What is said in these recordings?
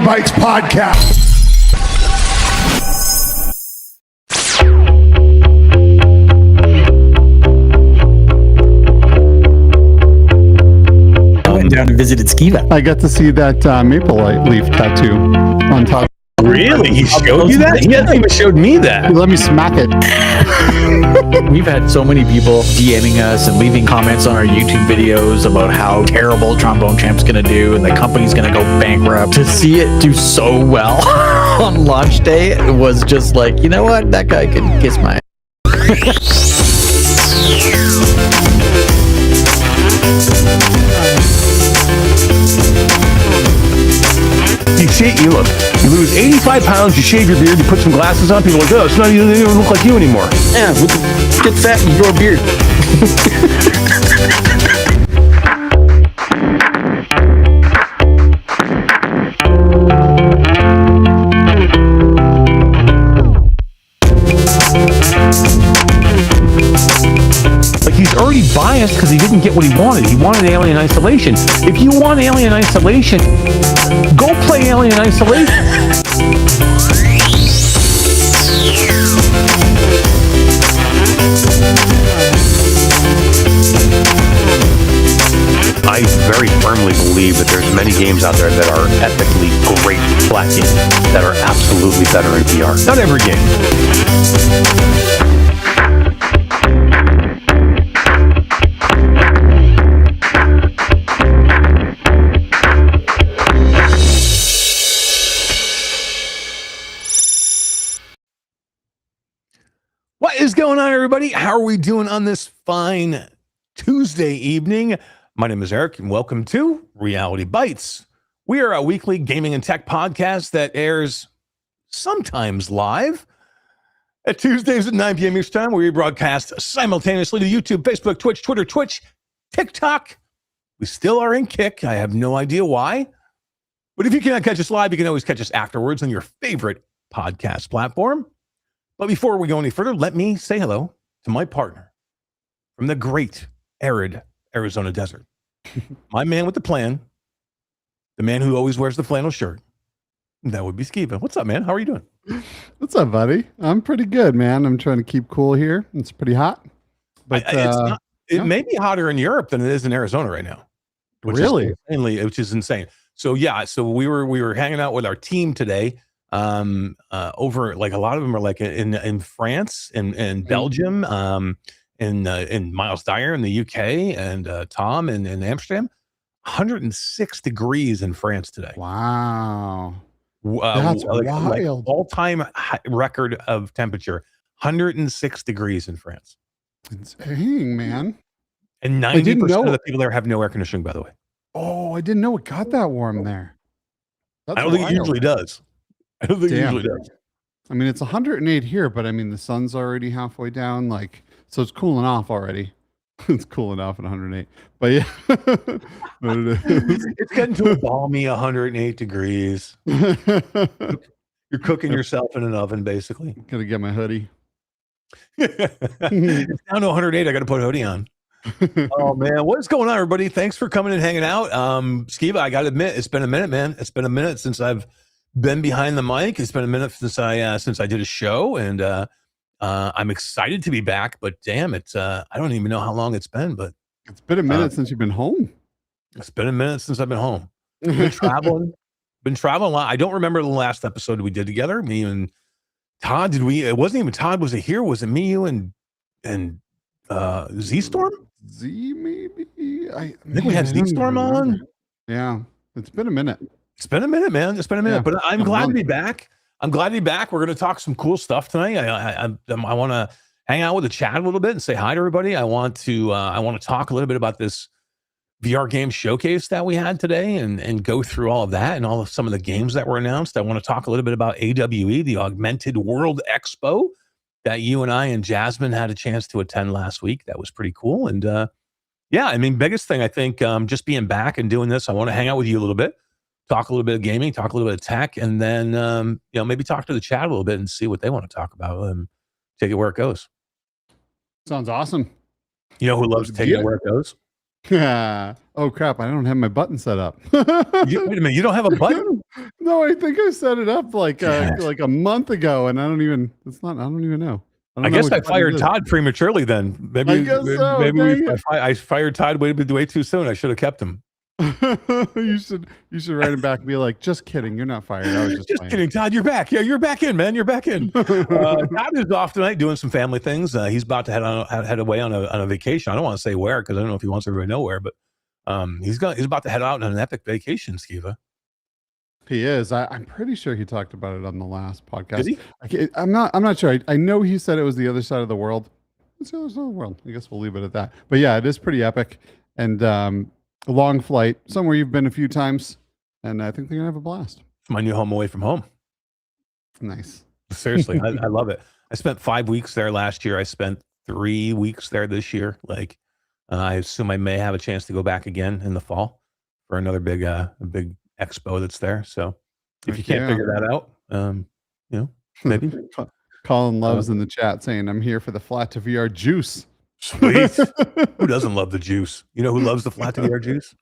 Bytes podcast. I went down and visited Skeeva. I got to see that maple leaf tattoo on top. Really? He showed you that? He hasn't even showed me that. He let me smack it. We've had so many people DMing us and leaving comments on our YouTube videos about how terrible Trombone Champ's gonna do and the company's gonna go bankrupt. To see it do so well on launch day, it was just like, you know what? That guy can kiss my You look, you lose 85 pounds, you shave your beard, you put some glasses on, people are like, oh, it's not even, you don't look like you anymore. Yeah, get fat and grow a beard. Like, he's already biased because he didn't get what he wanted. He wanted Alien Isolation. If you want Alien Isolation, go play Alien Isolation. I very firmly believe that there's many games out there that are ethically great flat games that are absolutely better in VR. Not every game. What is going on, everybody? How are we doing on this fine Tuesday evening? My name is Eric, and welcome to Reality Bytes. We are a weekly gaming and tech podcast that airs sometimes live at Tuesdays at 9 p.m. Eastern Time, where we broadcast simultaneously to YouTube, Facebook, Twitch, Twitter, TikTok. We still are in Kick. I have no idea why. But if you cannot catch us live, you can always catch us afterwards on your favorite podcast platform. But before we go any further, let me say hello to my partner from the great arid Arizona desert. My man with the plan, the man who always wears the flannel shirt. That would be Skeeva. What's up, man? How are you doing? What's up, buddy? I'm pretty good, man. I'm trying to keep cool here. It's pretty hot. But it may be hotter in Europe than it is in Arizona right now. Really? Which is insane. So yeah, so we were hanging out with our team today. Over, like, a lot of them are like in France and Belgium, in Miles Dyer in the UK, and Tom in Amsterdam. 106 degrees in France today. Wow. That's wild. Like all-time record of temperature. 106 degrees in France. Dang, man. And 90% of the people there have no air conditioning, by the way. Oh, I didn't know it got that warm there. I don't think it usually does. I don't think it usually does. I mean, it's 108 here, but I mean, the sun's already halfway down, like, so it's cooling off already. It's cooling off at 108, but yeah. It's getting to a balmy 108 degrees. You're cooking yourself in an oven, basically. Gotta get my hoodie. It's down to 108. I got to put a hoodie on. Oh man, what is going on, everybody? Thanks for coming and hanging out. Skeeva, I got to admit, it's been a minute, man. It's been a minute since I've been behind the mic. It's been a minute since I did a show, and I'm excited to be back. But damn, it's I don't even know how long it's been. But it's been a minute since you've been home. It's been a minute since I've been home. Been traveling a lot. I don't remember the last episode we did together. Me and Todd. It wasn't even Todd. Was it here? Was it me, you, and Z Storm? Z maybe. I think we had Z Storm on. Yeah, it's been a minute. It's been a minute, man. It's been a minute, but I'm glad to be back. I'm glad to be back. We're going to talk some cool stuff tonight. I want to hang out with the chat a little bit and say hi to everybody. I want to talk a little bit about this VR game showcase that we had today and go through all of that and some of the games that were announced. I want to talk a little bit about AWE, the Augmented World Expo that you and I and Jasmine had a chance to attend last week. That was pretty cool. And yeah, I mean, biggest thing, I think, just being back and doing this, I want to hang out with you a little bit. Talk a little bit of gaming, talk a little bit of tech, and then maybe talk to the chat a little bit and see what they want to talk about and take it where it goes. Sounds awesome. You know who loves taking it where it goes? Yeah. Oh crap! I don't have my button set up. Wait a minute, you don't have a button? No, I think I set it up like Yes. like a month ago, and I don't even. It's not. I don't even know. I I don't know guess which I button it fired is. Todd prematurely then. Maybe, I guess so. maybe Dang it. I fired Todd way too soon. I should have kept him. you should write him back and be like, just kidding, you're not fired. I was just playing. Kidding, Todd. You're back. Yeah, you're back in, man. You're back in. Todd is off tonight doing some family things. He's about to head away on a vacation. I don't want to say where because I don't know if he wants everybody to know where, but he's about to head out on an epic vacation, Skeeva. He is. I'm pretty sure he talked about it on the last podcast. Did he? I'm not sure. I know he said it was the other side of the world. It's the other side of the world. I guess we'll leave it at that. But yeah, it is pretty epic and a long flight somewhere you've been a few times, and I think they're gonna have a blast. It's my new home away from home. Nice. Seriously, I love it. I spent 5 weeks there last year. I spent 3 weeks there this year. Like, I assume I may have a chance to go back again in the fall for another big expo that's there. So if you can't figure that out, maybe. Colin Loves in the chat saying, "I'm here for the flat to VR juice." Sweet. Who doesn't love the juice? You know who loves the flat to VR juice?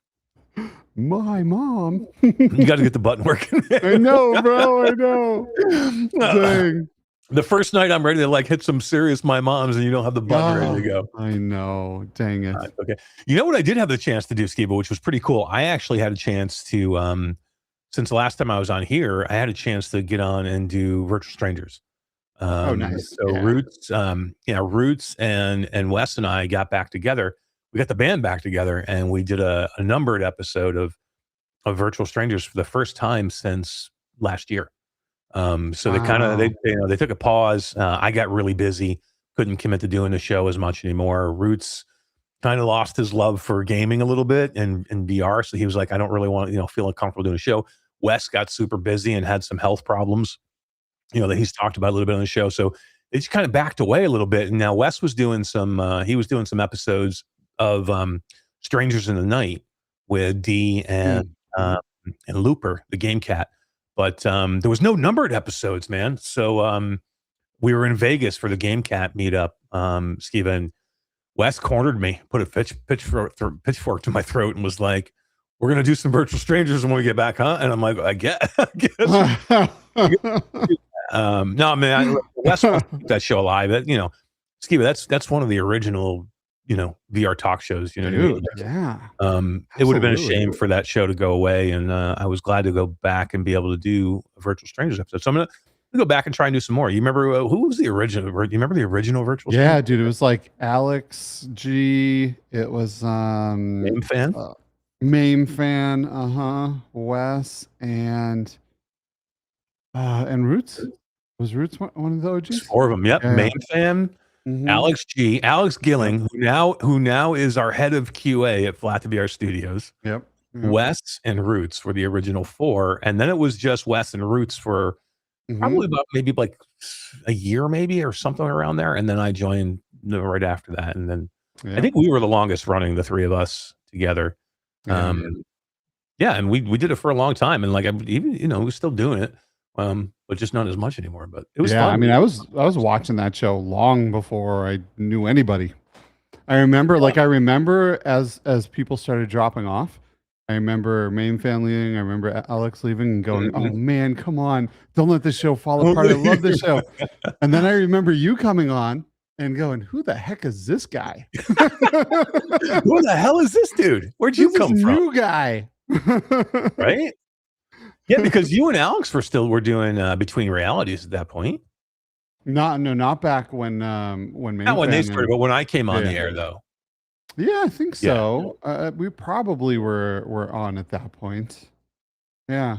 My mom. You got to get the button working. I know, bro. I know. Dang. The first night I'm ready to like hit some serious my moms and you don't have the button ready to go. I know. Dang it. Okay. You know what I did have the chance to do, Skeeva, which was pretty cool. I actually had a chance to, since the last time I was on here, I had a chance to get on and do Virtual Strangers. Oh, nice. So Yeah. Roots and Wes and I got back together. We got the band back together and we did a numbered episode of Virtual Strangers for the first time since last year. So they kind of they took a pause. I got really busy, couldn't commit to doing the show as much anymore. Roots kind of lost his love for gaming a little bit and VR, so he was like, I don't really want to feel uncomfortable doing a show. Wes got super busy and had some health problems, that he's talked about a little bit on the show. So it just kind of backed away a little bit. And now Wes was doing some episodes of Strangers in the Night with D and Looper, the Game Cat. But there was no numbered episodes, man. So we were in Vegas for the Game Cat meetup, Skeeva, and Wes cornered me, put a pitchfork to my throat and was like, we're going to do some Virtual Strangers when we get back, huh? And I'm like, I guess. No, man, Wes wants to keep that show alive. Skeeva, that's one of the original, VR talk shows. You know what I mean? Yeah. It would have been a shame for that show to go away, and I was glad to go back and be able to do a Virtual Strangers episode. So I'm gonna go back and try and do some more. You remember who was the original? You remember the original Virtual? Yeah, Strangers? dude, it was like Alex G. It was Game fan. Mame fan, Wes and Roots. Was Roots one of the OGs? There's 4 of them. Yep. Yeah. Main fan. Mhm. Alex G. Alex Gilling, who now is our head of QA at Flat to VR Studios. Yep. Wes and Roots were the original 4, and then it was just Wes and Roots for probably about maybe like a year, maybe or something around there, and then I joined right after that, and then I think we were the longest running, the 3 of us together. And we did it for a long time, and like we're still doing it, but just not as much anymore. But it was fun. I mean, I was watching that show long before I knew anybody. I remember as people started dropping off. I remember Main fan leaving. I remember Alex leaving and going, "Oh man, come on! Don't let this show fall apart. I love this show." And then I remember you coming on and going, "Who the heck is this guy? Who the hell is this dude? Where'd you come from? New guy, right?" Yeah, because you and Alex were doing Between Realities at that point. Not back when Main Not when they fan started, but when I came on the air, though. Yeah, I think so. We probably were on at that point. Yeah.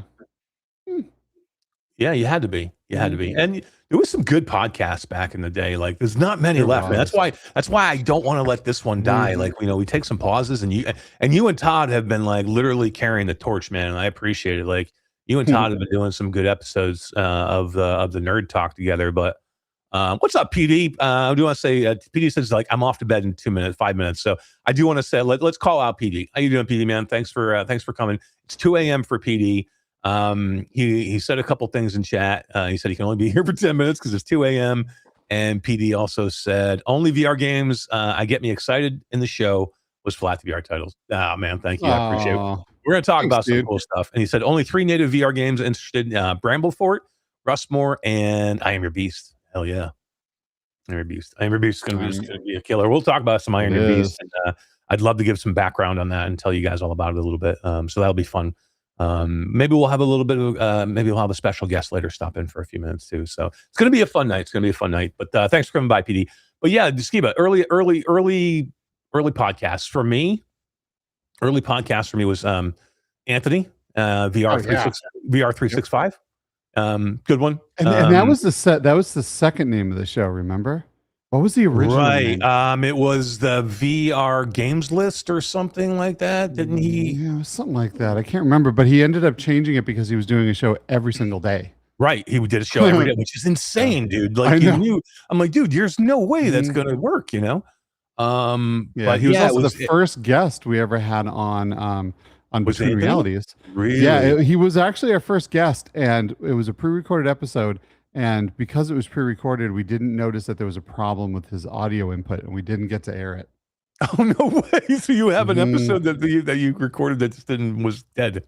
Yeah, you had to be. You had to be. And there was some good podcasts back in the day. Like, there's not many left, man. That's why I don't want to let this one die. Like, we take some pauses, and you and Todd have been like literally carrying the torch, man. And I appreciate it. Like, you and Todd have been doing some good episodes of the Nerd Talk together. But what's up, PD? I do want to say PD says like I'm off to bed in 5 minutes. So I do want to say let's call out PD. How you doing, PD man? Thanks for coming. It's 2 a.m. for PD. He said a couple things in chat. He said he can only be here for 10 minutes because it's 2 a.m. And PD also said only VR games. I get me excited in the show was Flat VR titles. Ah, man, thank you. I appreciate it. Aw, We're going to talk thanks, about some dude. cool stuff. And he said, only 3 native VR games interested, Bramblefort, Rustmore, and I Am Your Beast. Hell yeah. I Am Your Beast. I Am Your Beast is going to be a killer. We'll talk about some I Am Your Beast. And I'd love to give some background on that and tell you guys all about it a little bit. So that'll be fun. Maybe we'll have a little bit of, maybe we'll have a special guest later stop in for a few minutes too. So it's going to be a fun night. But thanks for coming by, PD. But yeah, Skeeva, early podcasts for me. Early podcast for me was Anthony, VR365. Good one. And that was the second name of the show, remember? What was the original name? It was the VR Games List or something like that, didn't he? Yeah, it was something like that. I can't remember, but he ended up changing it because he was doing a show every single day. Right, he did a show every day, which is insane, dude. Like you knew, I'm like, dude, there's no way that's gonna work, you know. But he was also the first guest we ever had on Between Realities. Really? Yeah, he was actually our first guest, and it was a pre-recorded episode. And because it was pre-recorded, we didn't notice that there was a problem with his audio input, and we didn't get to air it. Oh no way! So you have an episode that you recorded that just was dead.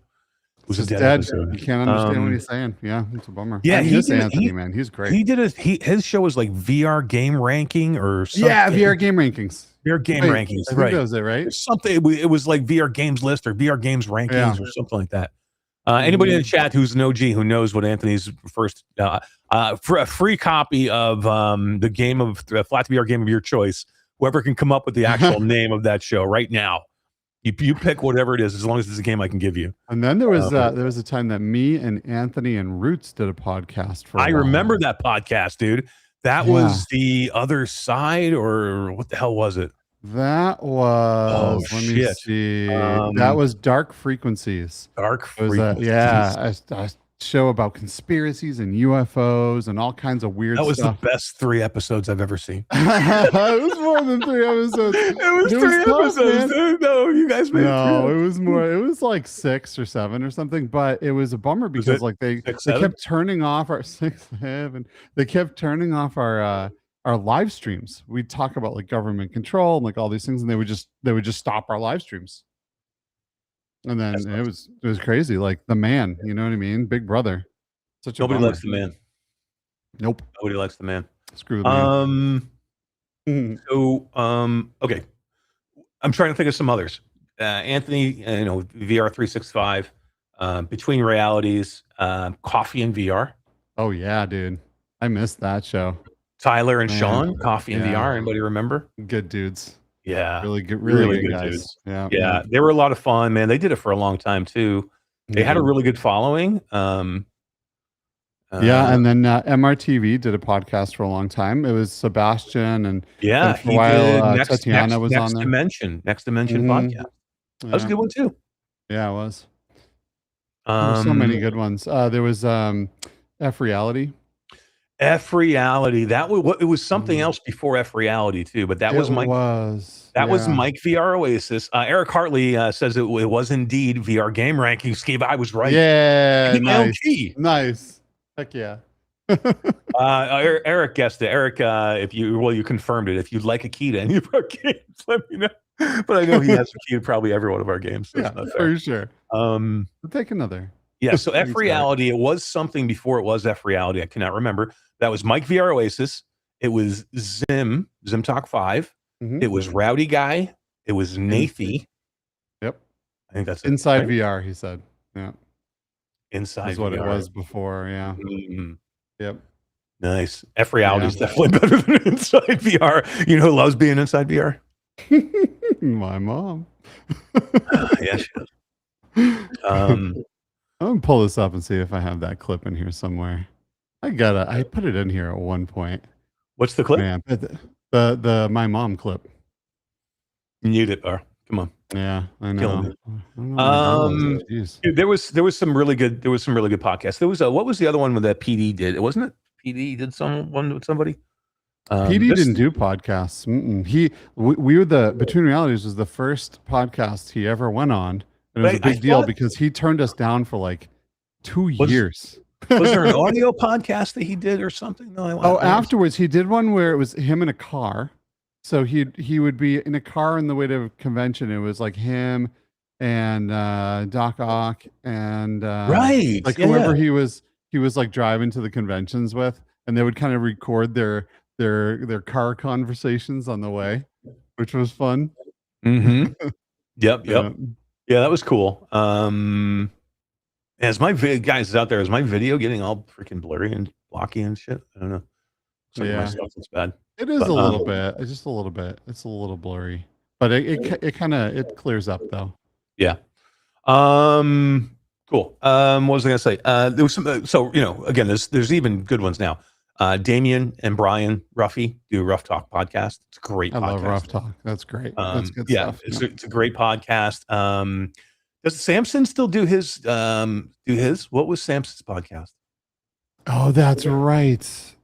Was a dead episode. You can't understand what he's saying. Yeah, it's a bummer. Yeah, Anthony, man, he's great. He did his show was like VR game ranking or something. Yeah, VR game rankings. VR game rankings. I think that was it, right? Something. It was like VR Games List or VR Games Rankings or something like that. Anybody in the chat who's an OG who knows what Anthony's first for a free copy of the game of Flat VR game of your choice, whoever can come up with the actual name of that show right now, you pick whatever it is, as long as it's a game I can give you. And then there was a time that me and Anthony and Roots did a podcast for. I remember that podcast, dude. That was the other side, or what the hell was it? That was, let me see. That was Dark Frequencies. Dark Frequencies. A show about conspiracies and UFOs and all kinds of weird stuff. That was the best 3 episodes I've ever seen. It was more than 3 episodes. It was 3 episodes, dude. No, you guys made it was more. It was like 6 or 7 or something, but it was a bummer because like they kept turning off our 6, 7. They kept turning off our live streams. We'd talk about like government control and like all these things, and they would just stop our live streams. And then it was crazy. Like the man, you know what I mean? Big Brother. Nobody likes the man. Nope. Nobody likes the man. Screw the man. Okay. I'm trying to think of some others. Anthony, VR365, Between Realities, Coffee and VR. Oh yeah, dude. I missed that show. Tyler and Sean, Coffee and VR. Anybody remember? Good dudes. Yeah. Really good guys. Dudes. Yeah. They were a lot of fun, man. They did it for a long time too. They had a really good following. And then MRTV did a podcast for a long time. It was Sebastian and for a while Tatiana was on there. Next Dimension podcast. That was a good one too. Yeah, it was. There were so many good ones. There was F Reality. F Reality. It was something else before F Reality too, but that was Mike. That was Mike VR Oasis. Eric Hartley says it was indeed VR game rankings. Skeeva, I was right. Yeah, nice. Heck yeah. Eric guessed it. Eric, you confirmed it. If you'd like a key to any of our games, let me know. But I know he has a key to probably every one of our games. So for sure. We'll take another. Yeah, so F Reality, it was something before it was F Reality. I cannot remember. That was Mike VR Oasis. It was Zim Talk 5. It was Rowdy Guy. It was Nathy. Yep. I think that's it. Inside VR, he said. Yeah. Inside That's what it was before. Yeah. Yep. Nice. F Reality is definitely better than Inside VR. You know who loves being Inside VR? My mom. Yeah, she does. I'm gonna pull this up and see if I have that clip in here somewhere. I put it in here at one point. What's the clip? Man, the my mom clip. Mute it, or come on. Yeah, I know. Dude, there was some really good podcasts. There was what was the other one that PD did? Wasn't it PD did one with somebody? PD didn't do podcasts. We were Between Realities was the first podcast he ever went on. And it was a big deal because he turned us down for like 2 years. Was there an audio podcast that he did or something? No, afterwards he did one where it was him in a car, So he would be in a car on the way to a convention. It was like him and Doc Ock and Right. like Yeah, whoever yeah. he was like driving to the conventions with, and they would kind of record their car conversations on the way, which was fun. Mm-hmm. Yep. Yeah. Yep. Yeah, that was cool. As my guys out there, is my video getting all freaking blurry and blocky and shit? I don't know. Some of my Yeah. stuff is bad. It is But, a little bit. It's just a little bit. It's a little blurry, but it kind of it clears up though. Yeah. Cool. What was I gonna say? There was some. So again, there's even good ones now. Damien and Brian Ruffy do Rough Talk podcast. It's a great. I podcast. love Rough Talk. That's great. That's good Yeah, stuff. it's a great podcast. Does Samson still do his? What was Samson's podcast? Oh, that's right.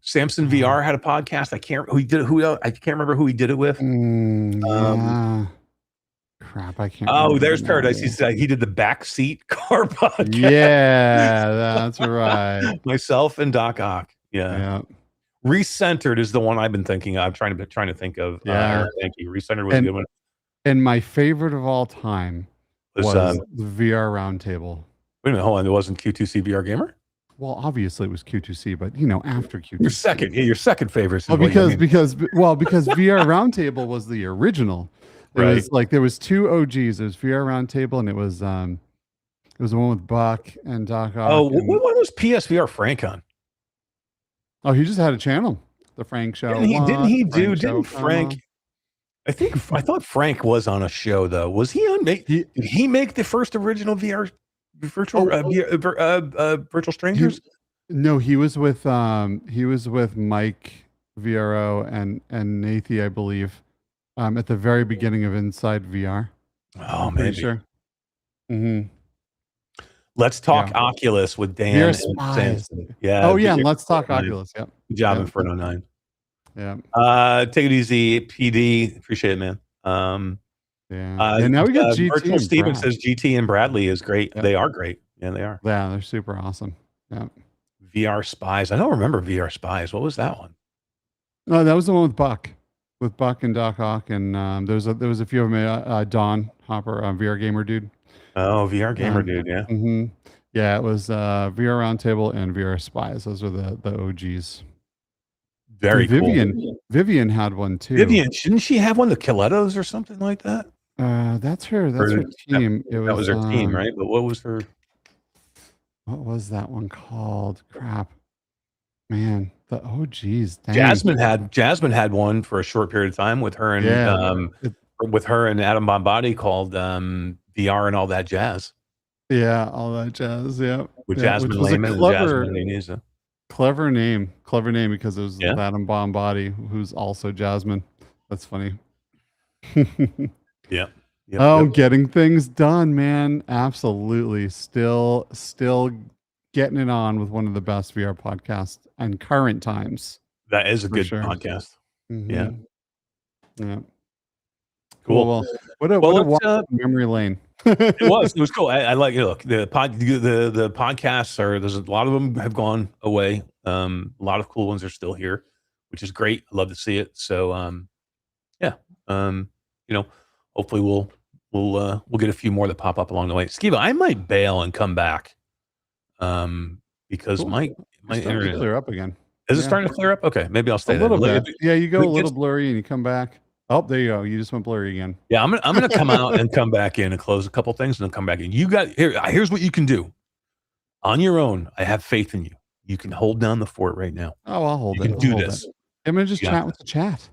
Samson VR had a podcast. I can't remember who he did it with. Yeah. Crap, I can't. Oh, there's Paradise. He did the backseat car podcast. Yeah, that's right. Myself and Doc Ock. Yeah. Recentered is the one I've been thinking of. Trying to think of. Yeah. Thank you. Recentered was a good one. And my favorite of all time was the VR Roundtable. Wait a minute, hold on. It wasn't Q2C VR Gamer? Well, obviously it was Q2C, but after Q2C. Your second favorite. Oh, because VR Roundtable was the original. It was like there was two OGs. There was VR Roundtable, and it was the one with Buck and Doc Ock. Oh, what was PSVR Frank on? Oh, he just had a channel, the Frank Show. Didn't Frank? I thought Frank was on a show though. Was he on? Did he make the first original virtual strangers? No, he was with Mike VRO and Nathie, I believe, at the very beginning of Inside VR. Oh, maybe. Sure. Mm-hmm. Let's talk Oculus with Dan and Samson. Yeah. Oh yeah, and let's talk Oculus. Yep. Good job, Inferno 9. Yeah. Take it easy, PD. Appreciate it, man. And now we got GT. Virtual Steven says GT and Bradley is great. Yep. They are great. Yeah, they are. Yeah, they're super awesome. Yeah. VR Spies. I don't remember VR Spies. What was that one? No, that was the one with Buck and Doc Ock, and there was a few of them. Don Hopper, VR Gamer dude. Oh, VR Gamer dude. Yeah. Mm-hmm. Yeah, it was VR Roundtable and VR Spies. Those were the OGs. Very cool. Vivian had one too. Vivian, shouldn't she have one? The Colettos or something like that? That's her team. That was her team, right? But what was her? What was that one called? Crap, man. Oh geez. Dang. Jasmine had one for a short period of time with her and Adam Bombardi called VR and all that jazz. Yeah, all that jazz. Yeah, with Jasmine Lehman and Jasmine Leniza. Clever name because it was Adam Bombardi, who's also Jasmine. That's funny. Yeah. Getting things done, man. Absolutely. Still getting it on with one of the best VR podcasts in current times. That is a good podcast. Mm-hmm. Yeah. Cool. Well, what a walk down memory lane. It was cool. I like it. Look, the podcasts there's a lot of them have gone away. A lot of cool ones are still here, which is great. I love to see it. So hopefully we'll get a few more that pop up along the way. Skeeva, I might bail and come back. Because my internet clear up again. Is it starting to clear up? Okay, maybe I'll stay a little bit. Yeah, you go a little blurry and you come back. Oh, there you go. You just went blurry again. Yeah, I'm gonna come out and come back in and close a couple things and then come back in. Here's what you can do on your own. I have faith in you. You can hold down the fort right now. Oh, I'll hold it. You can do this. I'm gonna just chat with the chat.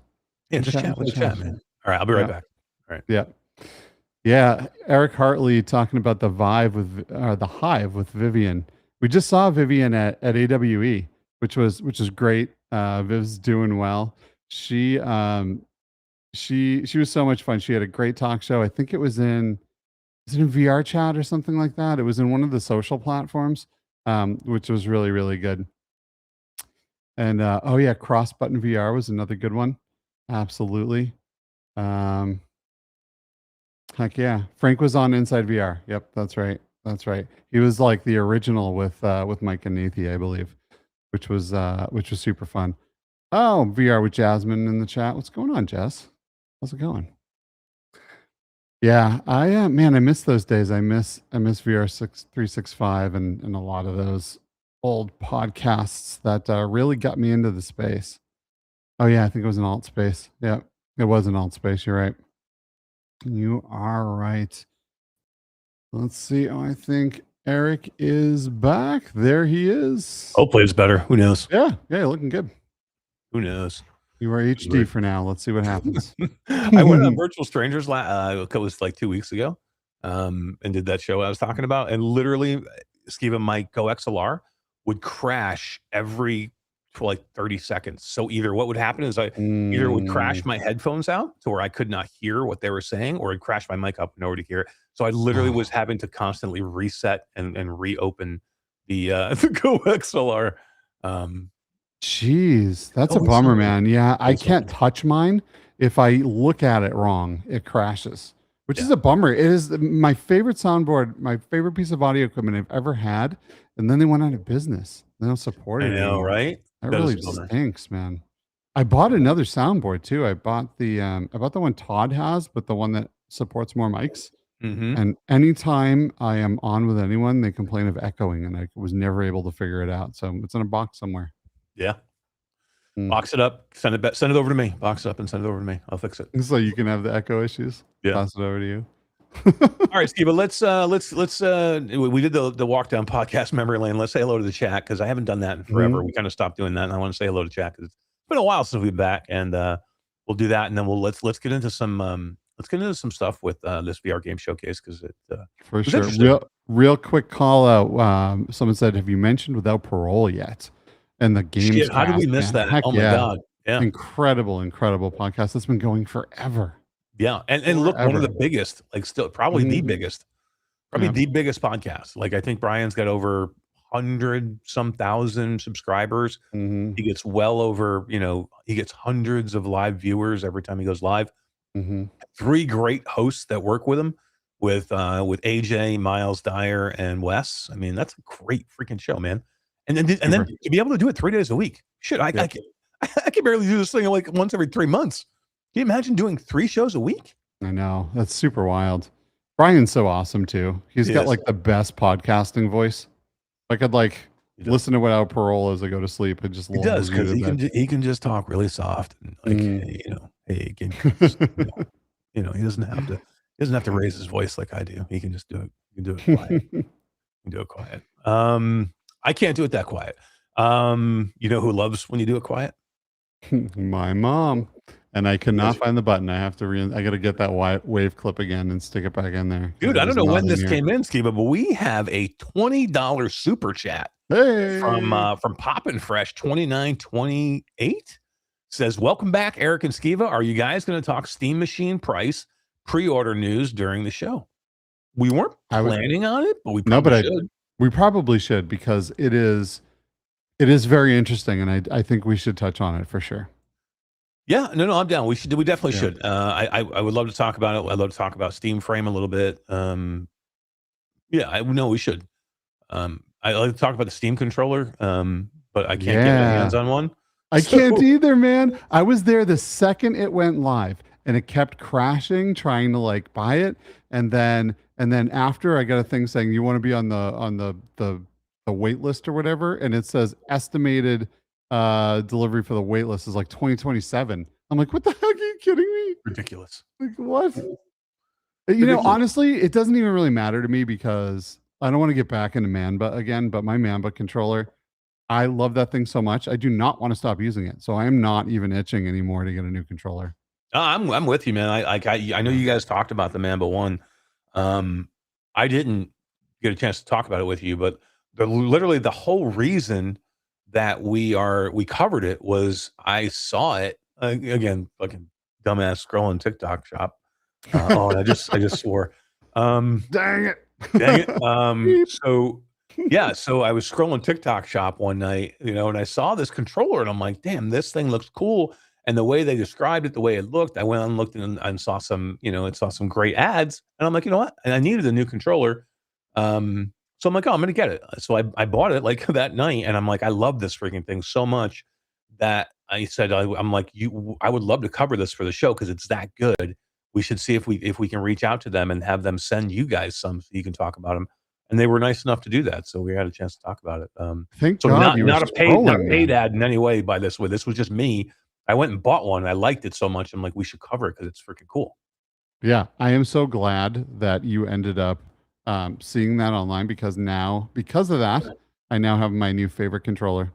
Yeah, just chat with the chat, man. All right, I'll be right back. All right. Yeah. Yeah. Eric Hartley talking about the Hive with Vivian. We just saw Vivian at AWE, which was great. Viv's doing well. She was so much fun. She had a great talk show. I think it was in VR chat or something like that. It was in one of the social platforms, which was really, really good. And Cross Button VR was another good one. Absolutely. Heck yeah. Frank was on Inside VR. Yep, that's right. He was like the original with Mike and Nathie, I believe, which was super fun. Oh, VR with Jasmine in the chat. What's going on, Jess? How's it going? Yeah, I man, I miss those days. I miss VR 365 and a lot of those old podcasts that really got me into the space. Oh yeah, I think it was an alt space. Yeah, it was an alt space. You're right. You are right. Let's see. Oh, I think Eric is back. There he is. Hopefully it's better. Who knows? Yeah, you're looking good. Who knows? You are HD for now. Let's see what happens. I went on Virtual Strangers. It was like 2 weeks ago, and did that show I was talking about. And literally, Skeeva, my Go XLR would crash every for like 30 seconds. So either what would happen is I either would crash my headphones out to where I could not hear what they were saying, or it'd crash my mic up in order to hear it. So I literally was having to constantly reset and reopen the Go XLR. Jeez, that's a bummer, man. Yeah, I can't touch mine. If I look at it wrong, it crashes, which is a bummer. It is my favorite soundboard, my favorite piece of audio equipment I've ever had. And then they went out of business. They don't support it. I know, anymore. right? That really stinks, man. I bought another soundboard too. I bought the one Todd has, but the one that supports more mics. And anytime I am on with anyone, they complain of echoing, and I was never able to figure it out. So it's in a box somewhere. Yeah. Box it up, send it back, send it over to me. Box it up and send it over to me. I'll fix it. So you can have the echo issues. Yeah. Pass it over to you. All right, Skeeva, let's we did the walk down podcast memory lane. Let's say hello to the chat, because I haven't done that in forever. We kind of stopped doing that, and I want to say hello to chat because it's been a while since we've been back, and we'll do that, and then let's get into some stuff with this VR game showcase, because it for sure. Real quick call out. Someone said, "Have you mentioned Without Parole yet?" And the game. Shit, how did we miss that? Heck oh my god! Yeah, incredible podcast. It's been going forever. Yeah, and look, one of the biggest, like still probably the biggest, the biggest podcast. Like I think Brian's got over 100-some thousand subscribers. He gets well over, he gets hundreds of live viewers every time he goes live. 3 great hosts that work with him, with AJ, Miles Dyer, and Wes. I mean, that's a great freaking show, man. And then to be able to do it 3 days a week, shit, I can barely do this thing like once every 3 months. Can you imagine doing 3 shows a week? I know, that's super wild. Brian's so awesome too. He's got like the best podcasting voice. I could listen to Without Parole as I go to sleep. And just he does, because he can just talk really soft and hey, he doesn't have to raise his voice like I do. He can just do it. He can do it quiet. He can do it quiet. I can't do it that quiet. You know who loves when you do it quiet? My mom. And I cannot find the button. I have to I got to get that wave clip again and stick it back in there. Dude, I don't know when this came in, Skeeva, but we have a $20 super chat from Poppin' Fresh 2928. Says, welcome back, Eric and Skeeva. Are you guys going to talk Steam Machine price pre-order news during the show? We weren't planning on it, but we probably should. We probably should, because it is very interesting, and I think we should touch on it for sure. Yeah, no, I'm down. We definitely should. I would love to talk about it. I'd love to talk about Steam Frame a little bit. We should. I like to talk about the Steam controller, but I can't get my hands on one. I can't either, man. I was there the second it went live, and it kept crashing, trying to buy it, and then after I got a thing saying you want to be on the wait list or whatever, and it says estimated delivery for the wait list is 2027. I'm like, what the heck? Are you kidding me? Ridiculous. What? Ridiculous. Honestly, it doesn't even really matter to me, because I don't want to get back into Manba again, but my Manba controller, I love that thing so much. I do not want to stop using it. So I am not even itching anymore to get a new controller. I'm with you, man. I know you guys talked about the Manba one. I didn't get a chance to talk about it with you, but literally the whole reason that we covered it was I saw it again, fucking dumbass scrolling TikTok shop. And I just swore. Dang it. So I was scrolling TikTok shop one night, and I saw this controller, and I'm like, damn, this thing looks cool. And the way they described it, the way it looked, I went and looked and saw some, saw some great ads, and I'm like, you know what? And I needed a new controller. So I'm like, oh, I'm going to get it. So I bought it that night, and I'm like, I love this freaking thing so much that I said, I'm like, I would love to cover this for the show because it's that good. We should see if we can reach out to them and have them send you guys some so you can talk about them. And they were nice enough to do that, so we had a chance to talk about it. Thank So God you were not a scrolling, paid man. ad in any way by this way. This was just me. I went and bought one. And I liked it so much. I'm like, we should cover it because it's freaking cool. Yeah, I am so glad that you ended up seeing that online because of that, I now have my new favorite controller.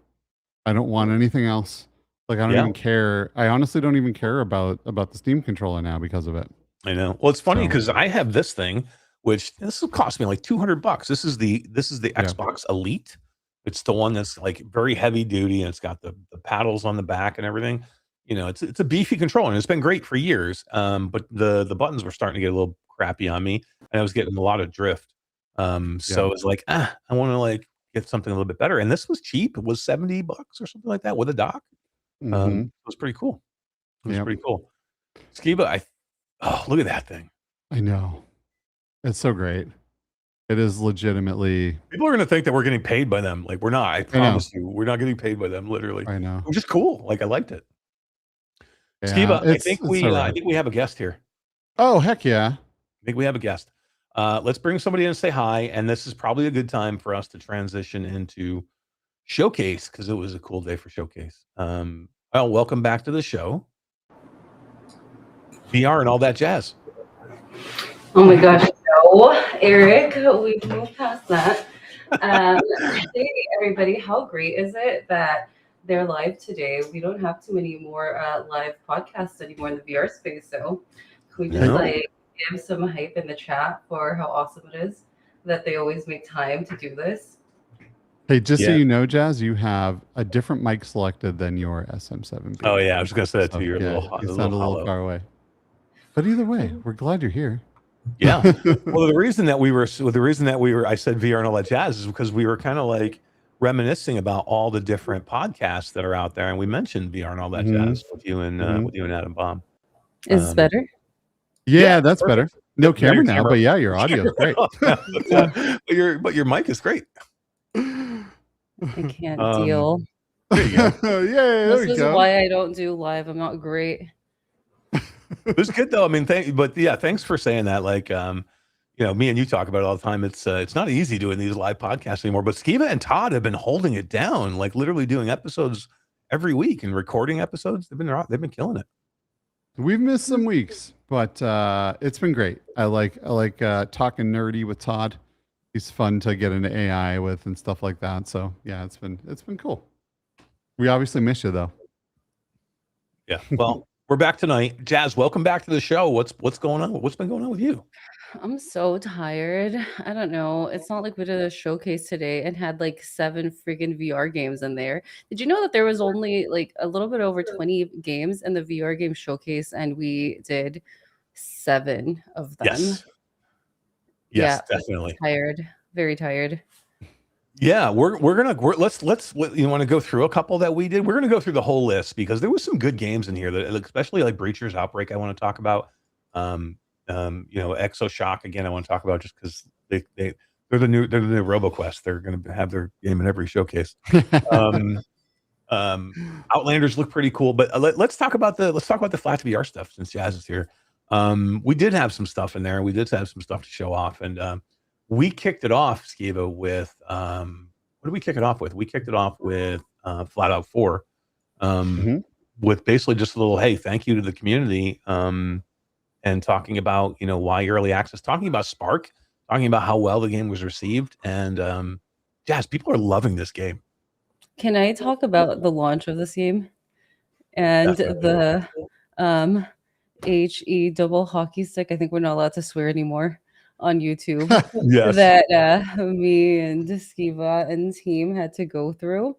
I don't want anything else. Like I don't Yeah. even care. I honestly don't even care about the Steam controller now because of it. I know. Well, it's funny So- because I have this thing, which this will cost me like $200. This is the Xbox Elite. It's the one that's like very heavy duty and it's got the paddles on the back and everything. You know, it's a beefy controller and it's been great for years. But the buttons were starting to get a little crappy on me and I was getting a lot of drift. So it's like, I want to like get something a little bit better. And this was cheap. It was $70 or something like that with a dock. It was pretty cool. It was pretty cool. Skeeva, look at that thing. I know. It's so great. It is legitimately. People are going to think that we're getting paid by them. Like we're not. I promise you, we're not getting paid by them. Literally, I know. Which is cool. Like I liked it. Yeah, Skeeva, I it's think so we rad. I think we have a guest here. Oh heck yeah! I think we have a guest. Let's bring somebody in and say hi. And this is probably a good time for us to transition into Showcase because it was a cool day for Showcase. Well, welcome back to the show. VR and all that jazz. Oh my gosh, no, Eric, we've moved past that. Hey, everybody, how great is it that they're live today? We don't have too many more live podcasts anymore in the VR space, so can we just like give some hype in the chat for how awesome it is that they always make time to do this? Hey, just so you know, Jazz, you have a different mic selected than your SM7B. Oh yeah, I was gonna say that to you. You sound a little far away. But either way, we're glad you're here. Yeah. Well, the reason that we were, I said VR and all that jazz is because we were kind of like reminiscing about all the different podcasts that are out there, and we mentioned VR and all that jazz with you and Adam Baum. Is this better? Yeah, that's better. No camera now, but yeah, your audio is great. but your mic is great. I can't deal. There you go. This is why I don't do live. I'm not great. It was good though. I mean, thanks for saying that. Like, me and you talk about it all the time. It's not easy doing these live podcasts anymore. But Skeeva and Todd have been holding it down, like literally doing episodes every week and recording episodes. They've been killing it. We've missed some weeks, but it's been great. I like talking nerdy with Todd. He's fun to get into AI with and stuff like that. So yeah, it's been cool. We obviously miss you though. Yeah. Well, we're back tonight. Jazz, welcome back to the show. What's going on? What's been going on with you? I'm so tired. I don't know. It's not like we did a showcase today and had like 7 freaking VR games in there. Did you know that there was only like a little bit over 20 games in the VR game showcase and we did 7 of them? Yes. Yes, definitely. Tired. Very tired. Yeah, let's you want to go through a couple that we did. We're gonna go through the whole list because there was some good games in here that, especially like Breacher's Outbreak, I want to talk about. ExoShock again, I want to talk about just because they're the new RoboQuest. They're gonna have their game in every showcase. Outlanders look pretty cool, but let's talk about the Flat VR stuff since Jazz is here. We did have some stuff in there. We did have some stuff to show off, and we kicked it off, Skeeva, with what did we kick it off with? We kicked it off with Flatout 4, with basically just a little, hey, thank you to the community, and talking about why early access, talking about Spark, talking about how well the game was received, and Jazz, people are loving this game. Can I talk about the launch of this game and the HE double hockey stick? I think we're not allowed to swear anymore on YouTube. Yes. That me and Skeeva and team had to go through.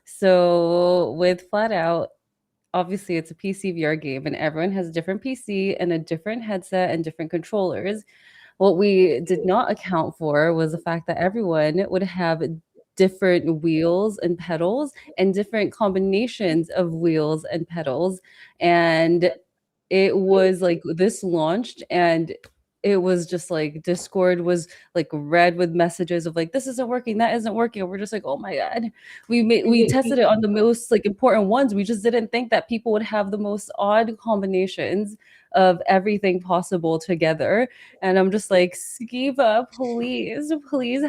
So with Flatout, obviously it's a PC VR game and everyone has a different PC and a different headset and different controllers. What we did not account for was the fact that everyone would have different wheels and pedals and different combinations of wheels and pedals. And it was like this launched and it was just like Discord was like red with messages of like, this isn't working, that isn't working. And we're just like, oh my God. We tested it on the most like important ones. We just didn't think that people would have the most odd combinations of everything possible together. And I'm just like, Skeeva, please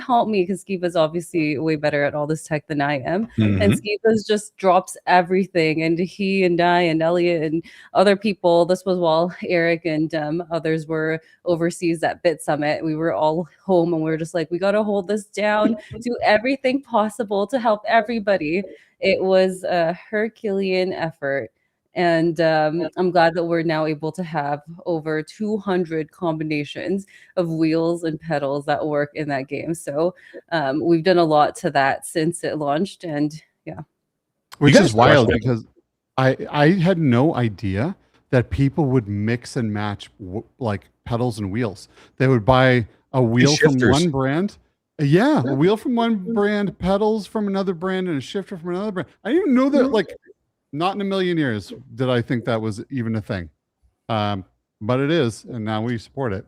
help me, because Skeeva's obviously way better at all this tech than I am. And Skeeva's just drops everything. And he and I and Elliot and other people, this was while Eric and others were overseas at Bit Summit. We were all home and we were just like, we got to hold this down, do everything possible to help everybody. It was a Herculean effort. And I'm glad that we're now able to have over 200 combinations of wheels and pedals that work in that game. So we've done a lot to that since it launched. And yeah. Which is wild because I had no idea that people would mix and match like pedals and wheels. They would buy a wheel from one brand. Yeah, a wheel from one brand, pedals from another brand, and a shifter from another brand. I didn't even know that, like, not in a million years did I think that was even a thing. But it is, and now we support it.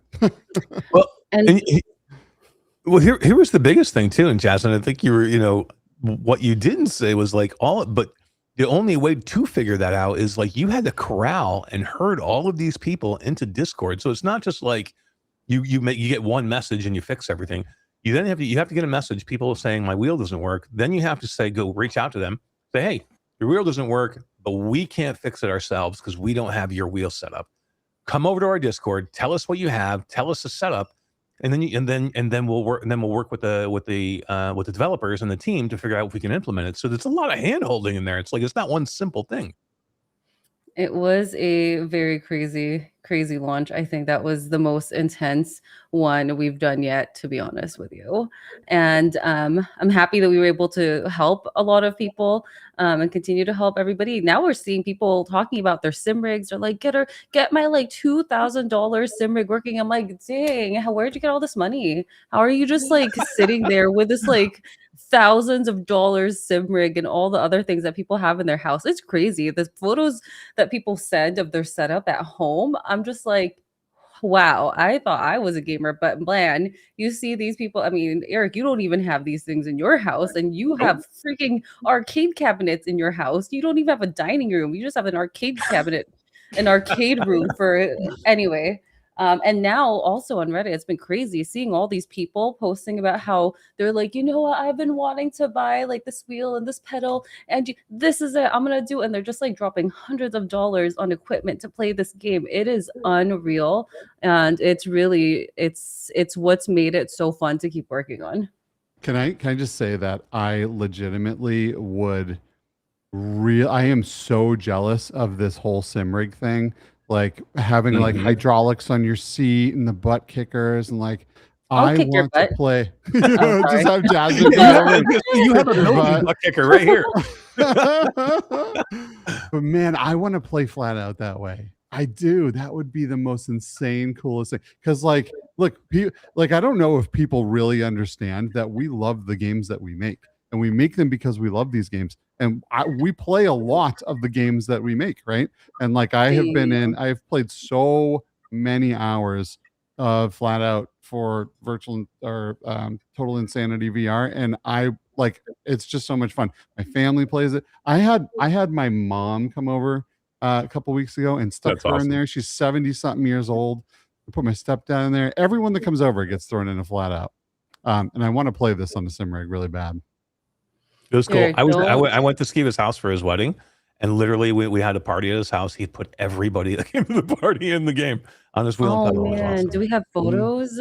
Well, here was the biggest thing too, and Jasmine, I think you were, you know, what you didn't say was like but the only way to figure that out is like you had to corral and herd all of these people into Discord. So it's not just like you get one message and you fix everything. You then have to get a message, people saying my wheel doesn't work. Then you have to go reach out to them, say, hey, your wheel doesn't work, but we can't fix it ourselves because we don't have your wheel set up. Come over to our Discord, tell us what you have, tell us the setup, and then we'll work with the developers and the team to figure out if we can implement it. So there's a lot of hand holding in there. It's like it's not one simple thing. It was a very crazy launch. I think that was the most intense one we've done yet, to be honest with you. And I'm happy that we were able to help a lot of people and continue to help everybody. Now we're seeing people talking about their sim rigs. They're like, get my like $2,000 sim rig working. I'm like, dang, where'd you get all this money? How are you just like sitting there with this like thousands of dollars sim rig and all the other things that people have in their house? It's crazy. The photos that people send of their setup at home, I'm just like, wow, I thought I was a gamer, but man, you see these people. I mean, Eric, you don't even have these things in your house, and you have freaking arcade cabinets in your house. You don't even have a dining room. You just have an arcade cabinet, an arcade room for anyway. And now also on Reddit, it's been crazy seeing all these people posting about how they're like, you know what, I've been wanting to buy like this wheel and this pedal, and this is it, I'm gonna do it. And they're just like dropping hundreds of dollars on equipment to play this game. It is unreal, and it's really it's what's made it so fun to keep working on. Can I just say that I legitimately would I am so jealous of this whole sim rig thing. Like having like hydraulics on your seat and the butt kickers, and like I want to play. Just have Jasmine. You have a butt kicker right here. But man, I want to play Flatout that way. I do. That would be the most insane, coolest thing. Because like, look, like I don't know if people really understand that we love the games that we make, and we make them because we love these games. And we play a lot of the games that we make, right? And like I've played so many hours of Flatout for virtual or Total Insanity VR, and I like it's just so much fun. My family plays it. I had my mom come over a couple weeks ago and stuck her in there. She's 70-something years old. I put my stepdad in there. Everyone that comes over gets thrown in a Flatout, and I want to play this on the sim rig really bad. It was cool. I went to Skeeva's house for his wedding, and literally we had a party at his house. He put everybody that came to the party in the game on his wheel. Oh man, awesome. Do we have photos?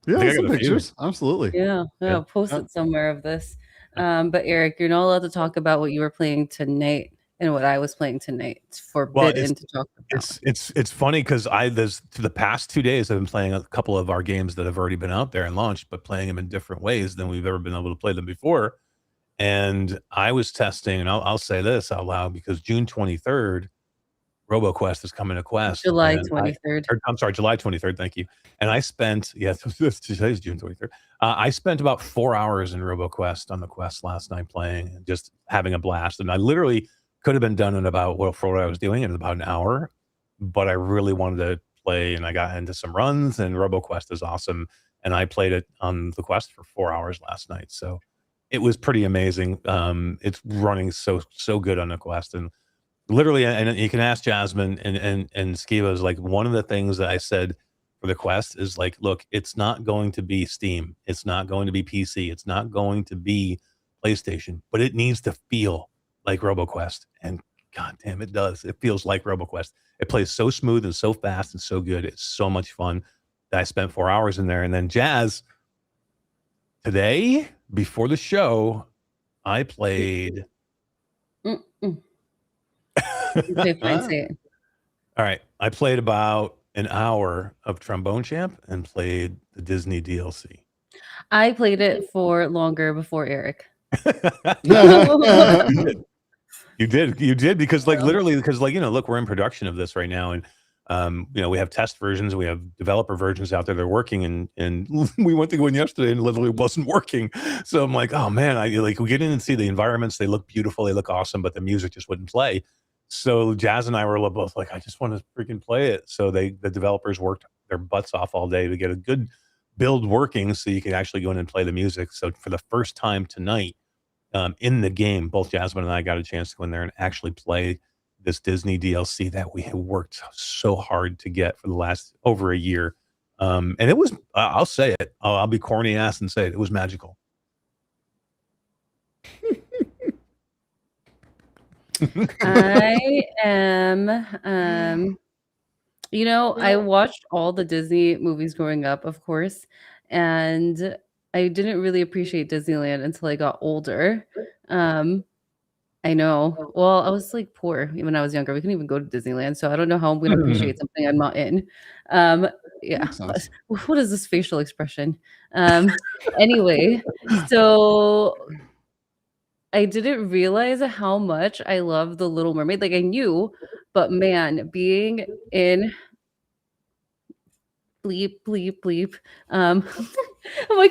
Yeah, some pictures. Absolutely. Yeah. Post it somewhere of this. But Eric, you're not allowed to talk about what you were playing tonight and what I was playing tonight. It's forbidden to talk about. It's funny because the past 2 days I've been playing a couple of our games that have already been out there and launched, but playing them in different ways than we've ever been able to play them before. And I was testing, and I'll say this out loud because June 23rd, RoboQuest is coming to Quest. July 23rd. I'm sorry, July 23rd. Thank you. And I spent, today's June 23rd. I spent about 4 hours in RoboQuest on the Quest last night playing and just having a blast. And I literally could have been done in about what I was doing in about an hour, but I really wanted to play, and I got into some runs. And RoboQuest is awesome, and I played it on the Quest for 4 hours last night, so it was pretty amazing. It's running so good on the Quest, and literally, and you can ask Jasmine and Skeeva, is like, one of the things that I said for the Quest is like, look, it's not going to be Steam, it's not going to be PC, it's not going to be PlayStation, but it needs to feel like RoboQuest, and god damn, it does. It feels like RoboQuest. It plays so smooth and so fast and so good. It's so much fun that I spent 4 hours in there. And then Jazz, today before the show, I played. All right, I played about an hour of Trombone Champ and played the Disney DLC. I played it for longer before Eric. You did because like literally, because like, you know, look, we're in production of this right now, and you know, we have test versions, we have developer versions out there, they're working, and we went to go in yesterday and literally wasn't working. So I'm like, oh man, we get in and see the environments, they look beautiful, they look awesome, but the music just wouldn't play. So Jazz and I were both like, I just want to freaking play it. So the developers worked their butts off all day to get a good build working so you can actually go in and play the music. So for the first time tonight, in the game, both Jasmine and I got a chance to go in there and actually play this Disney DLC that we have worked so hard to get for the last over a year. And it was, I'll say it, I'll be corny ass and say it was magical. I am, you know, I watched all the Disney movies growing up, of course, and I didn't really appreciate Disneyland until I got older. I know. Well, I was like poor when I was younger. We couldn't even go to Disneyland, so I don't know how I'm going to appreciate something I'm not in. Yeah. What is this facial expression? Anyway, so I didn't realize how much I love The Little Mermaid. Like I knew, but man, being in bleep bleep bleep. I'm like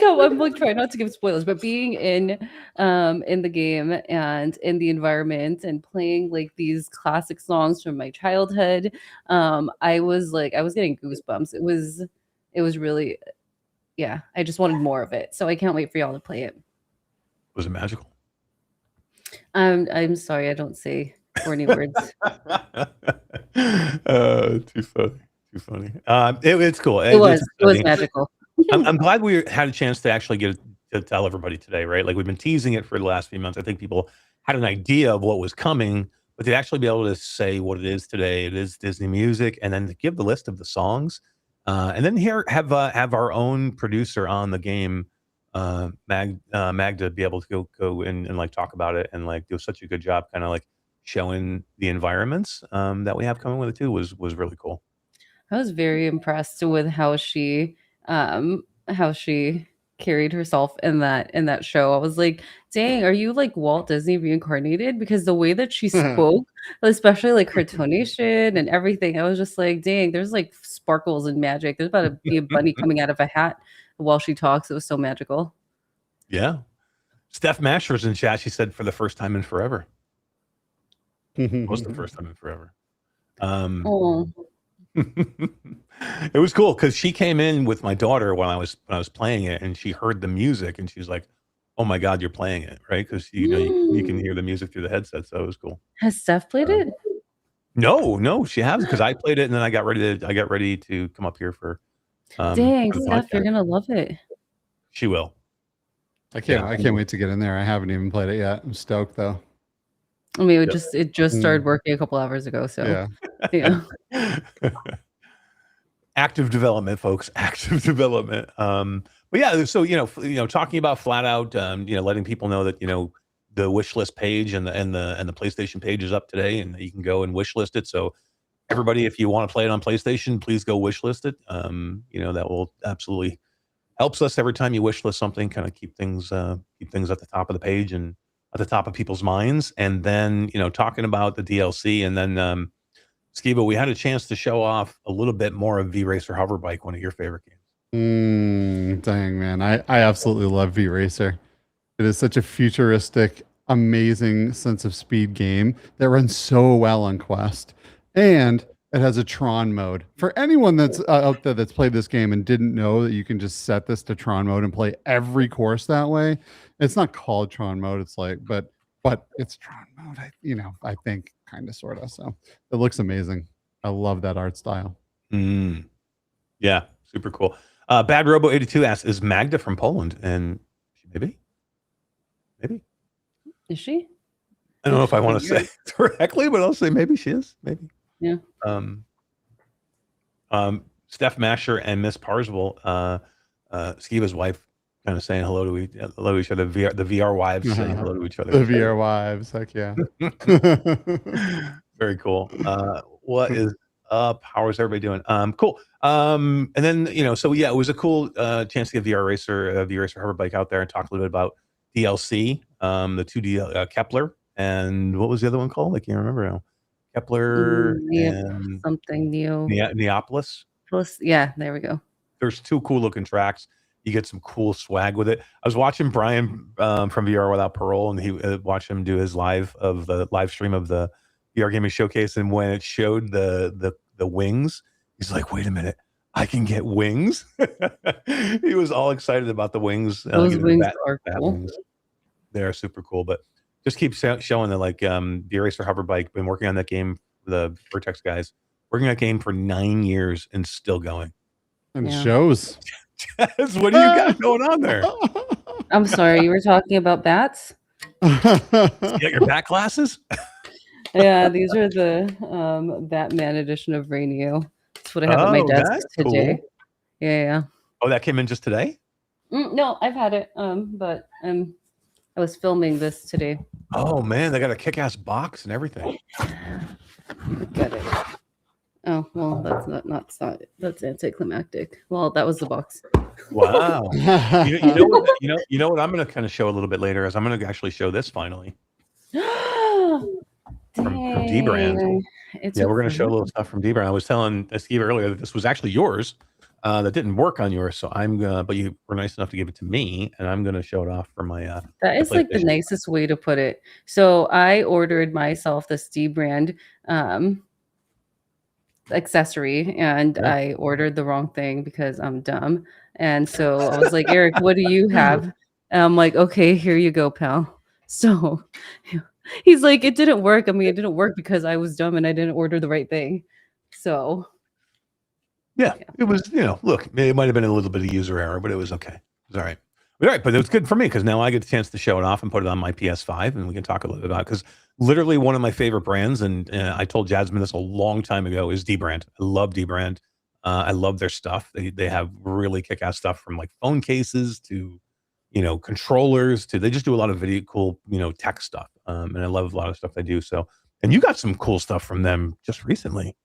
trying not to give spoilers, but being in the game and in the environment and playing like these classic songs from my childhood, I was getting goosebumps. It was really, yeah, I just wanted more of it. So I can't wait for y'all to play it. Was it magical? I'm sorry, I don't say corny words. Too funny. Too funny. It's cool. It was magical. I'm glad we had a chance to actually get to tell everybody today, right? Like we've been teasing it for the last few months. I think people had an idea of what was coming, but to actually be able to say what it is today, it is Disney music, and then to give the list of the songs, and then have our own producer on the game, Magda, be able to go in and like talk about it and like do such a good job, kind of like showing the environments that we have coming with it too was really cool. I was very impressed with how she carried herself in that show. I was like, dang, are you like Walt Disney reincarnated? Because the way that she spoke, especially like her tonation and everything, I was just like, dang, there's like sparkles and magic. There's about to be a bunny coming out of a hat while she talks. It was so magical. Yeah. Steph Masher's in chat. She said for the first time in forever. Was the first time in forever. It was cool because she came in with my daughter when I was playing it, and she heard the music and she's like, oh my god, you're playing it, right? Because you know you can hear the music through the headset, so it was cool. Has Steph played it? No, she hasn't, because I played it and then I got ready to come up here for dang, for Steph, you're gonna love it. She will. I can't wait to get in there. I haven't even played it yet. I'm stoked though. I mean, it just started working a couple hours ago, so yeah. Active development, folks. Active development. But yeah, so you know, talking about Flatout, you know, letting people know that the wish list page and the PlayStation page is up today, and you can go and wish list it. So everybody, if you want to play it on PlayStation, please go wish list it. You know, that will absolutely helps us every time you wish list something. Kind of keep things at the top of the page and at the top of people's minds. And then talking about the DLC, and then Skeeva, we had a chance to show off a little bit more of VRacer Hoverbike, one of your favorite games. Dang, man. I absolutely love VRacer. It is such a futuristic, amazing sense of speed game that runs so well on Quest. And It has a Tron mode. For anyone that's out there that's played this game and didn't know that you can just set this to Tron mode and play every course that way, it's not called Tron mode. It's like, but it's Tron mode. I think kind of, sort of. So it looks amazing. I love that art style. Yeah, super cool. Bad Robo 82 asks, is Magda from Poland? And maybe. Is she? I don't know if I want to say directly, but I'll say maybe she is. Maybe. Yeah. Steph Masher and Miss Parswell, Skeeva's wife, kind of saying hello to each other. The VR wives saying hello to each other. The VR wives, heck yeah. Very cool. What is up? How is everybody doing? Cool. And then so yeah, it was a cool chance to get VRacer Hoverbike out there and talk a little bit about DLC, the 2D Kepler, and what was the other one called? I can't remember now. Kepler and something new. Neapolis. Plus, yeah, there we go. There's 2 cool looking tracks. You get some cool swag with it. I was watching Brian from VR Without Parole, and he watched him do his live stream of the VR gaming showcase. And when it showed the wings, he's like, "Wait a minute, I can get wings!" He was all excited about the wings. Those wings are cool. Wings. They're super cool, but just keep showing that the VRacer Hoverbike, been working on that game, the Vertex guys, working on that game for 9 years and still going. And shows. What do you got going on there? I'm sorry, you were talking about bats? You got your bat glasses? Yeah, these are the Batman edition of RayNeo. That's what I have at my desk today. Cool. Yeah. Oh, that came in just today? No, I've had it, but I was filming this today. Oh man, they got a kick-ass box and everything. Got it. Oh well, that's anticlimactic. Well, that was the box. Wow. you know what I'm going to kind of show a little bit later is I'm going to actually show this finally. from Dbrand. Yeah, we're going to show a little stuff from Dbrand. I was telling Steve earlier that this was actually yours. That didn't work on yours, so but you were nice enough to give it to me, and I'm going to show it off for my. That is like the nicest way to put it. So I ordered myself this Dbrand accessory, and I ordered the wrong thing because I'm dumb. And so I was like, Eric, what do you have? And I'm like, okay, here you go, pal. So he's like, it didn't work. I mean, it didn't work because I was dumb and I didn't order the right thing. So. Yeah, it was, look, it might have been a little bit of user error, but it was okay. It was all right. All right, but it was good for me because now I get a chance to show it off and put it on my PS5, and we can talk a little bit about it because literally one of my favorite brands, and I told Jasmine this a long time ago, is Dbrand. I love Dbrand. I love their stuff. They have really kick-ass stuff from like phone cases to, controllers to, they just do a lot of cool, tech stuff. And I love a lot of stuff they do. So, and you got some cool stuff from them just recently.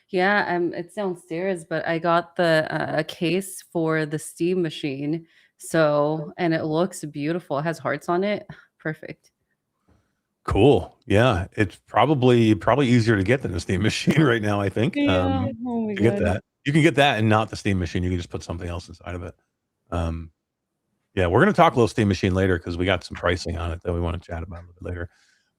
Yeah, it's downstairs, but I got the case for the steam machine. So, and it looks beautiful. It has hearts on it. Perfect. Cool. Yeah, it's probably easier to get than the steam machine right now, I think. Yeah. Oh my God. Get that. You can get that and not the steam machine. You can just put something else inside of it. Yeah, we're going to talk a little steam machine later because we got some pricing on it that we want to chat about a little bit later.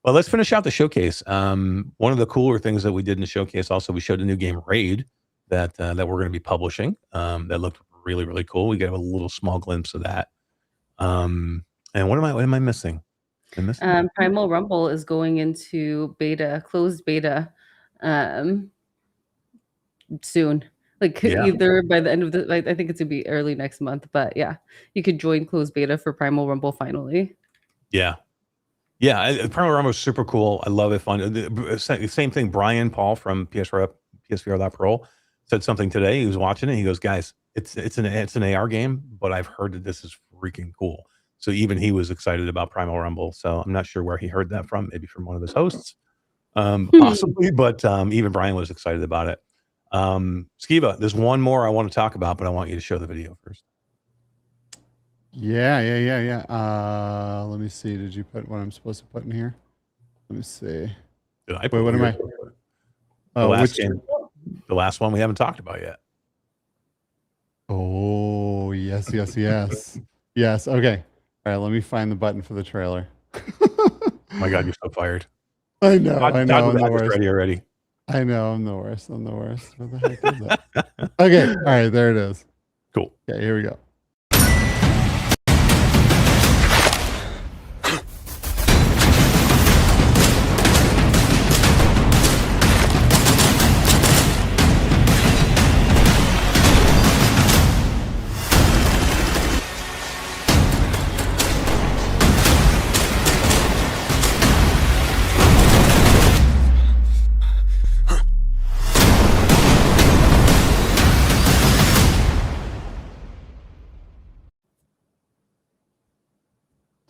Well, let's finish out the showcase. One of the cooler things that we did in the showcase, also, we showed a new game, Raid, that we're going to be publishing. That looked really, really cool. We got a little small glimpse of that. And what am I missing? Primal Rumble is going into closed beta, soon. Either by the end of I think it's gonna be early next month. But yeah, you could join closed beta for Primal Rumble finally. Yeah. Yeah, Primal Rumble is super cool. I love it. Fun. Same thing. Brian Paul from PSVR Pro said something today. He was watching it. He goes, "Guys, it's an AR game, but I've heard that this is freaking cool." So even he was excited about Primal Rumble. So I'm not sure where he heard that from. Maybe from one of his hosts, possibly. But even Brian was excited about it. Skeeva, there's one more I want to talk about, but I want you to show the video first. Yeah. Let me see. Did you put what I'm supposed to put in here? Let me see. Wait, what am I? Oh, the last one we haven't talked about yet. Oh, yes. Yes. Okay. All right. Let me find the button for the trailer. Oh my God, you're so fired. I know. Todd was ready already. I know I'm the worst. I'm the worst. What the heck is that? Okay. All right. There it is. Cool. Okay. Here we go.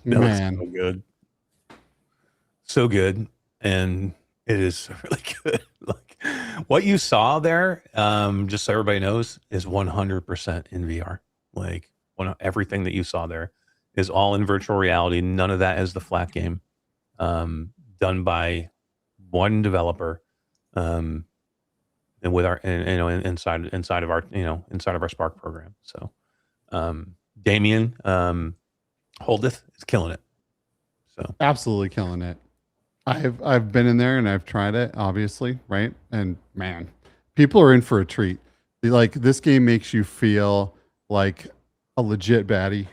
That looks Man. so good. So good. And it is really good. Like what you saw there, just so everybody knows, is 100% in VR. Like everything that you saw there is all in virtual reality. None of that is the flat game, done by one developer, and with our, inside of our Spark program. So, Damien, Holdeth is killing it. So Absolutely killing it. I've been in there and I've tried it, obviously, right? And man, people are in for a treat. Like this game makes you feel like a legit baddie,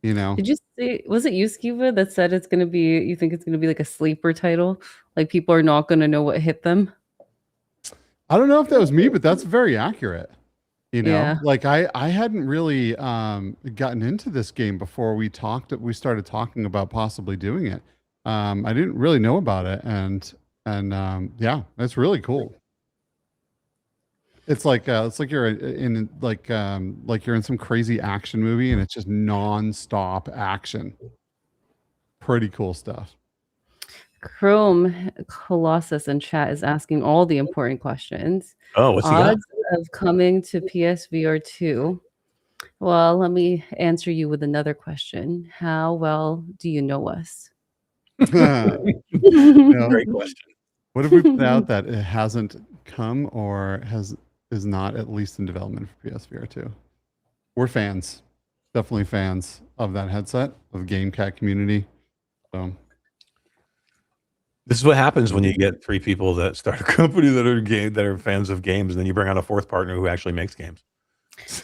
you know? Did you say, was it you, Skeeva, that said it's going to be, you think it's going to be like a sleeper title? Like people are not going to know what hit them? I don't know if that was me, but that's very accurate. You know, Yeah. like I hadn't really gotten into this game before we started talking about possibly doing it. I didn't really know about it, and yeah, it's really cool. It's like you're in like you're in some crazy action movie, and it's just non-stop action. Pretty cool stuff. Chrome Colossus in chat is asking all the important questions. oh, what's he got? Odds of coming to PSVR 2. Well, let me answer you with another question. How well do you know us? No. Great question. What have we put out that it hasn't come or is not at least in development for PSVR 2? We're fans, definitely fans of that headset, of GameCat community. So This is what happens when you get three people that start a company that are fans of games, and then you bring on a fourth partner who actually makes games.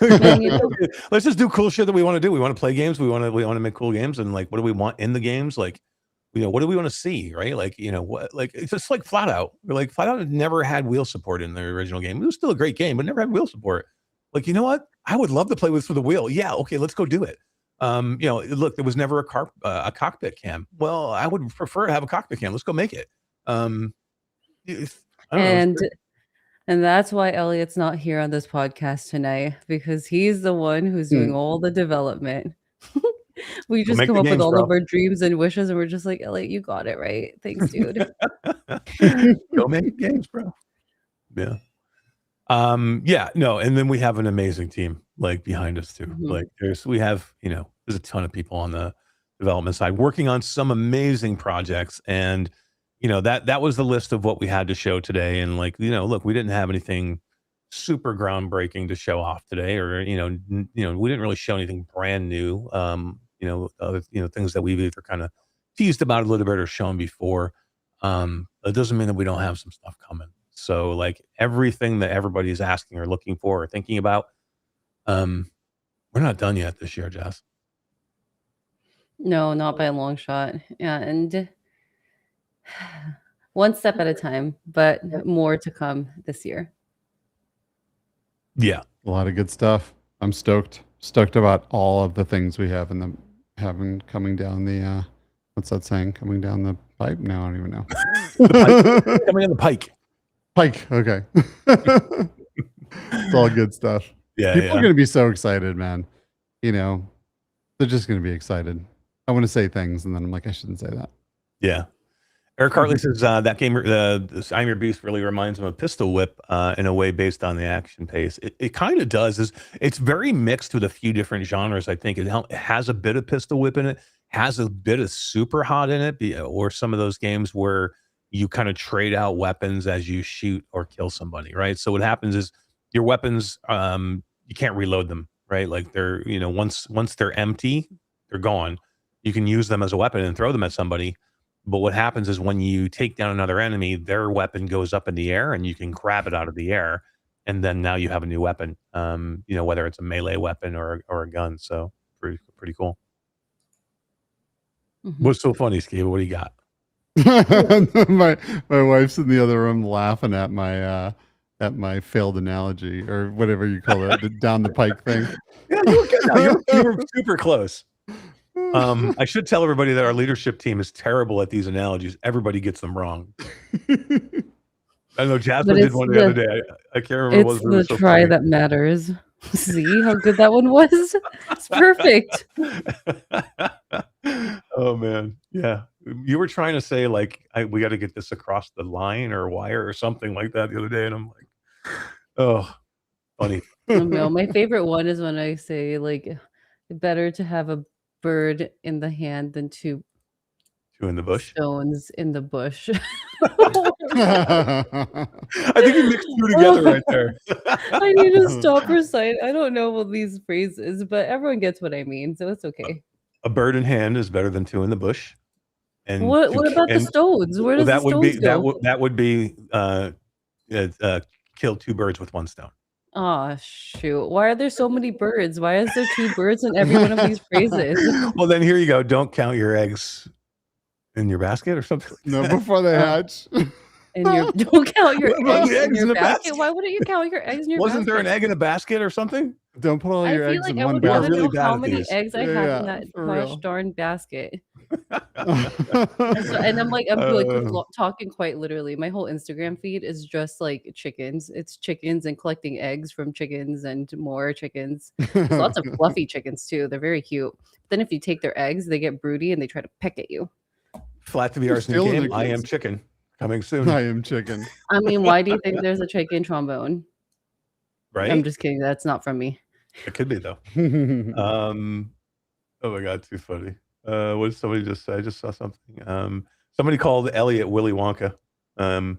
Man, you know, Let's just do cool shit that we want to do. We want to play games. We want to make cool games, and like, what do we want in the games? Like, what do we want to see? Right? Like, what? Like, it's just like Flatout. Like, Flatout had never had wheel support in the original game. It was still a great game, but never had wheel support. Like, you know what? I would love to play with for the wheel. Yeah, okay, let's go do it. Look, there was never a cockpit cam. Well, I would prefer to have a cockpit cam. Let's go make it. I don't know. And that's why Elliot's not here on this podcast tonight, because he's the one who's doing all the development. We just come up with all of our dreams and wishes, and we're just like, Elliot, you got it right. Thanks, dude. Go make games, bro. Yeah. And then we have an amazing team like behind us too. Like there's a ton of people on the development side working on some amazing projects, and that was the list of what we had to show today. And look, we didn't have anything super groundbreaking to show off today, or we didn't really show anything brand new. Things that we've either kind of teased about a little bit or shown before. It doesn't mean that we don't have some stuff coming. So like everything that everybody's asking or looking for or thinking about, we're not done yet this year, Jess. No, not by a long shot. Yeah, and one step at a time, but more to come this year. Yeah, a lot of good stuff. I'm stoked about all of the things we have coming down the what's that saying? Coming down the pipe? No, I don't even know. Coming in the pike. Pike. Okay. It's all good stuff. Yeah, people are going to be so excited, man. They're just going to be excited. I want to say things, and then I'm like, I shouldn't say that. Yeah. Eric Hartley says that game, I'm Your Beast, really reminds him of Pistol Whip in a way based on the action pace. It kind of does. It's very mixed with a few different genres. I think it has a bit of Pistol Whip in it, has a bit of Super Hot in it, or some of those games where you kind of trade out weapons as you shoot or kill somebody, right? So what happens is your weapons, you can't reload them, right? Like they're, once they're empty, they're gone. You can use them as a weapon and throw them at somebody. But what happens is when you take down another enemy, their weapon goes up in the air and you can grab it out of the air. And then now you have a new weapon, whether it's a melee weapon or a gun. So pretty cool. Mhm. What's so funny, Skeeva? What do you got? my wife's in the other room laughing at my failed analogy or whatever you call it, the down the pike thing. Yeah, you were good. No, you were super close. I should tell everybody that our leadership team is terrible at these analogies. Everybody gets them wrong. I know Jasmine did one the other day. I can't remember what it was. It's the try that matters. See how good that one was? It's perfect. Oh man, yeah. You were trying to say like we got to get this across the line or wire or something like that the other day, and I'm like, oh, funny. No, my favorite one is when I say like, better to have a bird in the hand than two in the bush. Stones in the bush. I think you mixed two together right there. I need to stop reciting. I don't know all these phrases, but everyone gets what I mean, so it's okay. A bird in hand is better than two in the bush. And what about the stones? Where does that the would stones be go? that would be kill two birds with one stone. Oh shoot! Why are there so many birds? Why is there two birds in every one of these phrases? Well, then here you go. Don't count your eggs in your basket or something. No, before they hatch. Don't count your eggs in your basket. basket? Why wouldn't you count your eggs in your Wasn't basket? there an egg in a basket or something? Don't put all I your feel eggs like in I one would want basket. to really know bad how at many these. eggs I Yeah, have in that for gosh real. darn basket. And I'm talking quite literally. My whole Instagram feed is just like chickens. It's chickens and collecting eggs from chickens and more chickens. There's lots of fluffy chickens too. They're very cute. Then if you take their eggs, they get broody and they try to peck at you. Flat to VR's new Stealing game. the I am kids. chicken. Coming soon. I am chicken. I mean, why do you think there's a chicken trombone? Right? I'm just kidding. That's not from me. It could be though. Oh my god, too funny. What did somebody just say? I just saw something. Somebody called Elliot Willy Wonka. Elliot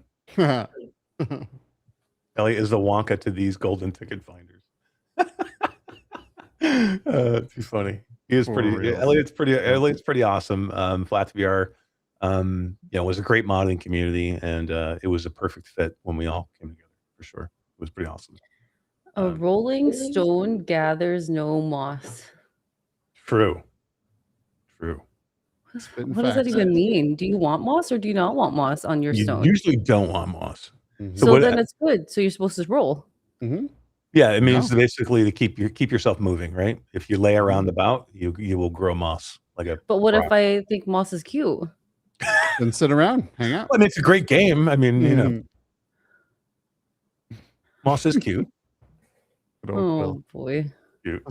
is the Wonka to these golden ticket finders. Too funny. He is pretty. real. Elliot's pretty awesome. Flat VR, was a great modding community, and it was a perfect fit when we all came together. For sure, it was pretty awesome. A rolling stone gathers no moss. True. What does that even mean? Do you want moss or do you not want moss on your You stone? usually don't want moss. So then it's good. So you're supposed to roll. Mm-hmm. Yeah, it means basically to keep yourself moving, right? If you lay around about, you will grow moss like a. But what rock. if I think moss is cute? Then sit around, hang out. I mean, it's a great game. I mean, moss is cute. Oh boy. Cute.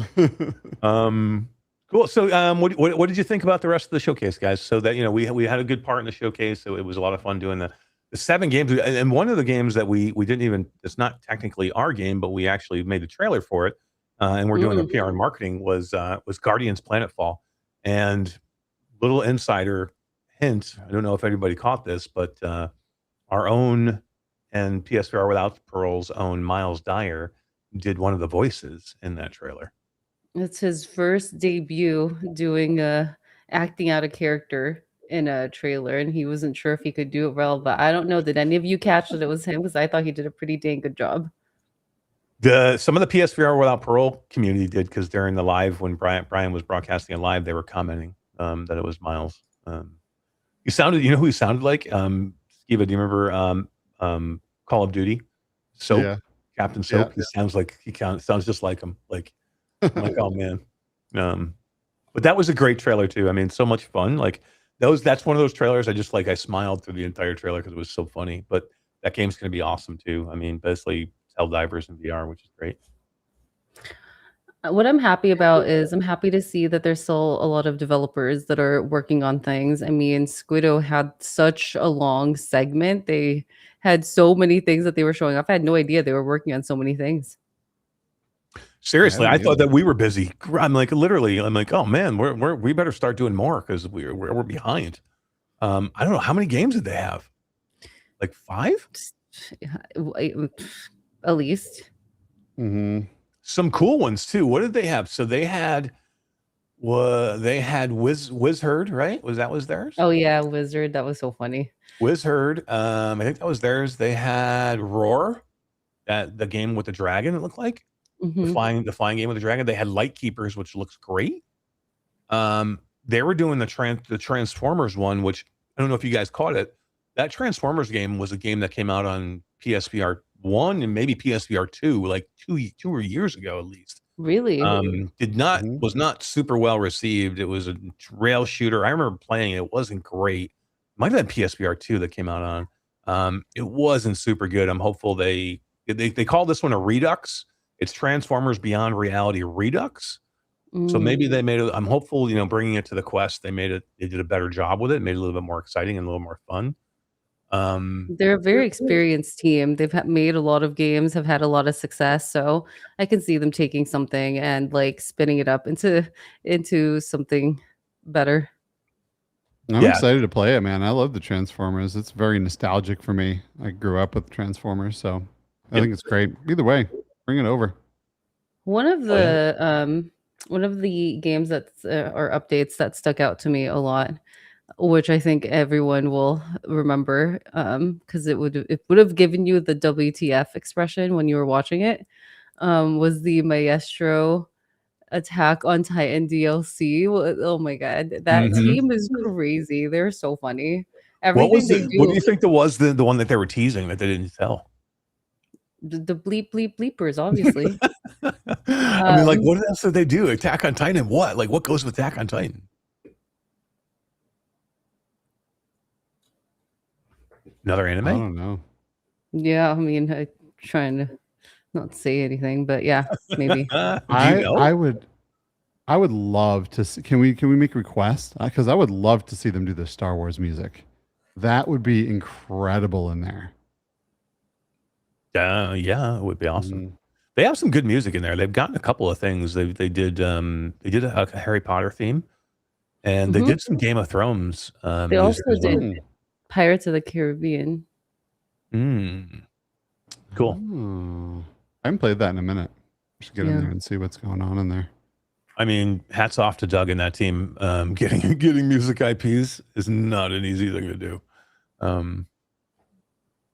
Cool. So, what did you think about the rest of the showcase, guys? So that we had a good part in the showcase. So it was a lot of fun doing the 7 games. And one of the games that we didn't even, it's not technically our game, but we actually made the trailer for it, and we're doing the PR and marketing was Guardians Planetfall. And little insider hint, I don't know if anybody caught this, but our own and PSVR Without Pearl's own Miles Dyer did one of the voices in that trailer. It's his first debut doing acting out a character in a trailer, and he wasn't sure if he could do it well. But I don't know. Did any of you catch that it was him? Because I thought he did a pretty dang good job. Some of the PSVR Without Pearl community did, because during the live when Brian was broadcasting it live, they were commenting that it was Miles. You know who he sounded like? Skeeva, do you remember Call of Duty? Soap, Yeah. Captain Soap. Yeah. He sounds just like him. Like, I'm like, oh man. But that was a great trailer too. I mean, so much fun. Like that's one of those trailers I smiled through the entire trailer because it was so funny. But that game's going to be awesome too. I mean, basically Helldivers in VR, which is great. What I'm happy about is I'm happy to see that there's still a lot of developers that are working on things. I mean, Squiddo had such a long segment. They had so many things that they were showing off. I had no idea they were working on so many things. Seriously, I thought that we were busy. I'm like, oh man, we better start doing more because we're behind. I don't know how many games did they have? Like 5? At least. Mm-hmm. Some cool ones too. What did they have? So they had they had Wizard, right? Was theirs? Oh yeah, Wizard. That was so funny. Wizard. I think that was theirs. They had Roar, the game with the dragon. It looked like the Mhm. flying game with the dragon. They had Light Keepers, which looks great. They were doing the Transformers one, which I don't know if you guys caught it. That Transformers game was a game that came out on PSVR 1 and maybe PSVR 2, like two years ago at least. Really? Was not super well received. It was a rail shooter. I remember playing it. It wasn't great. Might have been PSVR 2 that came out on. It wasn't super good. I'm hopeful they call this one a Redux. It's Transformers Beyond Reality Redux. So maybe they made it. I'm hopeful, bringing it to the Quest, they did a better job with it, made it a little bit more exciting and a little more fun. They're a very experienced team. They've made a lot of games, have had a lot of success. So I can see them taking something and like spinning it up into something better. I'm Yeah. excited to play it, man. I love the Transformers. It's very nostalgic for me. I grew up with Transformers, so I think it's great. Either way, bring it over. One of the games that's or updates that stuck out to me a lot, which I think everyone will remember, because it would have given you the WTF expression when you were watching it, was the Maestro Attack on Titan DLC. Oh my god, that team is crazy. They're so funny. Everything they do. What do you think was the one that they were teasing that they didn't tell? The bleep bleep bleepers, obviously. I mean, like, what else did they do? Attack on Titan? What? Like, what goes with Attack on Titan? Another anime? I don't know. Yeah, I mean, I'm trying to not say anything, but yeah, maybe. I would love to see. Can we make requests? Because I would love to see them do the Star Wars music. That would be incredible in there. Yeah, it would be awesome. They have some good music in there. They've gotten a couple of things. They did a Harry Potter theme, and they did some Game of Thrones. They also did Pirates of the Caribbean. Cool. I haven't played that in a minute. I should get in there and see what's going on in there. I mean, hats off to Doug and that team. Getting music IPs is not an easy thing to do.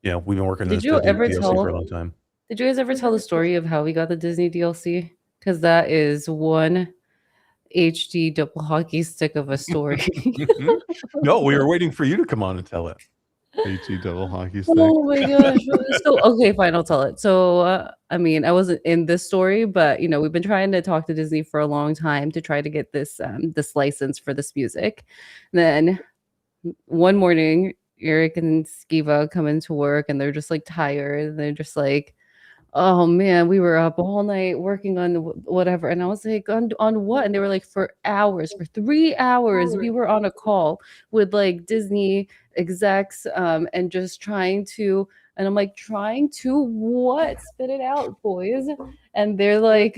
We've been working on this DLC for a long time. Did you guys ever tell the story of how we got the Disney DLC? Because that is one HD double hockey stick of a story. No, we were waiting for you to come on and tell it. HD double hockey stick. Oh my gosh. So, okay, fine, I'll tell it. So, I mean, I wasn't in this story, but, we've been trying to talk to Disney for a long time to try to get this license for this music. And then one morning, Eric and Skeeva come into work and they're just like tired. And they're just like, oh man, we were up all night working on whatever. And I was like, on what? And they were like, for 3 hours, we were on a call with like Disney execs and just trying to, and I'm like, trying to what? Spit it out, boys. And they're like,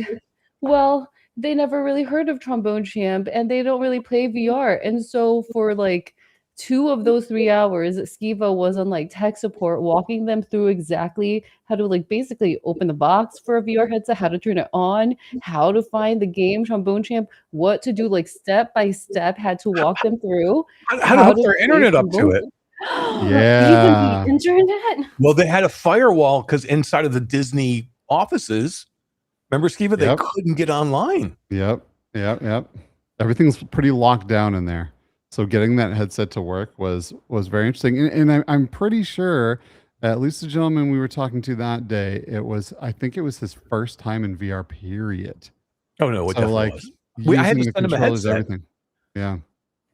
well, they never really heard of Trombone Champ and they don't really play VR. And so for like 2 of those 3 hours, Skeeva was on like tech support, walking them through exactly how to like basically open the box for a VR headset, how to turn it on, how to find the game Trombone Champ, what to do like step by step, had to walk them through. How to hook their internet up to it. Yeah. Even the internet. Well, they had a firewall because inside of the Disney offices, remember Skeeva, they couldn't get online. Yep. Everything's pretty locked down in there. So getting that headset to work was very interesting. And I'm pretty sure, at least the gentleman we were talking to that day, I think it was his first time in VR, period. Oh, no. So like, I had to send him a headset. Everything. Yeah.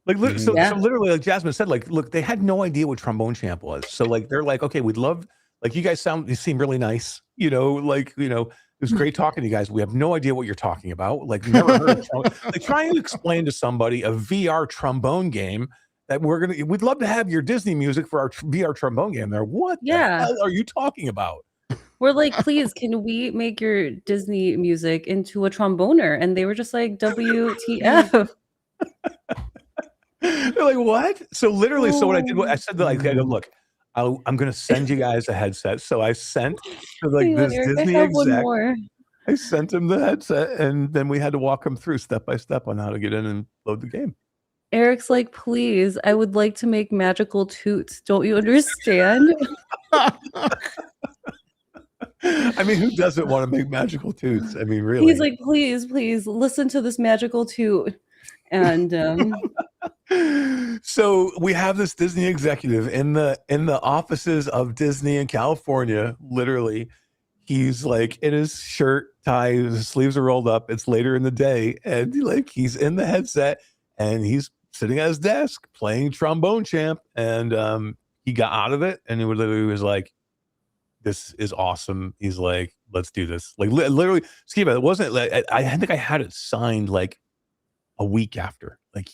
Like, so literally, like Jasmine said, like, look, they had no idea what Trombone Champ was. So like, they're like, okay, we'd love, like, you seem really nice, it was great talking to you guys. We have no idea what you're talking about. Like, never heard of like trying to explain to somebody a VR trombone game that we'd love to have your Disney music for our VR trombone game. There, what the hell are you talking about? We're like, please, can we make your Disney music into a tromboner? And they were just like, WTF. They're like, what? So literally, so what I did, I said, like, look, I'm going to send you guys a headset. So I sent to like this Disney exec. I sent him the headset, and then we had to walk him through step by step on how to get in and load the game. Eric's like, please, I would like to make magical toots. Don't you understand? I mean, who doesn't want to make magical toots? I mean, really. He's like, please, please listen to this magical toot. And so we have this Disney executive in the offices of Disney in California. Literally, he's like in his shirt, tie, his sleeves are rolled up. It's later in the day, and like he's in the headset and he's sitting at his desk playing Trombone Champ. And he got out of it, and he literally was like, "This is awesome." He's like, "Let's do this." Like literally, Skeeva, it wasn't like I think I had it signed like a week after. Like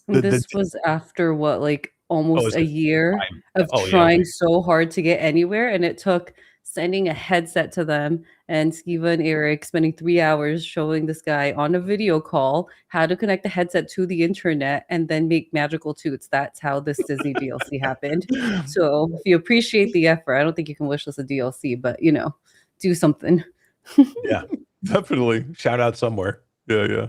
this was after what, like almost a year of Oh, trying so hard to get anywhere, and it took sending a headset to them and Skeeva and Eric spending 3 hours showing this guy on a video call how to connect the headset to the internet and then make magical toots. That's how this Disney DLC happened. So if you appreciate the effort, I don't think you can wish this a DLC, but you know, do something. Yeah, definitely. Shout out somewhere. Yeah.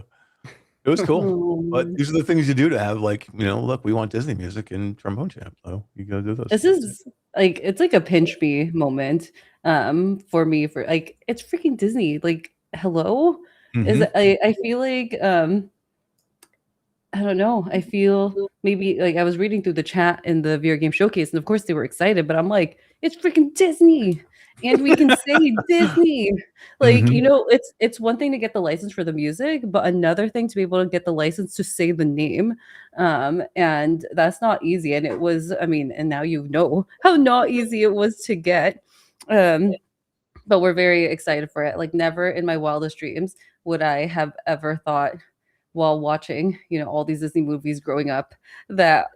It was cool. But these are the things you do to have, like, you know, look, we want Disney music and Trombone Champ, so you gotta do this. This is like, it's like a pinch me moment for me, for like, it's freaking Disney. Like, hello? Is I feel like I don't know. I feel maybe like I was reading through the chat in the VR Game Showcase, and of course they were excited, but I'm like, it's freaking Disney. And we can say Disney. Like, you know, it's one thing to get the license for the music, but another thing to be able to get the license to say the name. And that's not easy. And it was, I mean, and now you know how not easy it was to get. But we're very excited for it. Like, never in my wildest dreams would I have ever thought while watching, you know, all these Disney movies growing up that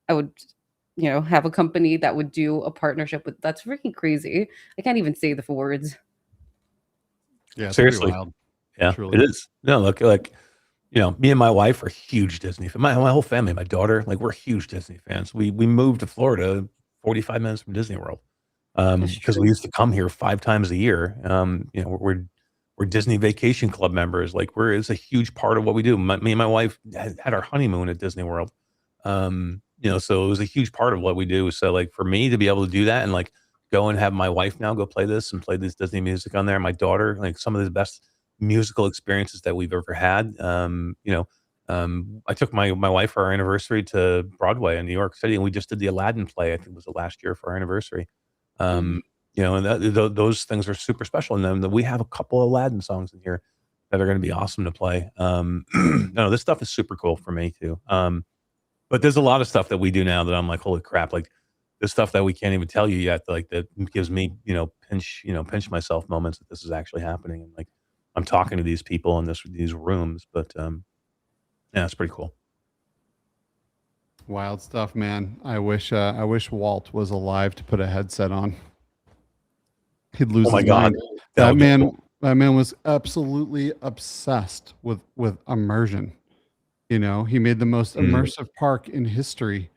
I would, you know, have a company that would do a partnership with. That's freaking crazy. I can't even say the words. Yeah, seriously. wild. Yeah, truly. It is. No, look, like, you know, me and my wife are huge Disney fans. My whole family, my daughter, like, we're huge Disney fans. We moved to Florida 45 minutes from Disney World because we used to come here 5 times a year. You know, we're Disney Vacation Club members. Like, it's a huge part of what we do. Me and my wife had our honeymoon at Disney World. You know, so it was a huge part of what we do. So like for me to be able to do that and like go and have my wife now go play this and play this Disney music on there, my daughter, like some of the best musical experiences that we've ever had. You know, I took my wife for our anniversary to Broadway in New York City, and we just did the Aladdin play. I think it was the last year for our anniversary. You know, and those things are super special. And then we have a couple of Aladdin songs in here that are going to be awesome to play. No, this stuff is super cool for me too. But there's a lot of stuff that we do now that I'm like, holy crap, like this stuff that we can't even tell you yet, like that gives me, pinch myself moments that this is actually happening. And like, I'm talking to these people in these rooms, but yeah, it's pretty cool. Wild stuff, man. I wish Walt was alive to put a headset on. He'd lose his mind. That man was absolutely obsessed with immersion. You know, he made the most immersive park in history,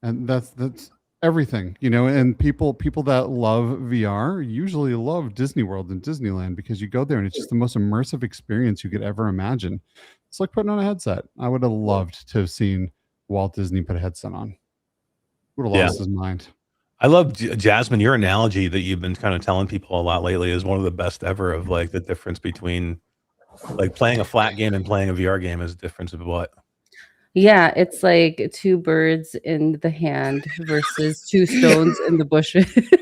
and that's everything. You know, and people that love VR usually love Disney World and Disneyland because you go there and it's just the most immersive experience you could ever imagine. It's like putting on a headset. I would have loved to have seen Walt Disney put a headset on. Would have lost his mind. I love Jasmine. Your analogy that you've been kind of telling people a lot lately is one of the best ever. Of like the difference between like playing a flat game and playing a VR game is a difference of what? Yeah, it's like 2 birds in the hand versus 2 stones in the bushes. Is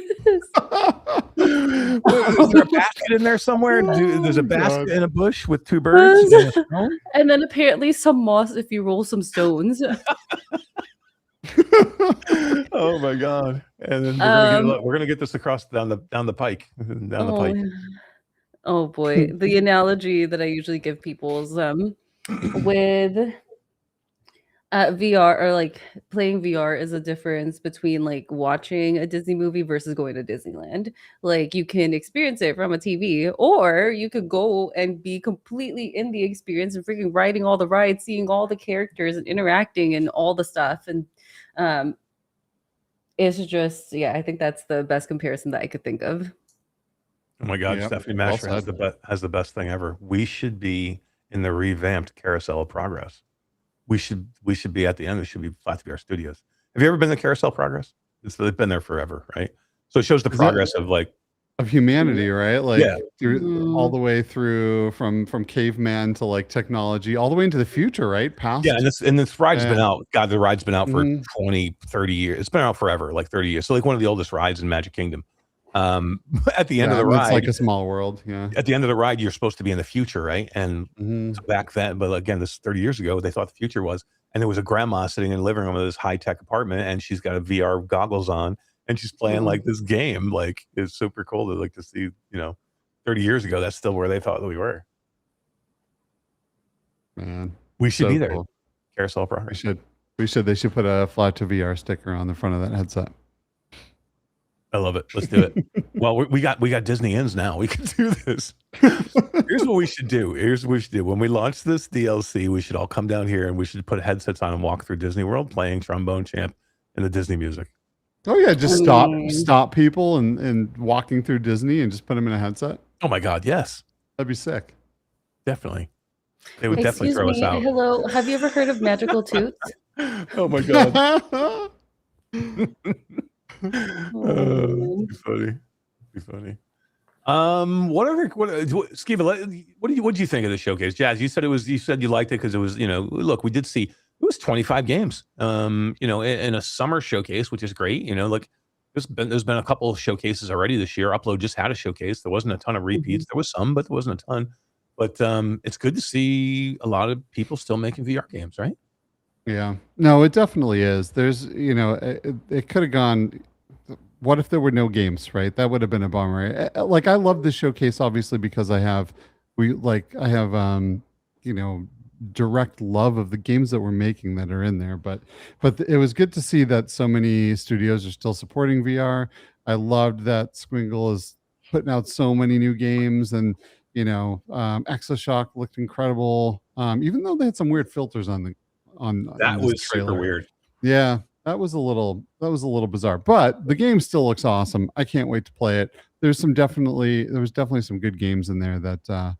there a basket in there somewhere? There's a basket in a bush with 2 birds and a stone? And then apparently some moss if you roll some stones. Oh my god! And then we're gonna get this across down the pike. Oh boy, the analogy that I usually give people is with VR, or like playing VR, is a difference between like watching a Disney movie versus going to Disneyland. Like you can experience it from a TV, or you could go and be completely in the experience and freaking riding all the rides, seeing all the characters and interacting and all the stuff. And it's just, yeah, I think that's the best comparison that I could think of. Oh my God, Yep. Stephanie Well Masher has the best thing ever. We should be in the revamped Carousel of Progress. We should be at the end. It should be Flat VR Studios. Have you ever been to Carousel Progress? They've been there forever, right? So it shows the Is that- progress of like Of humanity, right? Like Yeah. through, all the way through from caveman to like technology, all the way into the future, right? Past. yeah, and this ride's been Yeah. out. God, the ride's been out for Mhm. 20, 30 years. It's been out forever, like 30 years. So like one of the oldest rides in Magic Kingdom. At the end of the I mean, ride, it's like a small world. Yeah. at the end of the ride, you're supposed to be in the future, right? And Mhm. so back then, but again, this is 30 years ago, they thought the future was, and there was a grandma sitting in the living room of this high-tech apartment, and she's got a VR goggles on, and she's playing like this game. Like, it's super cool to like to see, 30 years ago, that's still where they thought that we were. Man, We should so be there. cool. Carousel We Progress. should. They should put a Flatout VR sticker on the front of that headset. I love it. Let's do it. Well, we got Disney ins now. We can do this. Here's what we should do. When we launch this DLC, we should all come down here and we should put headsets on and walk through Disney World playing Trombone Champ and the Disney music. Oh yeah, just stop people and walking through Disney and just put them in a headset. Oh my God, yes. That'd be sick. Definitely. They would definitely Excuse throw us me. out. Hello. Have you ever heard of Magical Toots? Oh my God. Oh, Be funny. Be funny. Skeeva, what did you think of the showcase? Jazz, you said you liked it because it was, look, we did see it was 25 games, in a summer showcase, which is great. Like there's been a couple of showcases already this year. Upload just had a showcase. There wasn't a ton of repeats. There was some, but there wasn't a ton. But it's good to see a lot of people still making VR games, right? Yeah. No, it definitely is. There's, it could have gone. What if there were no games, right? That would have been a bummer. Like I love this showcase, obviously, because I have, direct love of the games that we're making that are in there. But it was good to see that so many studios are still supporting VR. I loved that Squingle is putting out so many new games, and Exoshock looked incredible. Even though they had some weird filters on That this was super trailer. weird. Yeah, that was a little bizarre, but the game still looks awesome. I can't wait to play it. There was definitely some good games in there that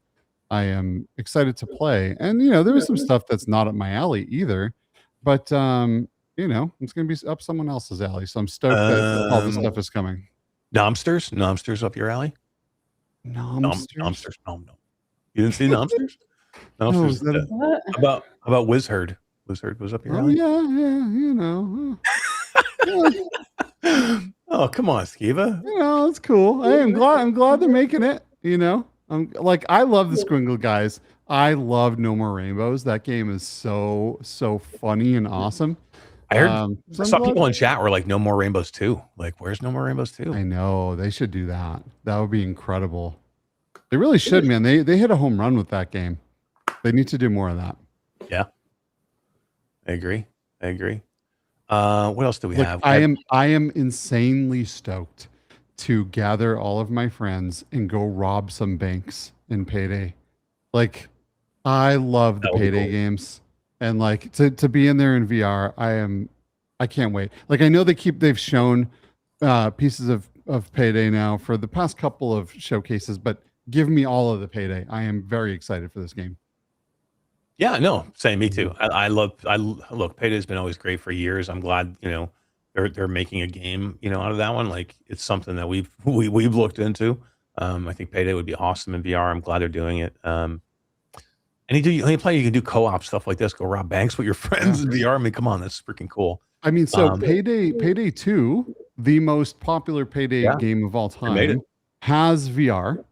I am excited to play. And there was some stuff that's not up my alley either, but it's going to be up someone else's alley. So I'm stoked that all this stuff is coming. Nomsters up your alley? Nomsters. No. You didn't see Nomsters? Nomsters. what? About Wizard. Wizard was up your Oh alley. yeah. Oh, come on, Skeeva. It's cool. Hey, I'm glad they're making it. I love the Squingle guys. I love No More Rainbows. That game is so funny and awesome. I heard some people in chat were like, "No More Rainbows 2." Like, where's No More Rainbows 2? I know they should do that. That would be incredible. They really should, man. They hit a home run with that game. They need to do more of that. Yeah, I agree. What else do we have? I am insanely stoked to gather all of my friends and go rob some banks in Payday. Like, I love the Payday games, and like to be in there in VR. I can't wait. Like, I know they've shown pieces of Payday now for the past couple of showcases, but give me all of the Payday. I am very excited for this game. Yeah, no, same. Me too. Look, Payday's been always great for years. I'm glad, they're making a game, out of that one. Like, it's something that we've looked into. I think Payday would be awesome in VR. I'm glad they're doing it. You can do co-op stuff like this. Go rob banks with your friends in VR. I mean, come on, that's freaking cool. I mean, so Payday 2, the most popular Payday game of all time, has VR.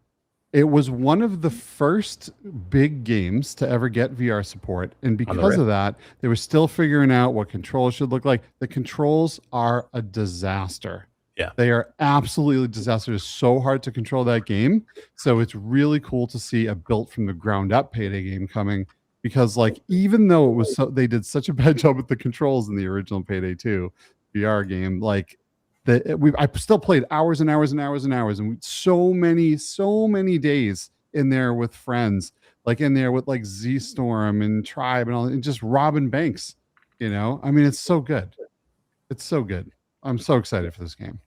It was one of the first big games to ever get VR support. And because of that, they were still figuring out what controls should look like. The controls are a disaster. Yeah. They are absolutely a disaster. It's so hard to control that game. So it's really cool to see a built from the ground up Payday game coming, because like, even though they did such a bad job with the controls in the original Payday 2 VR game, like, I still played hours and hours and hours and hours, and so many days in there with friends, like in there with like Z Storm and Tribe and all, and just robbing banks. I mean, it's so good. It's so good. I'm so excited for this game.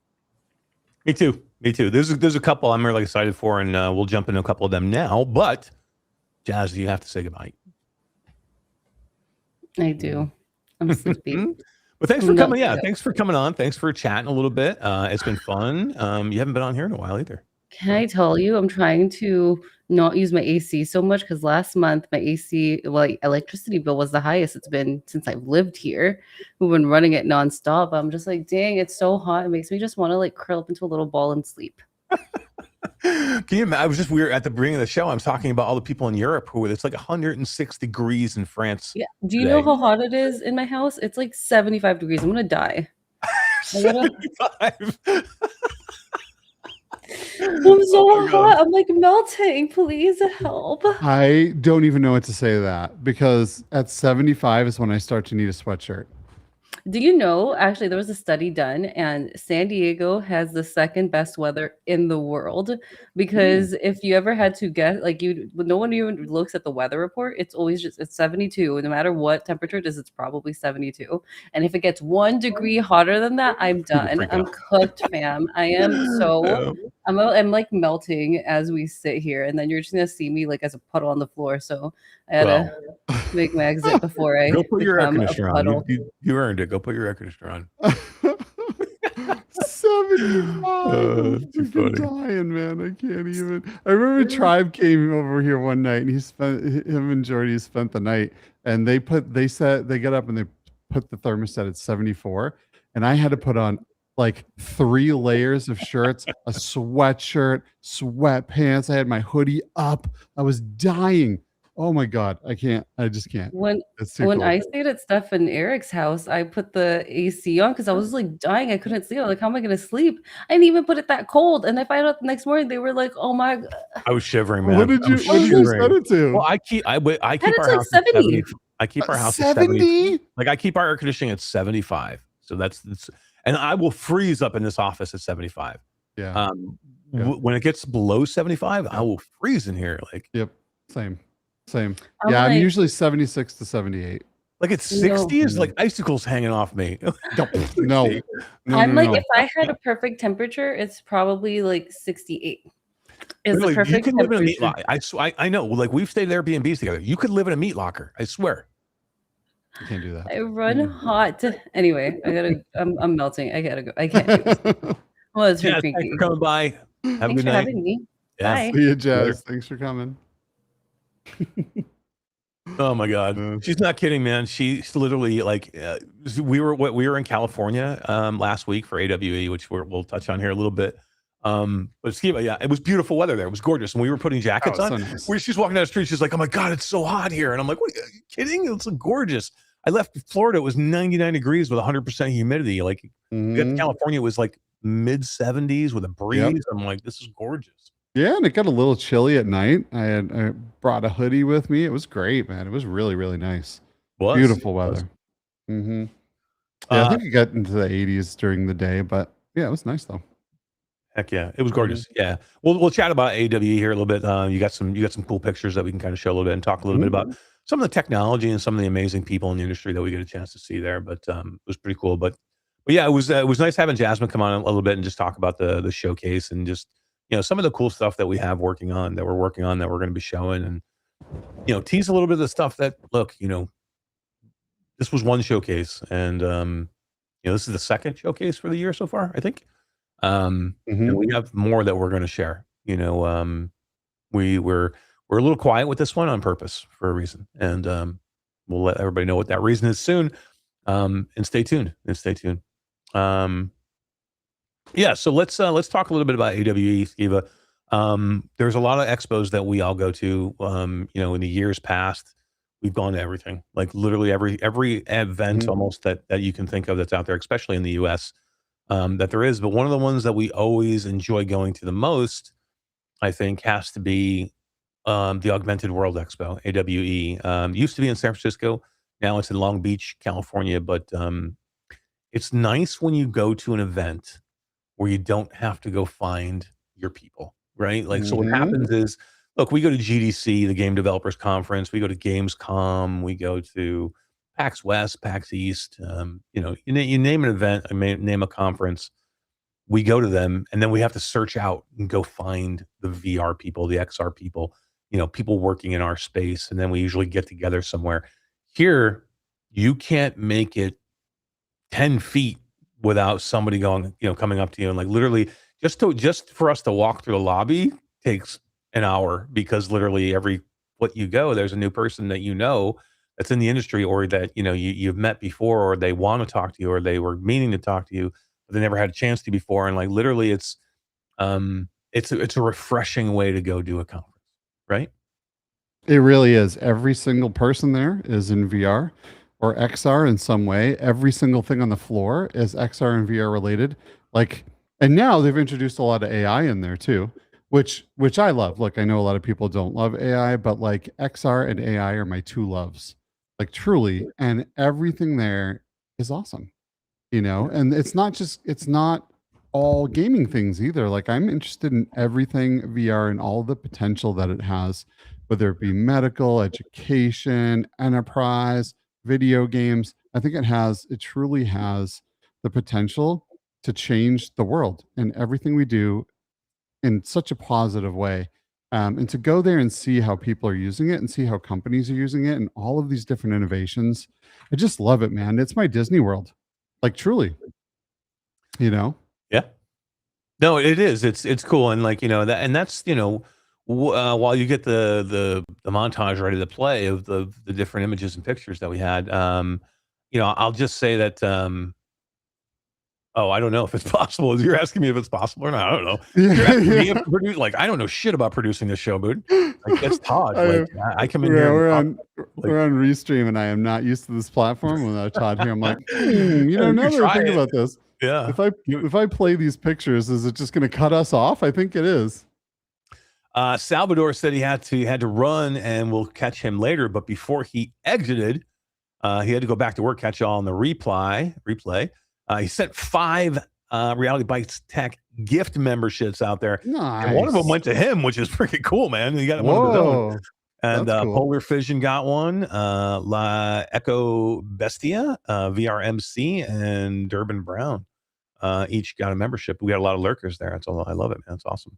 Me too. Me too. There's a couple I'm really excited for, and we'll jump into a couple of them now. But Jazz, you have to say goodbye. I do. I'm sleepy. But thanks for I'm not coming. Yeah, good. thanks for coming on. Thanks for chatting a little bit. It's been fun. You haven't been on here in a while either. Can I tell you, I'm trying to not use my AC so much because last month my AC, well, electricity bill was the highest it's been since I've lived here. We've been running it nonstop. I'm just like, dang, it's so hot. It makes me just want to like curl up into a little ball and sleep. Can you imagine? I was just weird at the beginning of the show. I was talking about all the people in Europe who it's like 106 degrees in France. Yeah. Do you today. know how hot it is in my house? It's like 75 degrees. I'm gonna die. I gotta- 75. I'm so Oh my God. hot. I'm like melting. Please help. I don't even know what to say to that because at 75 is when I start to need a sweatshirt. Do you know, actually, there was a study done, and San Diego has the second best weather in the world. Because if you ever had to guess, like no one even looks at the weather report, it's always it's 72. No matter what temperature it is, it's probably 72. And if it gets 1 degree hotter than that, I'm done. freak I'm out. cooked, fam. I am so. Yeah. I'm like melting as we sit here, and then you're just gonna see me like as a puddle on the floor. So I had to make my exit before I Go put your air become a conditioner on. puddle. You earned it. Go put your air conditioner on. 75. I'm too freaking funny. dying, man. I can't even. I remember Tribe came over here one night and him and Jordy spent the night and they got up and they put the thermostat at 74 and I had to put on like 3 layers of shirts, a sweatshirt, sweatpants. I had my hoodie up. I was dying. Oh my God. I just can't. When It's too cold. I stayed at Steph and Eric's house, I put the AC on because I was like dying. I couldn't sleep. I was like, how am I gonna sleep? I didn't even put it that cold. And I find out the next morning they were like, oh my God. I was shivering, man. What did you set it to? Well, I keep And our it's like house at 70. I keep our house at 70. 70? Like I keep our air conditioning at 75. So that's and I will freeze up in this office at 75. Yeah. When it gets below 75, I will freeze in here. Like, Yep. Same. I'm Yeah, I'm like- usually 76 to 78. like it's 60 is like icicles hanging off me. No. I'm like, no. if I had a perfect temperature, it's probably like 68. Is Really, the perfect you can live in a meat temperature. locker. I know. Like we've stayed at Airbnbs together. You could live in a meat locker. I swear. You can't do that. I run hot. Anyway, I'm melting. I gotta go. I can't do this. Well, it's Yeah, freaky. thanks for coming by. Have a Thanks good for night. having me. Yeah. Bye. See you, Jazz. Thanks for coming. Oh my God, she's not kidding, man. She's literally like, we were in California last week for AWE, which we'll touch on here a little bit. But Skeeva, yeah, it was beautiful weather there. It was gorgeous, and we were putting jackets Oh, on. so nice. Where she's walking down the street, she's like, "Oh my God, it's so hot here," and I'm like, "What? Are you kidding? It's gorgeous." I left Florida; it was 99 degrees with 100% humidity. Like, we got to California, it was like mid 70s with a breeze. Yep. I'm like, this is gorgeous. Yeah, and it got a little chilly at night. I brought a hoodie with me. It was great, man. It was really, really nice. Beautiful weather. Mm-hmm. Yeah, I think it got into the 80s during the day, but yeah, it was nice though. Heck yeah, it was gorgeous. Yeah, we'll chat about AWE here a little bit. You got some cool pictures that we can kind of show a little bit and talk a little bit about some of the technology and some of the amazing people in the industry that we get a chance to see there. But it was pretty cool. But yeah, it was nice having Jasmine come on a little bit and just talk about the showcase and just some of the cool stuff that we have we're working on that we're going to be showing and tease a little bit of the stuff that this was one showcase and this is the second showcase for the year so far, I think. And we have more that we're going to share. We're a little quiet with this one on purpose for a reason, and we'll let everybody know what that reason is soon. And stay tuned. Yeah, so let's talk a little bit about AWE, Skeeva. There's a lot of expos that we all go to. In the years past, we've gone to everything, like literally every event almost that you can think of that's out there, especially in the US, that there is. But one of the ones that we always enjoy going to the most, I think, has to be the Augmented World Expo, AWE. Used to be in San Francisco. Now it's in Long Beach, California. But it's nice when you go to an event where you don't have to go find your people, right? Like, so what happens is, look, we go to GDC, the Game Developers Conference, we go to Gamescom, we go to PAX West, PAX East, you name an event, name a conference. we go to them, and then we have to search out and go find the VR people, the XR people, people working in our space, and then we usually get together somewhere. Here, you can't make it 10 feet without somebody going, coming up to you, and like literally just for us to walk through the lobby takes an hour, because literally every foot you go, there's a new person that that's in the industry, or that you've met before, or they want to talk to you, or they were meaning to talk to you, but they never had a chance to before. And like literally it's a refreshing way to go do a conference, right? It really is. Every single person there is in VR or XR in some way. Every single thing on the floor is XR and VR related. Like, and now they've introduced a lot of AI in there too, which I love. Look, I know a lot of people don't love AI, but like XR and AI are my two loves, like truly. And everything there is awesome, and it's not all gaming things either. Like, I'm interested in everything VR and all the potential that it has, whether it be medical, education, enterprise, video games. I think it truly has the potential to change the world and everything we do in such a positive way. And to go there and see how people are using it and see how companies are using it and all of these different innovations. I just love it, man. It's my Disney World. Like, truly, Yeah. No, it is. It's cool. And like, that's, while you get the montage ready to play of the different images and pictures that we had, I'll just say that, I don't know if it's possible. You're asking me if it's possible or not. I don't know. You're asking me if to produce, like, I don't know shit about producing this show, dude. Like, that's Todd. Like, I come in here. We're on Restream, and I am not used to this platform. Without Todd here, I'm like, now that I think about this, yeah. If I play these pictures, is it just going to cut us off? I think it is. Salvador said he had to run, and we'll catch him later. But before he exited, he had to go back to work. Catch y'all on the replay. He sent 5 Reality Bytes Tech gift memberships out there. Nice. And one of them went to him, which is freaking cool, man. He got one of his own. And cool. Polar Fission got one. La Echo Bestia, VRMC, and Durbin Brown each got a membership. We got a lot of lurkers there. That's all. I love it, man. It's awesome.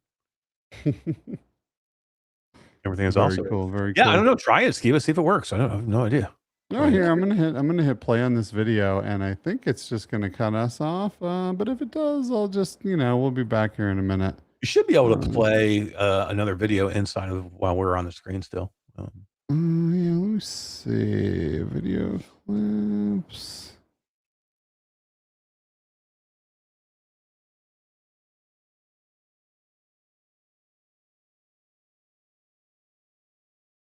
Everything is awesome. Cool. Very cool. Yeah, I don't know. Try it, Skeeva. See if it works. I have no idea. No, here I'm gonna hit play on this video, and I think it's just gonna cut us off. But if it does, I'll just we'll be back here in a minute. You should be able to play another video inside of while we're on the screen still. Yeah, let me see video clips.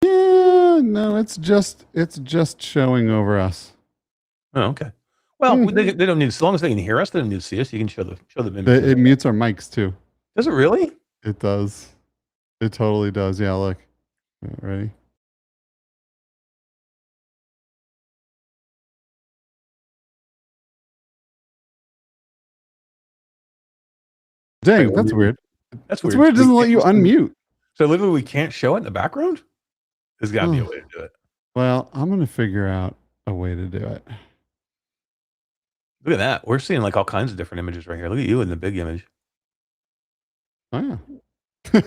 Yeah, no, it's just showing over us. Oh, okay. Well, they don't need, as long as they can hear us, they don't need to see us. You can show the image. It mutes our mics too. Does it really? It does. It totally does. Yeah, look. Ready? Dang, that's weird. That's weird. It doesn't let you unmute. So literally, we can't show it in the background. There's got to be a way to do it. Well, I'm gonna figure out a way to do it. Look at that. We're seeing like all kinds of different images right here. Look at you in the big image. Oh yeah.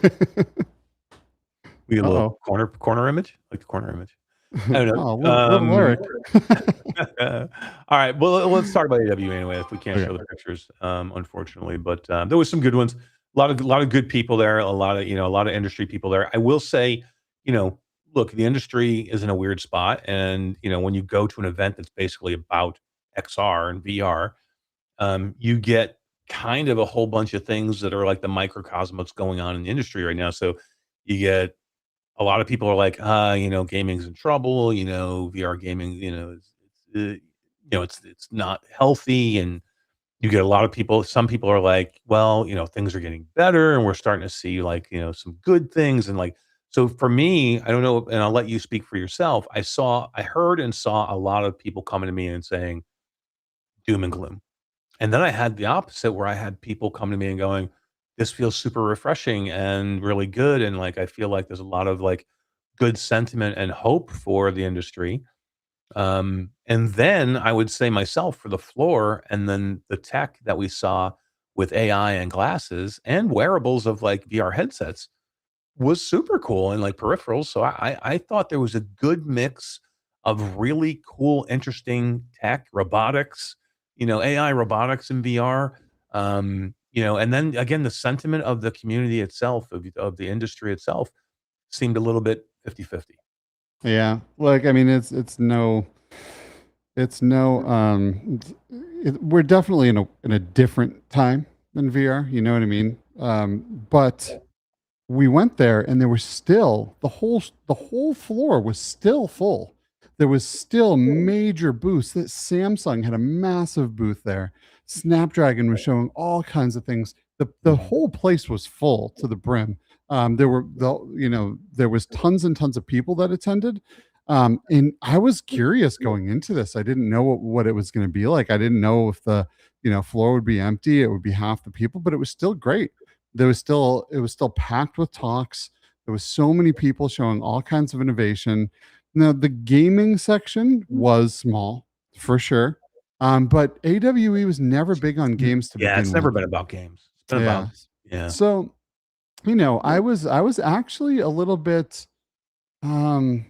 We get a little corner image, like the corner image. I don't know. Lyric. All right. Well, let's talk about AWE anyway. If we can't show the pictures, unfortunately, but there was some good ones. A lot of good people there. A lot of industry people there. I will say, look, the industry is in a weird spot, and when you go to an event that's basically about XR and VR, you get kind of a whole bunch of things that are like the microcosm of what's going on in the industry right now. So you get a lot of people are like, gaming's in trouble. VR gaming, it's not healthy, and you get a lot of people. Some people are like, well, things are getting better, and we're starting to see like some good things, and like. So for me, I don't know, and I'll let you speak for yourself. I heard and saw a lot of people coming to me and saying doom and gloom. And then I had the opposite, where I had people come to me and going, this feels super refreshing and really good. And like, I feel like there's a lot of like good sentiment and hope for the industry. And then I would say myself for the floor, and then the tech that we saw with AI and glasses and wearables of like VR headsets was super cool, and like peripherals. So I thought there was a good mix of really cool, interesting tech, robotics, AI robotics in VR. And then again, the sentiment of the community itself, of the industry itself, seemed a little bit 50-50. Yeah. Like, I mean, it's no, we're definitely in a different time than VR. You know what I mean? But we went there and there was still the whole floor was still full. There was still major booths. That Samsung had a massive booth there. Snapdragon was showing all kinds of things. The whole place was full to the brim. There was tons and tons of people that attended. And I was curious going into this. I didn't know what it was going to be like. I didn't know if the floor would be empty. It would be half the people, but it was still great. It was still packed with talks. There was so many people showing all kinds of innovation. Now the gaming section was small for sure. But AWE was never big on games to Yeah, begin it's never with. been about games. It's been Yeah. about yeah. So, I was actually a little bit um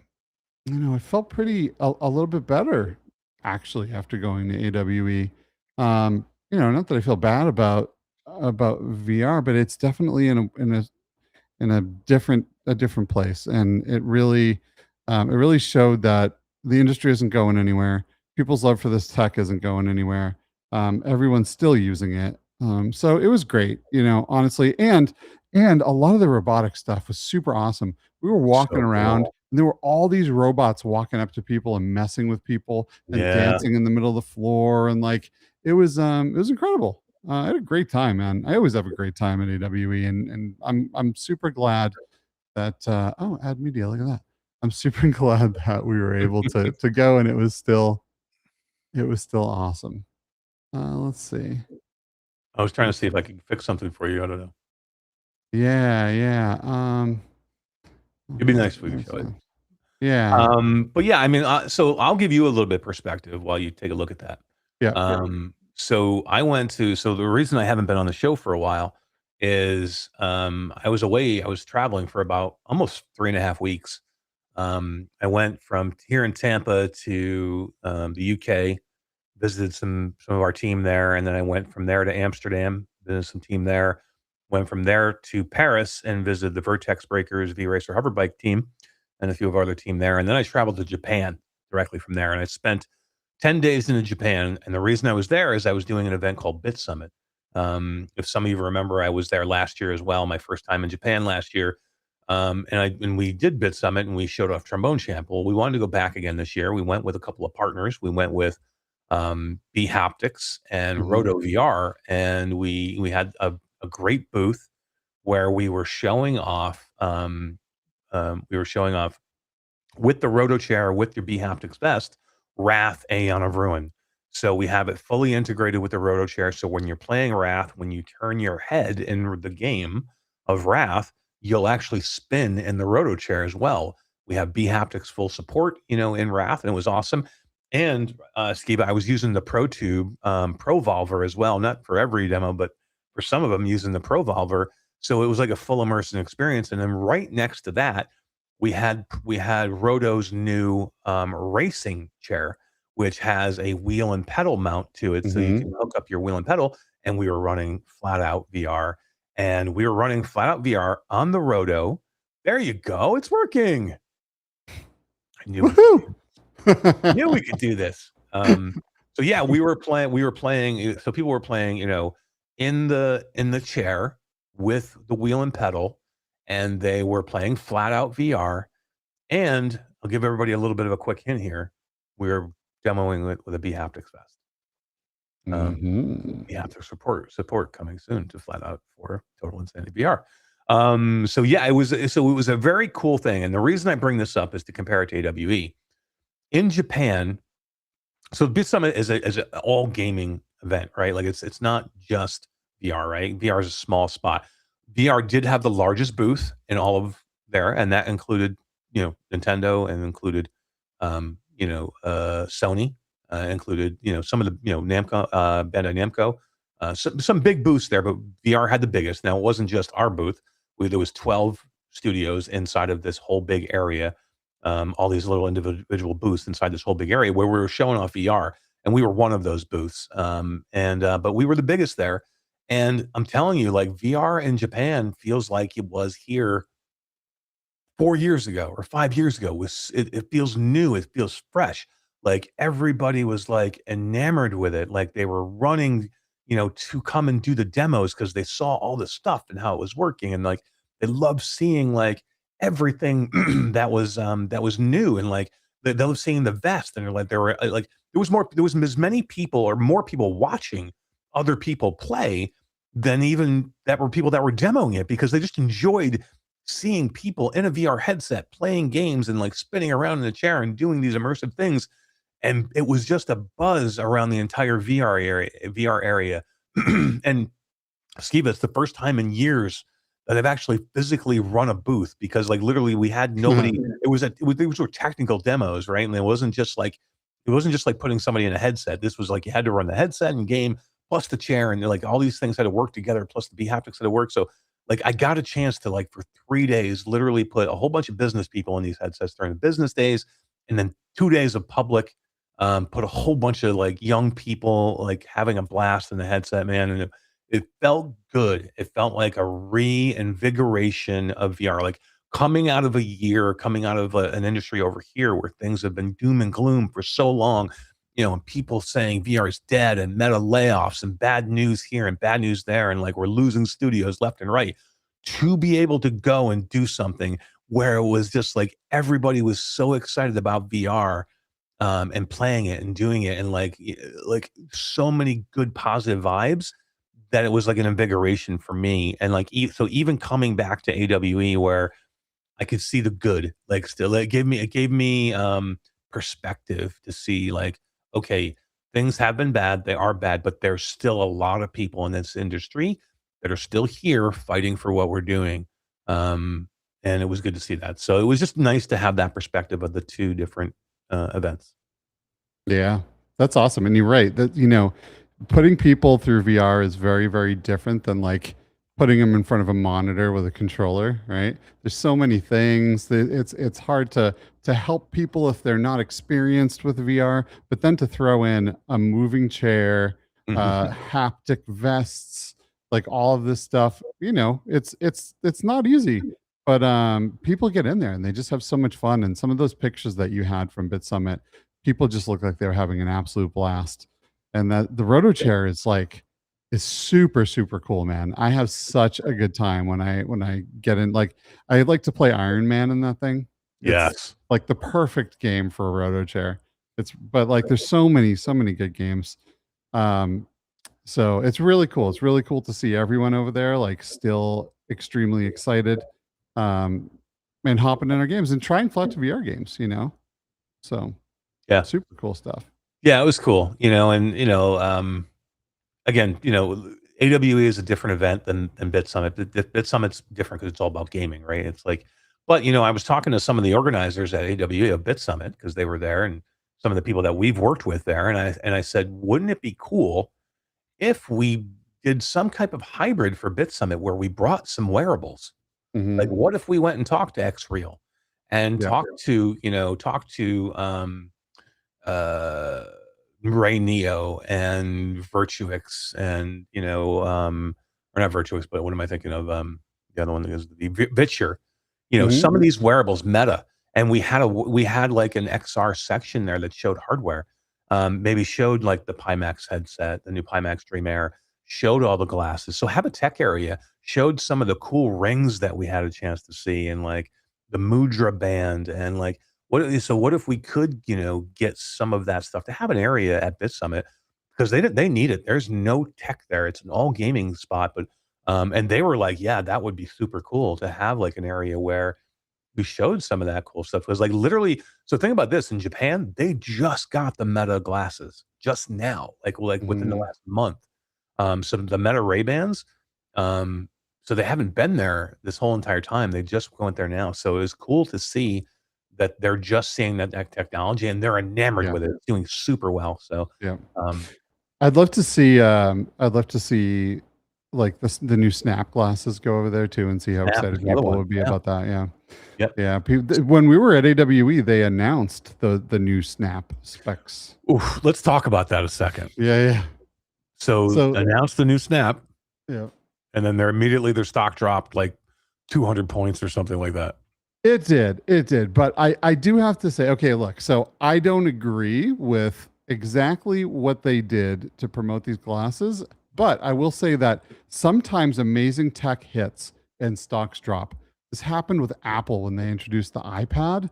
I felt a little bit better actually after going to AWE. Not that I feel bad about VR, but it's definitely in a different place, and it really showed that the industry isn't going anywhere. People's love for this tech isn't going anywhere. Everyone's still using it. So it was great, honestly, and a lot of the robotic stuff was super awesome. We were walking So around, cool. and there were all these robots walking up to people and messing with people and Yeah. dancing in the middle of the floor, and like it was incredible. I had a great time, man. I always have a great time at AWE, and I'm super glad that add media. Look at that. I'm super glad that we were able to go, and it was still awesome. Let's see. I was trying to see if I could fix something for you. I don't know. Yeah, yeah. It'd be nice if we could There's show it. yeah, But yeah, I mean, so I'll give you a little bit of perspective while you take a look at that. yeah. So the reason I haven't been on the show for a while is I was away. I was traveling for about almost 3.5 weeks. I went from here in Tampa to the UK, visited some of our team there, and then I went from there to Amsterdam, visited some team there. Went from there to Paris and visited the Vertex Breakers VRacer Hoverbike team and a few of our other team there. And then I traveled to Japan directly from there. And I spent 10 days in Japan. And the reason I was there is I was doing an event called Bit Summit. If some of you remember, I was there last year as well, my first time in Japan last year. And we did Bit Summit and we showed off Trombone Champ. Well, we wanted to go back again this year. We went with a couple of partners. We went with B Haptics and Mhm. Roto VR, and we had a great booth where we were showing off. We were showing off with the Roto chair with your B Haptics vest, Wrath Aeon of Ruin. So we have it fully integrated with the Roto chair. So when you're playing Wrath, when you turn your head in the game of Wrath, you'll actually spin in the Roto chair as well. We have B Haptics full support, in Wrath, and it was awesome. And Skeeva, I was using the Pro Tube Pro Volver as well, not for every demo, but for some of them using the Pro Volver. So it was like a full immersive experience. And then right next to that, we had Roto's new racing chair, which has a wheel and pedal mount to it, so you Mhm. can hook up your wheel and pedal. And we were running Flatout VR, and we were running Flatout VR on the Roto. There you go, it's working. I knew we Woohoo! knew we could do this. So yeah, we were playing. So people were playing, in the chair with the wheel and pedal, and they were playing Flatout VR. And I'll give everybody a little bit of a quick hint here. We're demoing it with a B Haptics vest. Mhm. B Haptics support coming soon to Flatout for Total Insanity VR. So yeah, it was a very cool thing. And the reason I bring this up is to compare it to AWE. In Japan, so Bit Summit is an all gaming event, right? Like it's not just VR, right? VR is a small spot. VR did have the largest booth in all of there, and that included, Nintendo, and included, Sony, included, some of the, Namco, Bandai Namco. Some big booths there, but VR had the biggest. Now it wasn't just our booth. There was 12 studios inside of this whole big area. All these little individual booths inside this whole big area where we were showing off VR, and we were one of those booths. But we were the biggest there. And I'm telling you, like VR in Japan feels like it was here 4 years ago or 5 years ago. It feels new, it feels fresh. Like everybody was like enamored with it. Like they were running, to come and do the demos because they saw all the stuff and how it was working. And like they loved seeing like everything that was new. And like they loved seeing the vest. And they're like there was as many people or more people watching other people play than even that were people that were demoing it, because they just enjoyed seeing people in a VR headset playing games and like spinning around in a chair and doing these immersive things. And it was just a buzz around the entire VR area. And Skeeva, it's the first time in years that I've actually physically run a booth, because like literally we had nobody. These were technical demos, right? And it wasn't just like putting somebody in a headset. This was like you had to run the headset and game plus the chair, and like all these things had to work together, plus the haptics had to work. So like I got a chance to like for 3 days literally put a whole bunch of business people in these headsets during the business days, and then 2 days of public, put a whole bunch of like young people like having a blast in the headset, man. And it felt good. It felt like a reinvigoration of VR, like coming out of an industry over here where things have been doom and gloom for so long, and people saying VR is dead and meta layoffs and bad news here and bad news there. And like, we're losing studios left and right. To be able to go and do something where it was just like, everybody was so excited about VR, and playing it and doing it. And like so many good positive vibes, that it was like an invigoration for me. And like, so even coming back to AWE where I could see the good, like still it gave me perspective to see like, okay, things have been bad. They are bad, but there's still a lot of people in this industry that are still here fighting for what we're doing. And it was good to see that. So it was just nice to have that perspective of the two different events. Yeah, that's awesome. And you're right that, putting people through VR is very, very different than like putting them in front of a monitor with a controller, right? There's so many things that it's hard to help people if they're not experienced with VR, but then to throw in a moving chair, haptic vests, like all of this stuff, it's not easy. But people get in there and they just have so much fun. And some of those pictures that you had from Bit Summit, people just look like they were having an absolute blast. And that the roto chair is super, super cool, man. I have such a good time when I get in. Like, I like to play Iron Man in that thing. Yes. It's like the perfect game for a roto chair. But like there's so many good games. So it's really cool. It's really cool to see everyone over there like still extremely excited, and hopping in our games and trying Flatout VR games, So yeah, super cool stuff. Yeah, it was cool, again, AWE is a different event than Bit Summit. Bit Summit's different because it's all about gaming, right? It's like, but I was talking to some of the organizers at AWE of Bit Summit because they were there, and some of the people that we've worked with there, and I said, wouldn't it be cool if we did some type of hybrid for Bit Summit where we brought some wearables? Like, what if we went and talked to Xreal and talked to RayNeo and Virtuix and or not Virtuix, but what am I thinking of? The other one is the Vitcher. Some of these wearables, Meta, and we had like an XR section there that showed hardware. Maybe showed like the Pimax headset, the new Pimax Dream Air, showed all the glasses. So have a tech area, showed some of the cool rings that we had a chance to see, and like the Mudra band, and like what if we could, get some of that stuff to have an area at Bit Summit, because they need it. There's no tech there. It's an all gaming spot, but and they were like, yeah, that would be super cool to have like an area where we showed some of that cool stuff. It was like literally, so think about this, in Japan, they just got the Meta glasses just now, like within the last month. Some the Meta Ray-Bans. So they haven't been there this whole entire time. They just went there now. So it was cool to see that they're just seeing that technology and they're enamored with it. It's doing super well. So yeah. I'd love to see. I'd love to see like the new Snap glasses go over there too, and see how Snap is excited another people one. would be Yeah. about that. Yeah, Yep. yeah. When we were at AWE, they announced the new Snap specs. Oof, let's talk about that a second. Yeah, yeah. So So announced the new Snap, yeah, and then their stock dropped like 200 points or something like that. it did. But I do have to say, okay, look. So I don't agree with exactly what they did to promote these glasses, but I will say that sometimes amazing tech hits and stocks drop. This happened with Apple when they introduced the iPad,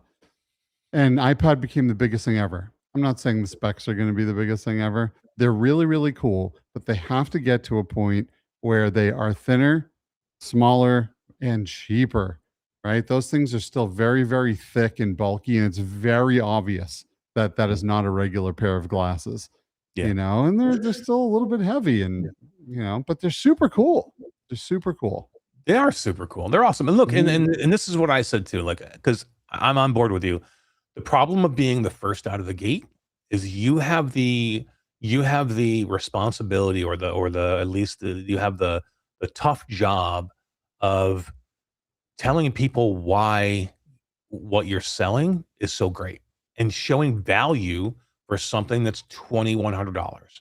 and iPad became the biggest thing ever. I'm not saying the specs are going to be the biggest thing ever. They're really, really cool, but they have to get to a point where they are thinner, smaller, and cheaper, right? Those things are still very, very thick and bulky, and it's very obvious that that is not a regular pair of glasses, Yeah. and they're still a little bit heavy, and but they're super cool. They're super cool. They are super cool. They're awesome. And look, and Mhm. this is what I said too, like, because I'm on board with you. The problem of being the first out of the gate is you have the responsibility, or the at least you have the tough job of telling people why what you're selling is so great and showing value for something that's $2,100,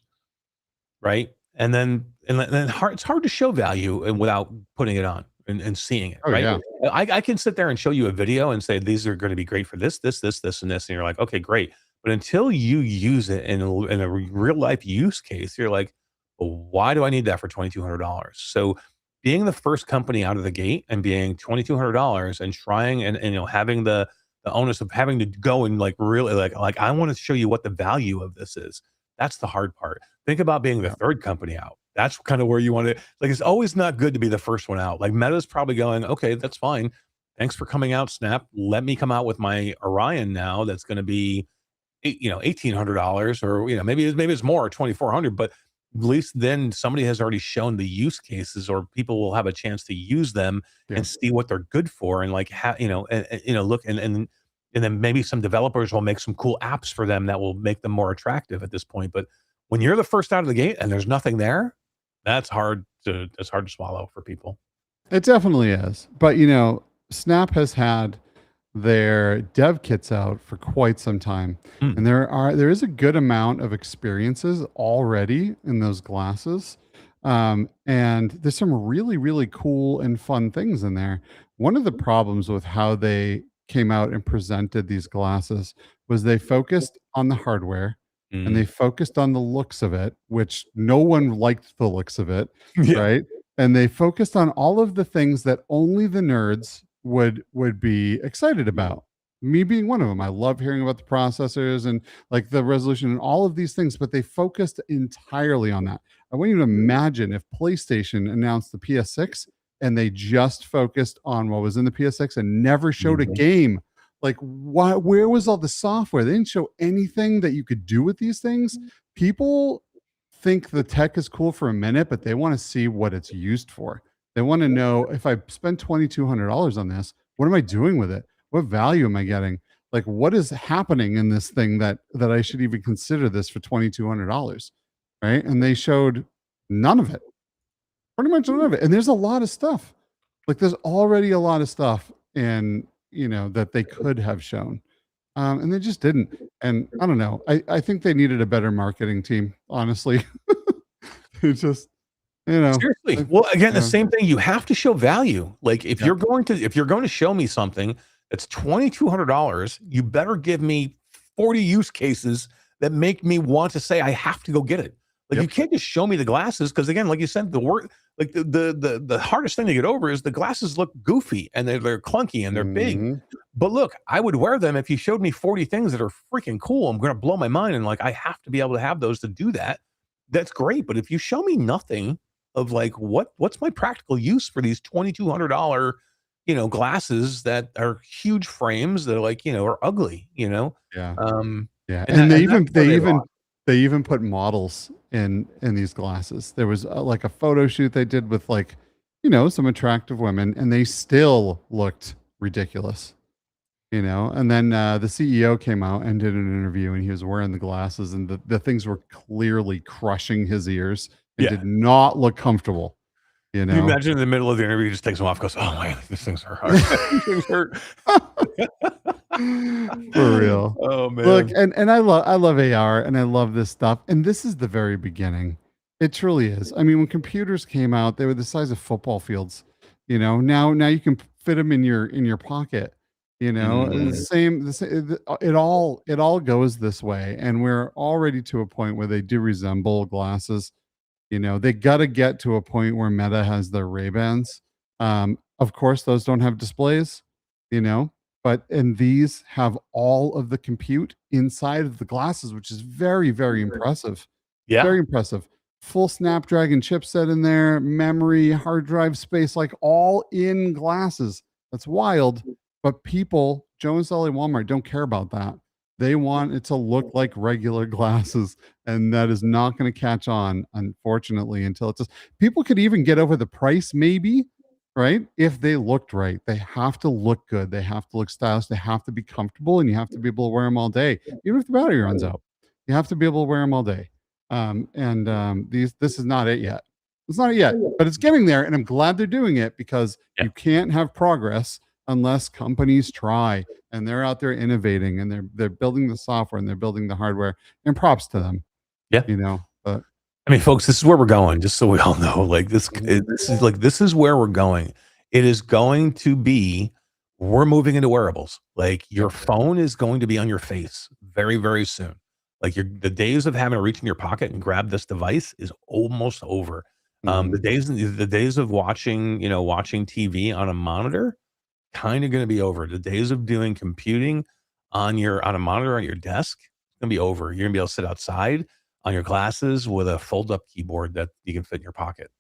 right? It's hard to show value and without putting it on and seeing it, Oh right? yeah. I can sit there and show you a video and say these are going to be great for this, this, this, this, and this, and you're like, okay, great. But until you use it in a real life use case, you're like, well, why do I need that for $2,200? So being the first company out of the gate and being $2,200 and trying and having the onus of having to go and like really like I want to show you what the value of this is. That's the hard part. Think about being the Yeah. third company out. That's kind of where you want to, like, it's always not good to be the first one out. Like Meta's probably going, okay, that's fine. Thanks for coming out, Snap. Let me come out with my Orion now. That's going to be, $1,800, or, maybe it's more, 2,400, but at least then somebody has already shown the use cases, or people will have a chance to use them Yeah. and see what they're good for. And like, look, and then maybe some developers will make some cool apps for them that will make them more attractive at this point. But when you're the first out of the gate and there's nothing there, that's hard to swallow for people. It definitely is. But Snap has had their dev kits out for quite some time. Mm. And there is a good amount of experiences already in those glasses. And there's some really, really cool and fun things in there. One of the problems with how they came out and presented these glasses was they focused on the hardware and they Mm. focused on the looks of it, which no one liked the looks of it, Yeah. right? And they focused on all of the things that only the nerds would be excited about. Me being one of them. I love hearing about the processors and like the resolution and all of these things, but they focused entirely on that. I want you to imagine if PlayStation announced the PS6 and they just focused on what was in the PS6 and never showed a Mhm. game. Like, where was all the software? They didn't show anything that you could do with these things. People think the tech is cool for a minute, but they want to see what it's used for. They want to know, if I spend $2,200 on this, what am I doing with it? What value am I getting? Like, what is happening in this thing that I should even consider this for $2,200, right? And they showed none of it, pretty much none of it. And there's a lot of stuff. Like, there's already a lot of stuff in that they could have shown, and they just didn't. And I don't know. I think they needed a better marketing team, honestly. It's just Seriously. like, Well, again, the yeah. same thing. You have to show value. Like if Yeah. you're going to show me something that's $2,200, you better give me 40 use cases that make me want to say I have to go get it. Like you Yep. can't just show me the glasses, because again, like you said, the hardest thing to get over is the glasses look goofy and they're clunky and they're big. Mhm. But look, I would wear them if you showed me 40 things that are freaking cool. I'm going to blow my mind, and like I have to be able to have those to do that. That's great. But if you show me nothing of like what's my practical use for these $2,200 glasses that are huge frames that are like are ugly, Yeah. um Yeah. and And that's where they lost. they even put models in these glasses. There was like a photo shoot they did with like, some attractive women, and they still looked ridiculous. And then the CEO came out and did an interview, and he was wearing the glasses, and the things were clearly crushing his ears and Yeah. did not look comfortable. Can you imagine in the middle of the interview, he just takes them off, goes, "Oh man, these things are hard. These things hurt." For real. Oh man. Look, and I love AR, and I love this stuff. And this is the very beginning. It truly is. I mean, when computers came out, they were the size of football fields. Now you can fit them in your pocket. It all goes this way, and we're already to a point where they do resemble glasses. They got to get to a point where Meta has their Ray-Bans. Of course, those don't have displays, and these have all of the compute inside of the glasses, which is very, very impressive. Yeah. Very impressive. Full Snapdragon chipset in there, memory, hard drive space, like all in glasses. That's wild. But people, Joe and Sally Walmart, don't care about that. They want it to look like regular glasses, and that is not going to catch on, unfortunately, until it does. People could even get over the price, maybe, right? If they looked right. They have to look good. They have to look stylish. They have to be comfortable, and you have to be able to wear them all day, even if the battery runs out. You have to be able to wear them all day. This is not it yet. It's not it yet, but it's getting there, and I'm glad they're doing it, because you can't have progress unless companies try, and they're out there innovating, and they're building the software, and they're building the hardware, and props to them. Yeah. But I mean, folks, this is where we're going, just so we all know. Like this is where we're going. It is going to be, we're moving into wearables. Like your phone is going to be on your face very, very soon. Like the days of having to reach in your pocket and grab this device is almost over. The days of watching TV on a monitor, kind of going to be over. The days of doing computing on a monitor on your desk, it's going to be over. You're going to be able to sit outside on your glasses with a fold-up keyboard that you can fit in your pocket.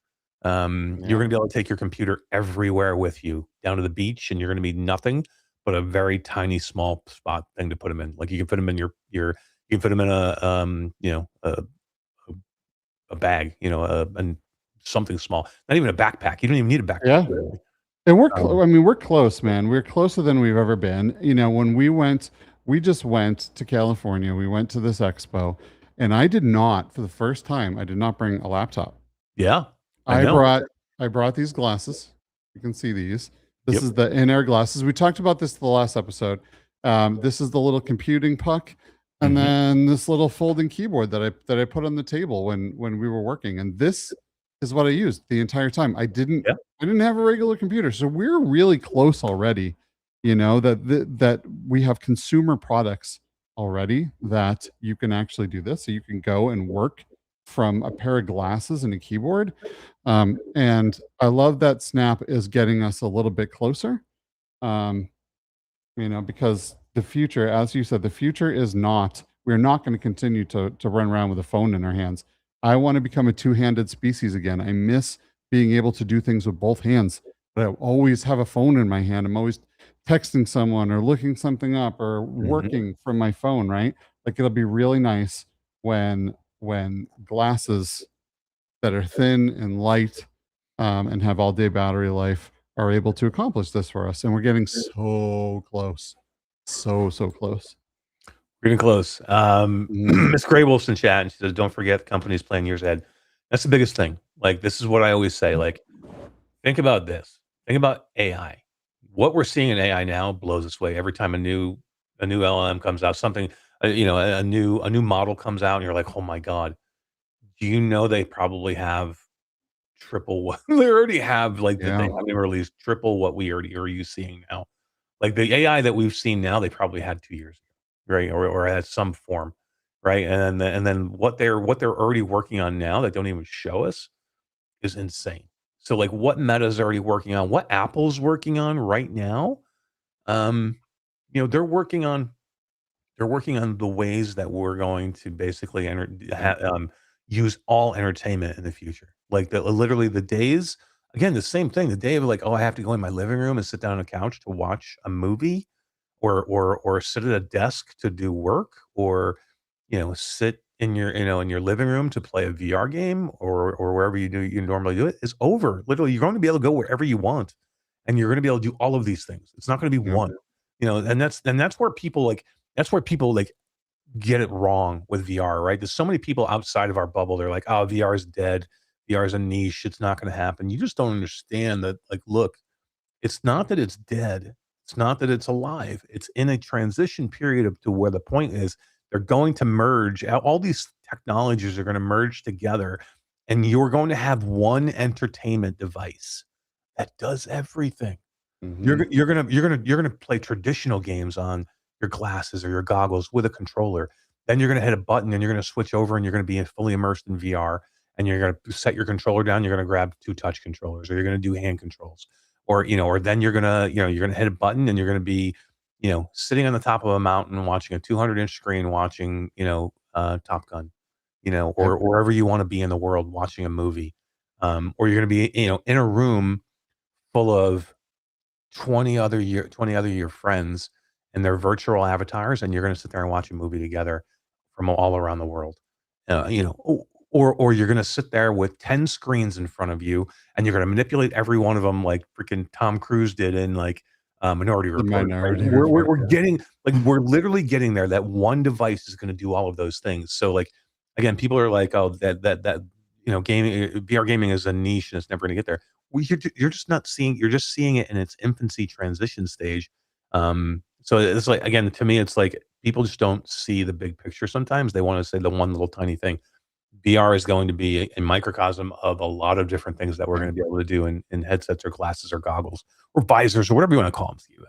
You're going to be able to take your computer everywhere with you, down to the beach, and you're going to be nothing but a very tiny, small spot thing to put them in. Like you can fit them in you can fit them in a bag, and something small. Not even a backpack. You don't even need a backpack. Yeah. And we're close, man. We're closer than we've ever been. When we just went to California. We went to this expo, and I did not, for the first time, I did not bring a laptop. Yeah. I brought these glasses. You can see these. This is the in-air glasses. We talked about this the last episode. This is the little computing puck, and then this little folding keyboard that I put on the table when we were working. And this is what I used the entire time. I didn't have a regular computer, so we're really close already. That we have consumer products already that you can actually do this. So you can go and work from a pair of glasses and a keyboard. And I love that Snap is getting us a little bit closer. Because the future, as you said, the future is not, we're not going to continue to run around with a phone in our hands. I want to become a two-handed species again. I miss being able to do things with both hands, but I always have a phone in my hand. I'm always texting someone or looking something up or working from my phone, right? Like it'll be really nice when glasses that are thin and light and have all day battery life are able to accomplish this for us. And we're getting so close. So close. We're getting close. Miss Gray Wolf's in chat, and she says, don't forget companies plan years ahead. That's the biggest thing. Like, this is what I always say. Like, think about this. Think about AI. What we're seeing in AI now blows us away. Every time a new LLM comes out, something, a new model comes out, and you're like, oh my God. Do you know they probably have triple what they already have? Like, they haven't released triple what we already are seeing now. Like the AI that we've seen now, they probably had 2 years ago, right? Or had some form, right? And then what they're already working on now that don't even show us is insane. So like what Meta's already working on, what Apple's working on right now, they're working on the ways that we're going to basically use all entertainment in the future. Like literally the days, again, the same thing, the day of like, oh, I have to go in my living room and sit down on a couch to watch a movie or sit at a desk to do work, or, sit in your living room to play a VR game or wherever you normally do it, is over. Literally, you're going to be able to go wherever you want, and you're going to be able to do all of these things. It's not going to be one. and that's where people get it wrong with VR, right? There's so many people outside of our bubble. They're like, oh, VR is dead. VR is a niche. It's not going to happen. You just don't understand that. Like, look, it's not that it's dead. It's not that it's alive. It's in a transition period to where the point is they're going to merge. All these technologies are going to merge together, and you're going to have one entertainment device that does everything. You're gonna play traditional games on your glasses or your goggles with a controller. Then you're gonna hit a button and you're gonna switch over and you're gonna be fully immersed in VR. And you're gonna set your controller down. You're gonna grab 2 touch controllers, or you're gonna do hand controls, or or then you're gonna hit a button and you're gonna be sitting on the top of a mountain watching a 200-inch screen watching Top Gun, or wherever you want to be in the world watching a movie, or you're gonna be in a room full of 20 other your friends and their virtual avatars, and you're going to sit there and watch a movie together from all around the world. Or you're going to sit there with 10 screens in front of you and you're going to manipulate every one of them like freaking Tom Cruise did in like Minority Report. We're literally getting there. That one device is going to do all of those things. So like, again, people are like, oh, that gaming, VR gaming is a niche and it's never going to get there. You're just not seeing. You're just seeing it in its infancy transition stage. So it's like, again, to me, it's like people just don't see the big picture. Sometimes they want to say the one little tiny thing. VR is going to be a microcosm of a lot of different things that we're going to be able to do in headsets or glasses or goggles or visors or whatever you want to call them, Skeeva.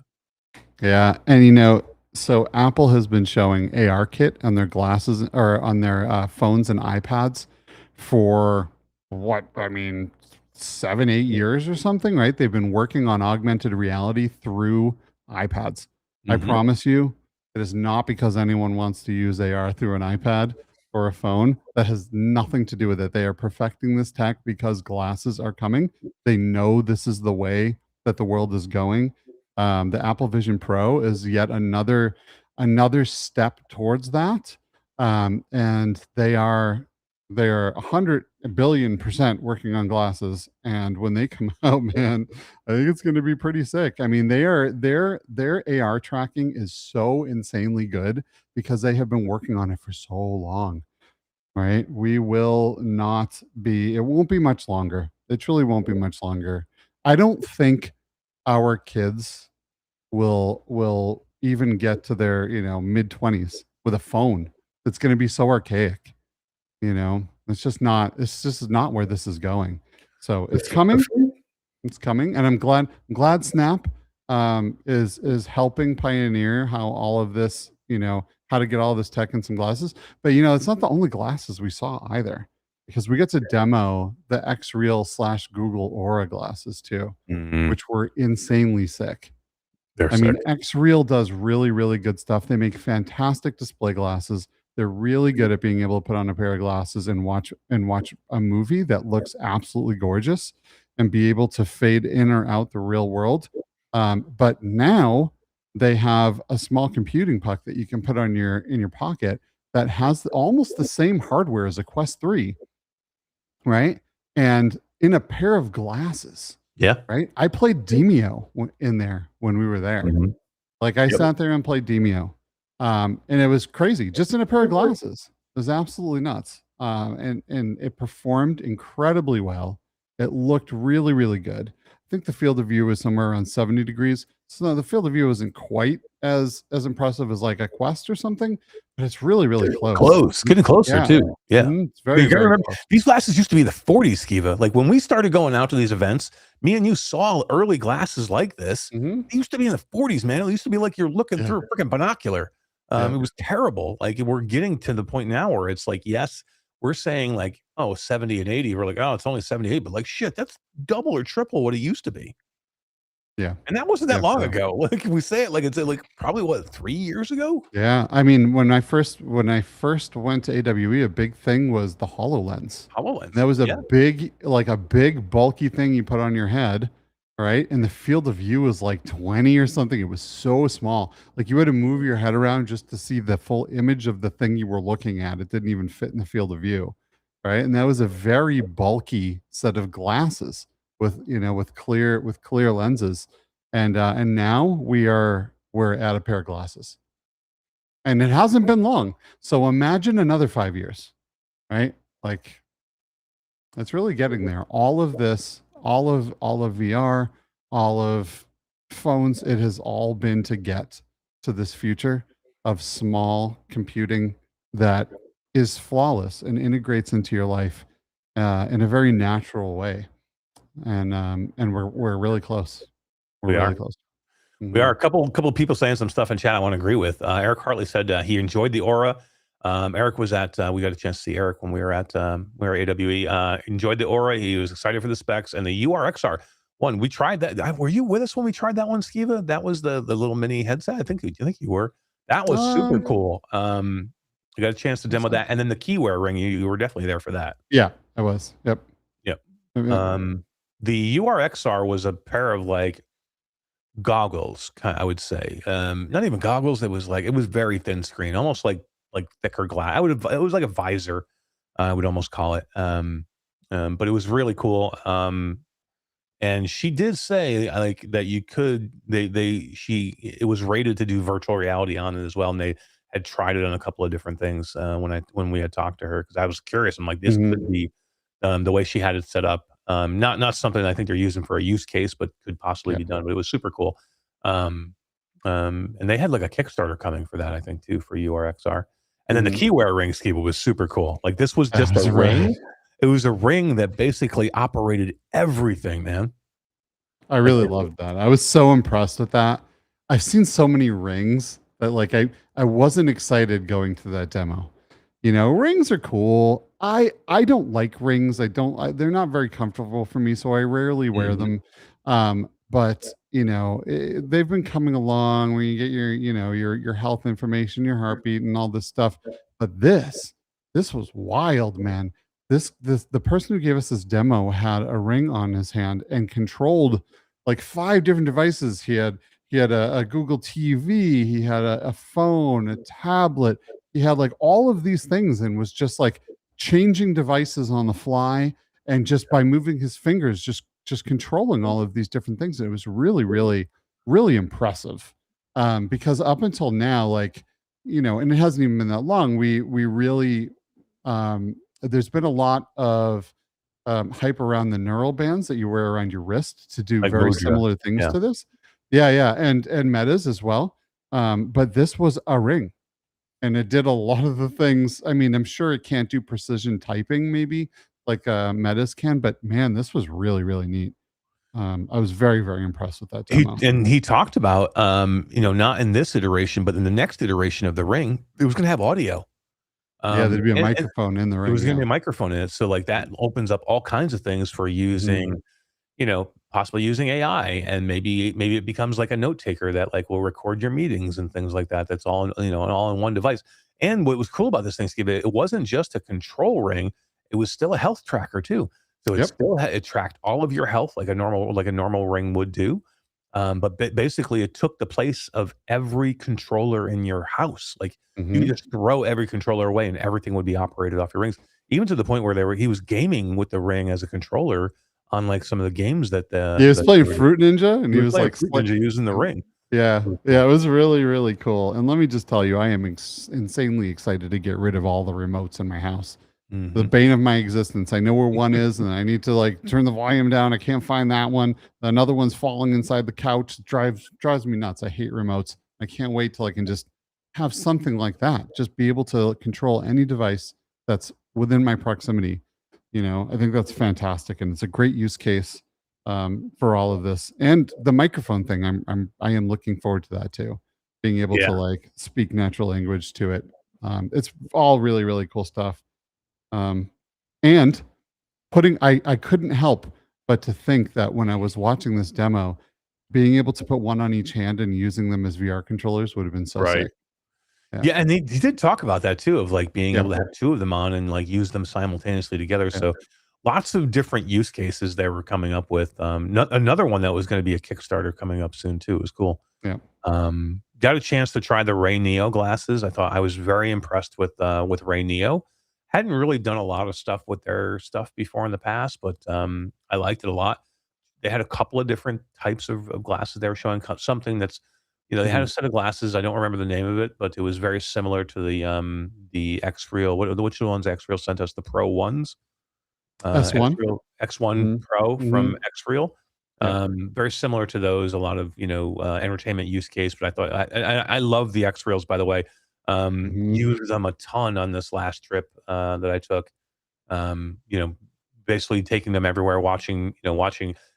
Yeah, and so Apple has been showing AR kit on their glasses or on their phones and iPads for 7, 8 years or something, right? They've been working on augmented reality through iPads. I promise you, it is not because anyone wants to use AR through an iPad or a phone. That has nothing to do with it. They are perfecting this tech because glasses are coming. They know this is the way that the world is going. The Apple Vision Pro is yet another step towards that. And they are 100 billion% working on glasses, and when they come out, man, I think it's going to be pretty sick. I mean, their AR tracking is so insanely good because they have been working on it for so long, right? It won't be much longer. It truly won't be much longer. I don't think our kids will even get to their mid-20s with a phone that's going to be so archaic. It's just not where this is going. So it's coming. It's coming. And I'm glad Snap is helping pioneer how all of this, how to get all this tech in some glasses. But it's not the only glasses we saw either, because we get to demo the Xreal / Google Aura glasses too, which were insanely sick. I mean, Xreal does really, really good stuff. They make fantastic display glasses. They're really good at being able to put on a pair of glasses and watch a movie that looks absolutely gorgeous and be able to fade in or out the real world. But now they have a small computing puck that you can put on in your pocket that has almost the same hardware as a Quest 3, right? And in a pair of glasses. Yeah. Right. I played Demio in there when we were there. Like I sat there and played Demio. And it was crazy, just in a pair of glasses. It was absolutely nuts. And it performed incredibly well. It looked really, really good. I think the field of view was somewhere around 70 degrees. So the field of view isn't quite as impressive as like a Quest or something, but it's really, really close. Getting closer too. Yeah. It's very, very remember, close. these glasses used to be the 40s, Skeeva. Like when we started going out to these events, me and you saw early glasses like this. It used to be in the 40s, man. It used to be like you're looking through a freaking binocular. It was terrible. Like we're getting to the point now where it's like, yes, we're saying like, 70 and 80. We're like, oh, it's only 78, but like shit, that's double or triple what it used to be. Yeah. And that wasn't that long ago. Like we say it like it's like probably 3 years ago. Yeah. I mean, when I first went to AWE, a big thing was the HoloLens. That was a big bulky thing you put on your head, right? And the field of view was like 20 or something. It was so small. Like you had to move your head around just to see the full image of the thing you were looking at. It didn't even fit in the field of view, right? And that was a very bulky set of glasses with clear lenses. And now we are we're at a pair of glasses. And it hasn't been long. So imagine another 5 years, right? Like, it's really getting there. All of this, all of VR, all of phones, it has all been to get to this future of small computing that is flawless and integrates into your life in a very natural way. And we're really close. We're We really are. close. We are. A couple people saying some stuff in chat I want to agree with. Eric Hartley said he enjoyed the Aura. Eric was at, we got a chance to see Eric when we were at AWE. Enjoyed the Aura. He was excited for the specs. And the URXR one, we tried that. Were you with us when we tried that one, Skeeva? That was the little mini headset. I think you were. That was super cool. You got a chance to demo that. And then the KiWear ring, you were definitely there for that. Yeah, I was. Yep. Yep. The URXR was a pair of like goggles, I would say. Not even goggles. It was very thin screen, almost like thicker glass. It was like a visor, I would almost call it. But it was really cool. And she did say like that you could, it was rated to do virtual reality on it as well. And they had tried it on a couple of different things when we had talked to her, because I was curious. I'm like, this could be the way she had it set up. Not something I think they're using for a use case, but could possibly be done. But it was super cool. And they had like a Kickstarter coming for that, I think, too, for URXR. And then the KiWear ring, Skeeva, was super cool. Like, this was just a ring. It was a ring that basically operated everything, man. I really loved that. I was so impressed with that. I've seen so many rings that like I wasn't excited going to that demo. You know, rings are cool. I don't like rings. They're not very comfortable for me, so I rarely wear them. But you know, they've been coming along where you get your health information, your heartbeat, and all this stuff. But this was wild, man. The person who gave us this demo had a ring on his hand and controlled like 5 different devices. He had a Google TV, he had a phone, a tablet. He had like all of these things and was just like changing devices on the fly, and just by moving his fingers, just controlling all of these different things. And it was really, really, really impressive. Because up until now, like, you know, and it hasn't even been that long, we really there's been a lot of hype around the neural bands that you wear around your wrist to do like very similar things to this. Yeah. And Metas as well. But this was a ring, and it did a lot of the things. I mean, I'm sure it can't do precision typing maybe like Metas can, but man, this was really, really neat. I was very, very impressed with that demo. He talked about, you know, not in this iteration, but in the next iteration of the ring, it was going to have audio. Yeah, there'd be a microphone in the ring. There was going to be a microphone in it. So like that opens up all kinds of things for using, you know, possibly using AI, and maybe it becomes like a note taker that like will record your meetings and things like that. That's all, you know, all in one device. And what was cool about this thing, Skeeva, it wasn't just a control ring. It was still a health tracker too. So it still it tracked all of your health like a normal ring would do. But basically it took the place of every controller in your house. Like you just throw every controller away and everything would be operated off your rings, even to the point where he was gaming with the ring as a controller on like some of the games that he was playing Fruit Ninja, and he was like Fruit Ninja using the ring. Yeah, it was really, really cool. And let me just tell you, I am insanely excited to get rid of all the remotes in my house. The bane of my existence. I know where one is, and I need to like turn the volume down. I can't find that one. Another one's falling inside the couch. It drives me nuts. I hate remotes. I can't wait till I can just have something like that. Just be able to control any device that's within my proximity. You know, I think that's fantastic, and it's a great use case for all of this. And the microphone thing, I am looking forward to that too. Being able to like speak natural language to it. It's all really, really cool stuff. And I couldn't help but to think that when I was watching this demo, being able to put one on each hand and using them as VR controllers would have been so sick. Yeah, and he did talk about that too, of like being able to have 2 of them on and like use them simultaneously together. So lots of different use cases they were coming up with. Another one that was going to be a Kickstarter coming up soon too. It was cool. Yeah. Got a chance to try the RayNeo glasses. I was very impressed with RayNeo. Hadn't really done a lot of stuff with their stuff before in the past, but I liked it a lot. They had a couple of different types of glasses they were showing. Something that's You know, they had a set of glasses. I don't remember the name of it, but it was very similar to the Xreal. Which ones Xreal sent us? The Pro ones, S1. Xreal X1 Mm-hmm. Pro from Xreal. Yep. Very similar to those. A lot of entertainment use case. But I thought I love the Xreals, by the way. Mm-hmm. Used them a ton on this last trip that I took. Basically taking them everywhere, watching,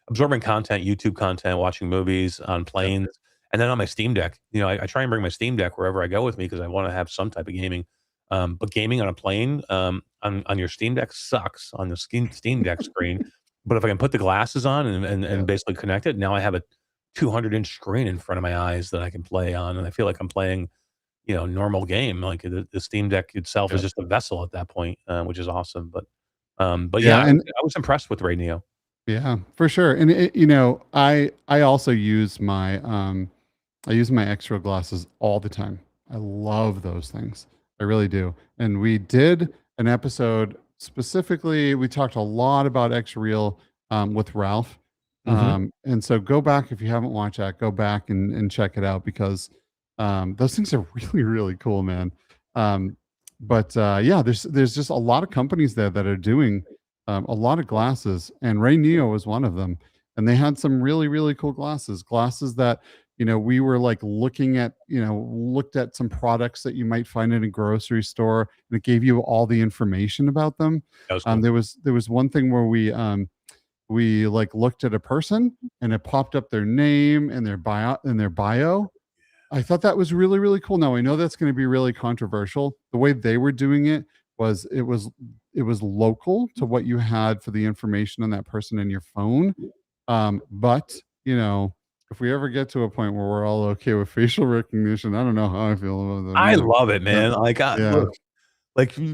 absorbing content, YouTube content, watching movies on planes, and then on my Steam Deck. I try and bring my Steam Deck wherever I go with me because I want to have some type of gaming. But gaming on a plane on your Steam Deck sucks on the Steam Deck screen. But if I can put the glasses on and basically connect it, now I have a 200-inch screen in front of my eyes that I can play on, and I feel like I'm playing, normal game. Like the Steam Deck itself is just a vessel at that point, which is awesome. But yeah, and I was impressed with RayNeo. yeah, for sure. And I also use my Xreal glasses all the time. I love those things. I really do. And we did an episode specifically. We talked a lot about Xreal with Ralph. And so go back if you haven't watched that. Go back and check it out because those things are really, really cool, man. But yeah, there's just a lot of companies there that are doing a lot of glasses, and RayNeo was one of them. And they had some really, really cool glasses that we were like looked at some products that you might find in a grocery store, and it gave you all the information about them. That was cool. There was one thing where we like looked at a person and it popped up their name and their bio. I thought that was really, really cool. Now I know that's going to be really controversial. The way they were doing it was local to what you had for the information on that person in your phone. But if we ever get to a point where we're all okay with facial recognition, I don't know how I feel about that. I love it, man.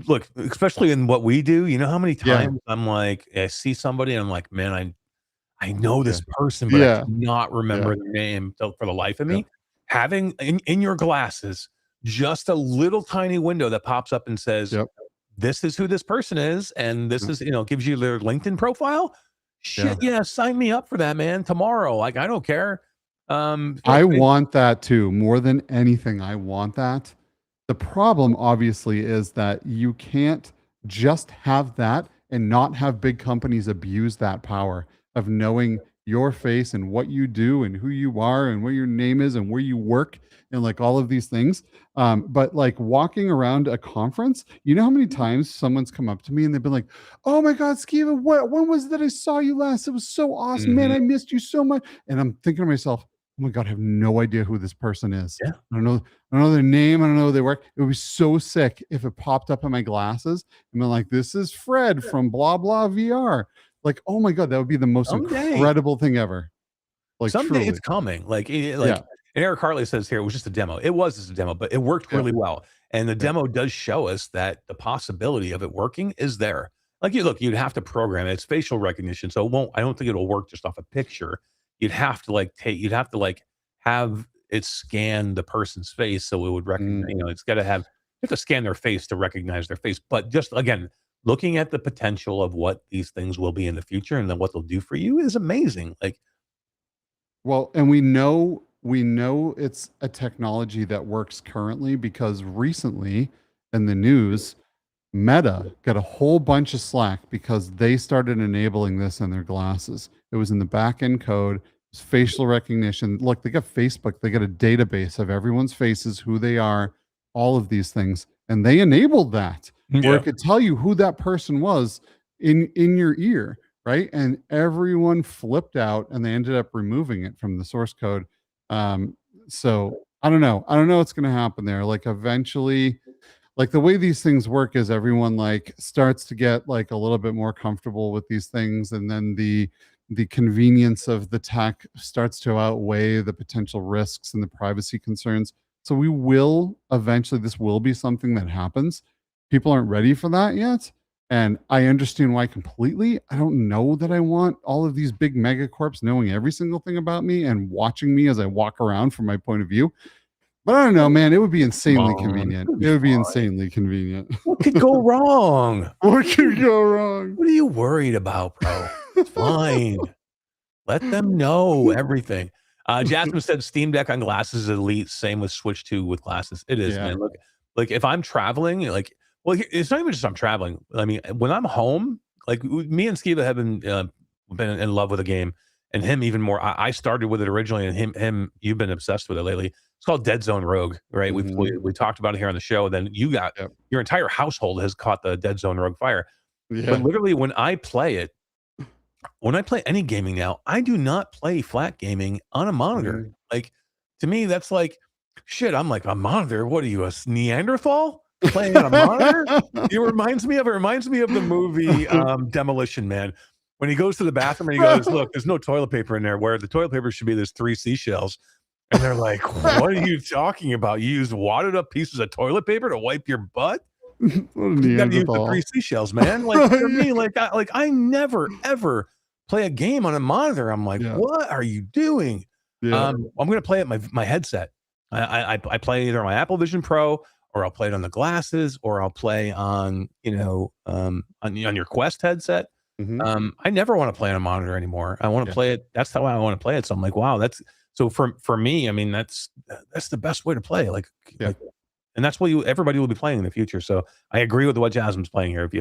Look, especially in what we do. You know how many times I'm like, I see somebody and I'm like, man, I know this person, but I cannot remember their name for the life of me. Having in your glasses just a little tiny window that pops up and says, this is who this person is, and this is, gives you their LinkedIn profile. Shit, sign me up for that, man. Tomorrow, like, I don't care. I want that too, more than anything. I want that. The problem, obviously, is that you can't just have that and not have big companies abuse that power of knowing your face and what you do and who you are and what your name is and where you work and like all of these things. But like walking around a conference, you know how many times someone's come up to me and they've been like, "Oh my God, Skeeva, when was it that I saw you last? It was so awesome, man. I missed you so much." And I'm thinking to myself, "Oh my God, I have no idea who this person is. I don't know their name. I don't know who they work." It would be so sick if it popped up in my glasses and been like, "This is Fred from blah blah VR." Like, oh my God, that would be the most incredible thing ever. Like someday truly. it's coming. And Eric Hartley says here, it was just a demo. It was just a demo, but it worked really well. And the demo does show us that the possibility of it working is there. Like you'd have to program it. It's facial recognition. So I don't think it'll work just off a picture. You'd have to have it scan the person's face so it would recognize, it's got to have, you have to scan their face to recognize their face. But just again, looking at the potential of what these things will be in the future and then what they'll do for you is amazing. Well, and we know it's a technology that works currently because recently in the news, Meta got a whole bunch of slack because they started enabling this in their glasses. It was in the back-end code. It was facial recognition. Look, they got Facebook. They got a database of everyone's faces, who they are, all of these things. And they enabled that where it could tell you who that person was in your ear, right? And everyone flipped out and they ended up removing it from the source code. So I don't know what's going to happen there. Like eventually, like the way these things work is everyone like starts to get like a little bit more comfortable with these things, and then the convenience of the tech starts to outweigh the potential risks and the privacy concerns. So we will eventually, this will be something that happens. People aren't ready for that yet. And I understand why completely. I don't know that I want all of these big megacorps knowing every single thing about me and watching me as I walk around from my point of view. But I don't know, man. It would be insanely convenient. It would be insanely convenient. What could go wrong? What could go wrong? What are you worried about, bro? It's fine. Let them know everything. Jasmine said Steam Deck on glasses is elite. Same with Switch 2 with glasses. It is, Yeah. man. Look, like if I'm traveling, like, well, it's not even just I'm traveling. I mean, when I'm home, like me and Skeeva have been in love with a game, and him even more. I started with it originally, and him, you've been obsessed with it lately. It's called Dead Zone Rogue, right? We talked about it here on the show. Then you got your entire household has caught the Dead Zone Rogue fire. Yeah. But literally, when I play it, when I play any gaming now, I do not play flat gaming on a monitor. Like, to me, that's like, shit, I'm like, a monitor? What are you, a Neanderthal? Playing on a monitor? It reminds me of the movie Demolition Man. When he goes to the bathroom and he goes, look, there's no toilet paper in there, where the toilet paper should be there's 3 seashells. And they're like, what are you talking about? You use wadded up pieces of toilet paper to wipe your butt? You gotta use the 3 seashells, man. Like, for me, I never ever play a game on a monitor. I'm like, what are you doing? I'm gonna play it my headset. I play either on my Apple Vision Pro, or I'll play it on the glasses, or I'll play on on your Quest headset. I never want to play on a monitor anymore. I want to play it. That's how I want to play it. So I'm like, wow, that's so for me. I mean, that's the best way to play. Like, and that's what everybody will be playing in the future. So I agree with what Jasmine's playing here. If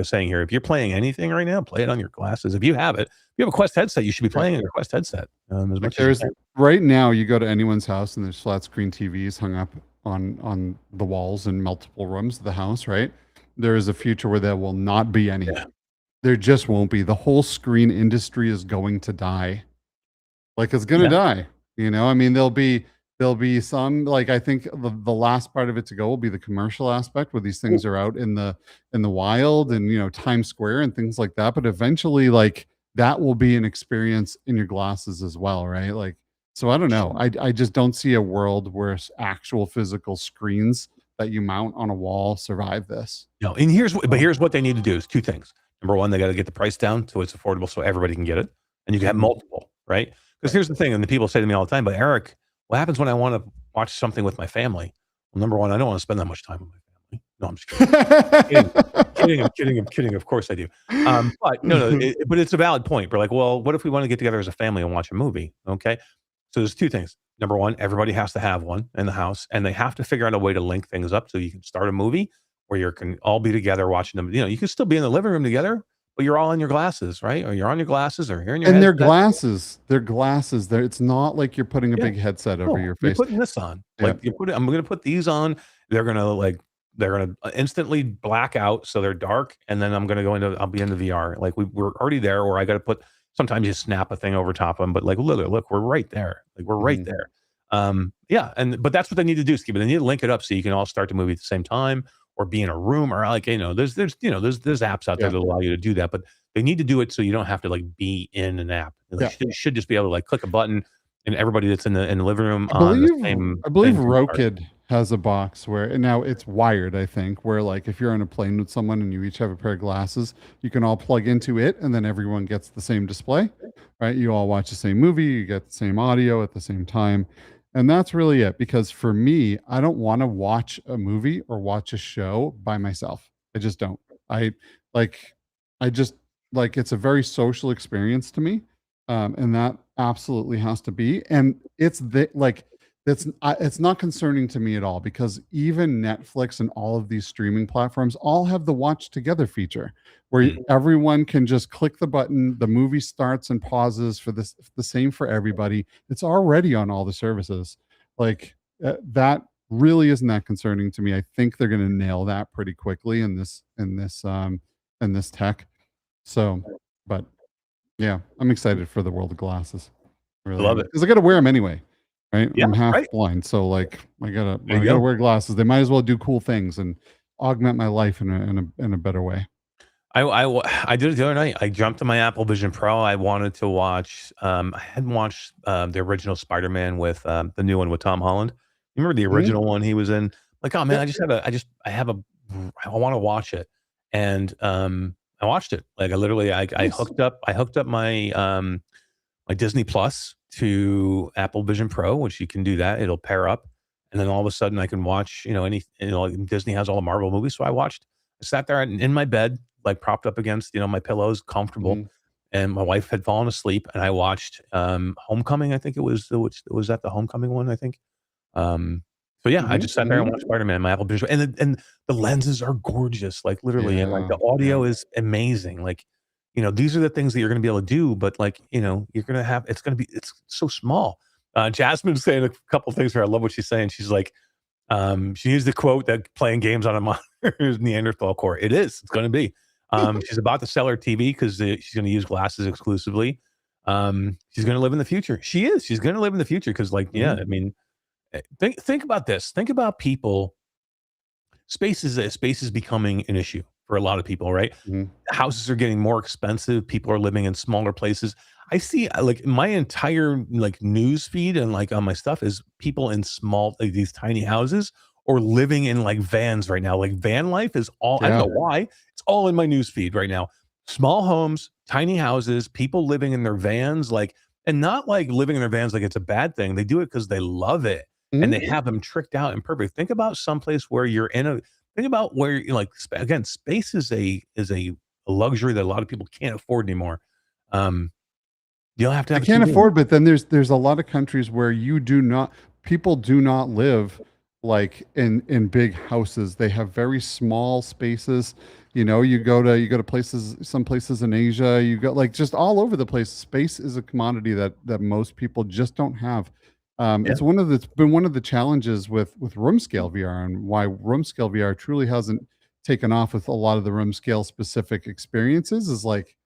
you're playing anything right now, play it on your glasses. If you have a Quest headset, you should be playing on your Quest headset. As much as right now, you go to anyone's house and there's flat screen TVs hung up on the walls in multiple rooms of the house. Right, there is a future where there will not be any. There just won't be. The whole screen industry is going to die. Like, it's going to die. You know, I mean, there'll be some, like, I think the last part of it to go will be the commercial aspect, where these things are out in the wild and, Times Square and things like that. But eventually, like, that will be an experience in your glasses as well, right? Like, so I don't know. I just don't see a world where actual physical screens that you mount on a wall survive this. No, and here's what they need to do is 2 things. Number one, they got to get the price down so it's affordable, so everybody can get it, and you can have multiple, right? Because here's the thing, and the people say to me all the time, but Eric, what happens when I want to watch something with my family? Well, number one, I don't want to spend that much time with my family. No, I'm just kidding. I'm kidding. Of course I do. But no, but it's a valid point. We're like, well, what if we want to get together as a family and watch a movie? Okay. So there's 2 things. Number one, everybody has to have one in the house, and they have to figure out a way to link things up so you can start a movie where you can all be together watching them. You can still be in the living room together, but you're all on your glasses, right? Or you're on your glasses, or you're in your and headset. They're glasses. It's not like you're putting a big headset over your face. You're putting this on. Like, I'm going to put these on. They're going to instantly black out, so they're dark, and then I'll be into VR. Like, we're already there, or I got to put. Sometimes you snap a thing over top of them, but like, look, we're right there. Like, we're right there. But that's what they need to do, Skip. They need to link it up so you can all start the movie at the same time, or be in a room, or like, there's apps out there that allow you to do that, but they need to do it so you don't have to like be in an app. Like, you should just be able to like click a button, and everybody that's in the living room I believe Rokid has a box where now it's wired, I think, where like if you're on a plane with someone and you each have a pair of glasses, you can all plug into it, and then everyone gets the same display, right? You all watch the same movie, you get the same audio at the same time. And that's really it. Because for me, I don't want to watch a movie or watch a show by myself. I just don't. It's a very social experience to me. And that absolutely has to be. And it's not concerning to me at all, because even Netflix and all of these streaming platforms all have the watch together feature, where everyone can just click the button, the movie starts and pauses for the same for everybody. It's already on all the services. Like, that really isn't that concerning to me. I think they're going to nail that pretty quickly in this tech. So, but yeah, I'm excited for the world of glasses. Really, I love it, because I got to wear them anyway. Right? Yeah, I'm half blind, so like I gotta wear glasses. They might as well do cool things and augment my life in a better way. I did it the other night. I jumped to my Apple Vision Pro. I wanted to watch. I hadn't watched the original Spider-Man with the new one with Tom Holland. You remember the original one he was in? Like, oh man, I want to watch it, and I watched it. Like, I hooked up my my Disney Plus to Apple Vision Pro, which you can do that. It'll pair up, and then all of a sudden I can watch, Disney has all the Marvel movies. So I sat there in my bed, like propped up against, my pillows, comfortable. and my wife had fallen asleep, and I watched Homecoming. I think it was, which was that the Homecoming one, I think. So yeah, I just sat there and watched Spider-Man, my Apple Vision, and the lenses are gorgeous, like literally, and like the audio is amazing. Like, these are the things that you're going to be able to do, but like, you're going to have, it's so small. Jasmine's saying a couple of things here. I love what she's saying. She's like, she used the quote that playing games on a monitor is Neanderthal core. It is. It's going to be. She's about to sell her TV because she's going to use glasses exclusively. She's going to live in the future. She is. She's going to live in the future because, like, yeah, I mean, think about this. Think about people. Space is becoming an issue for a lot of people, right? Houses are getting more expensive. People are living in smaller places. I see, like, my entire like news feed and like on my stuff is people in small, like, these tiny houses or living in like vans right now. Like van life is all, I don't know why, it's all in my news feed right now. Small homes, tiny houses, people living in their vans, like, and not like living in their vans like it's a bad thing. They do it because they love it. And they have them tricked out and perfect. Think about someplace where you're think about where you're like, again, space is a luxury that a lot of people can't afford anymore. You'll have to have. I can't afford, but then there's a lot of countries where people do not live like in big houses. They have very small spaces. You go to places, some places in Asia, you go like just all over the place. Space is a commodity that most people just don't have. It's been one of the challenges with room scale VR, and why room scale VR truly hasn't taken off with a lot of the room scale specific experiences is like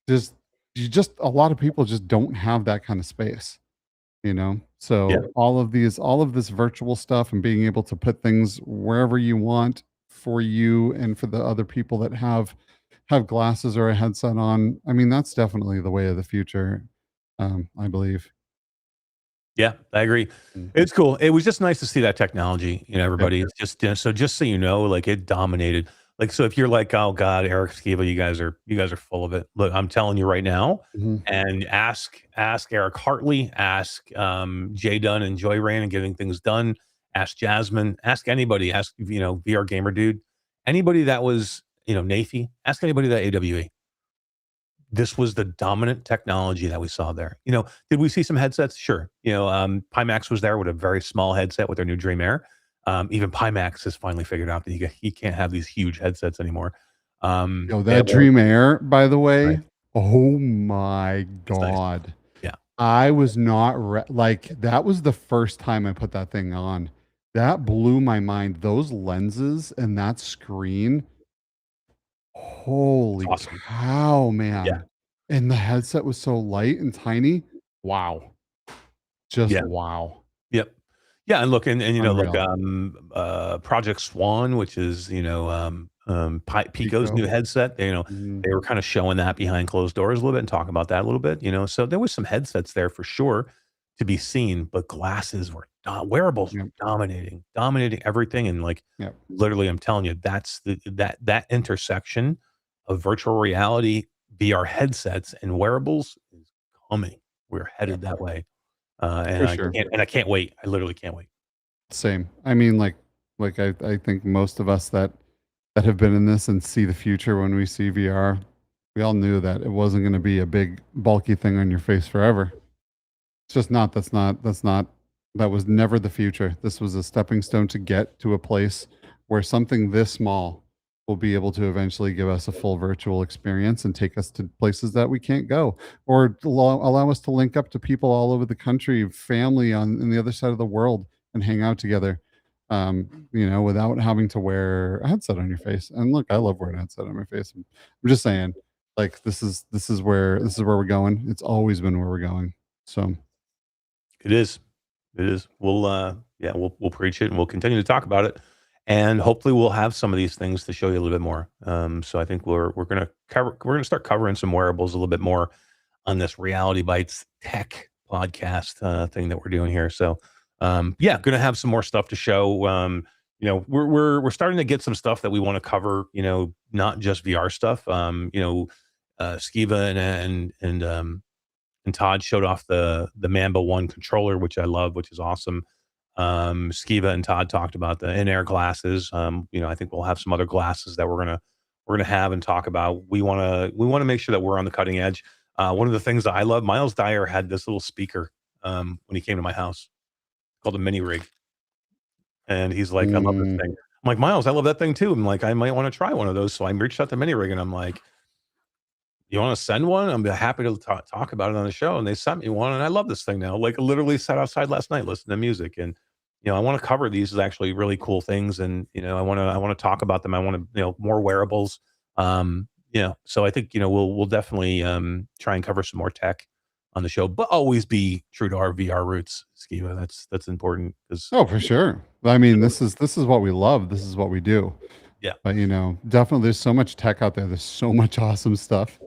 a lot of people just don't have that kind of space, so all of this virtual stuff and being able to put things wherever you want for you and for the other people that have glasses or a headset on. I mean, that's definitely the way of the future. I believe. Yeah, I agree. It's cool. It was just nice to see that technology, everybody. It's just, just so you know, like, it dominated. Like, so if you're like, oh God, Eric, Skeeva, you guys are full of it. Look, I'm telling you right now, and ask Eric Hartley, ask Jay Dunn and Joy Rain and Getting Things Done, ask Jasmine, ask anybody, ask, VR Gamer Dude, anybody that was, Nafi, ask anybody that AWE. This was the dominant technology that we saw there. Did we see some headsets? Sure. Pimax was there with a very small headset with their new Dream Air. Even Pimax has finally figured out that he can't have these huge headsets anymore. That Dream Air, by the way, right. Oh my God. Nice. Yeah. I was not like, that was the first time I put that thing on. That blew my mind. Those lenses and that screen. Holy cow, man. Yeah. And the headset was so light and tiny. Wow. Wow. Yep. Yeah, and look, and look, Project Swan, which is Pico's new headset. They were kind of showing that behind closed doors a little bit and talking about that a little bit. So there was some headsets there for sure to be seen, but glasses were wearables were dominating everything, and like literally, I'm telling you, that's that intersection of virtual reality, VR headsets, and wearables is coming. We're headed that way. And I can't wait. I literally can't wait. Same. I mean, like I think most of us that have been in this and see the future when we see VR, we all knew that it wasn't going to be a big bulky thing on your face forever. It's just not. That was never the future. This was a stepping stone to get to a place where something this small will be able to eventually give us a full virtual experience and take us to places that we can't go, or allow us to link up to people all over the country, family on the other side of the world, and hang out together, without having to wear a headset on your face. And look, I love wearing a headset on my face. I'm just saying, like, this is where we're going. It's always been where we're going. So it is. We'll preach it, and we'll continue to talk about it. And hopefully we'll have some of these things to show you a little bit more. So I think we're going to start covering some wearables a little bit more on this Reality Bytes tech podcast thing that we're doing here. So going to have some more stuff to show. We're starting to get some stuff that we want to cover. Not just VR stuff. Skeeva and Todd showed off the Mamba 1 controller, which I love, which is awesome. Skeeva and Todd talked about the in-air glasses. I think we'll have some other glasses that we're we're going to have and talk about. We want to make sure that we're on the cutting edge. One of the things that I love, Miles Dyer had this little speaker when he came to my house called a mini rig. And he's like, I love this thing. I'm like, Miles, I love that thing too. I'm like, I might want to try one of those. So I reached out to Mini Rig and I'm like, you want to send one? I'm happy to talk about it on the show. And they sent me one and I love this thing now. Like literally sat outside last night listening to music. And, I want to cover these as actually really cool things. And, I want to talk about them. I want to, more wearables. So I think, we'll definitely try and cover some more tech on the show, but always be true to our VR roots, Skeeva. That's important. For sure. I mean, this is what we love. This is what we do. Yeah. But definitely there's so much tech out there. There's so much awesome stuff.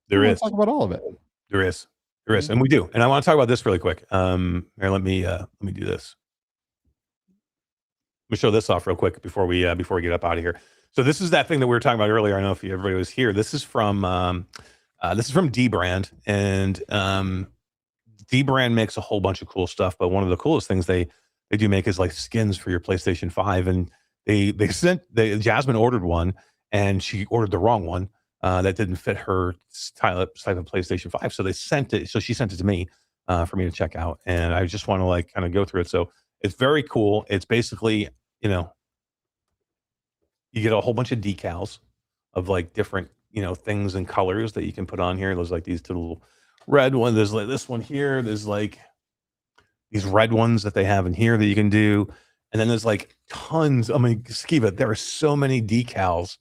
There is. Talk about all of it. There is. And we do. And I want to talk about this really quick. Here, let me do this. Let me show this off real quick before we get up out of here. So this is that thing that we were talking about earlier. I don't know if everybody was here. This is from Dbrand, and Dbrand makes a whole bunch of cool stuff. But one of the coolest things they do make is like skins for your PlayStation 5. And Jasmine ordered one, and she ordered the wrong one that didn't fit her type of PlayStation 5. So they sent it. So she sent it to me for me to check out, and I just want to like kind of go through it. So it's very cool. It's basically you get a whole bunch of decals of like different things and colors that you can put on here. There's like these two little red ones. There's like this one here. There's like these red ones that they have in here that you can do. And then there's like tons. I mean, Skeeva, there are so many decals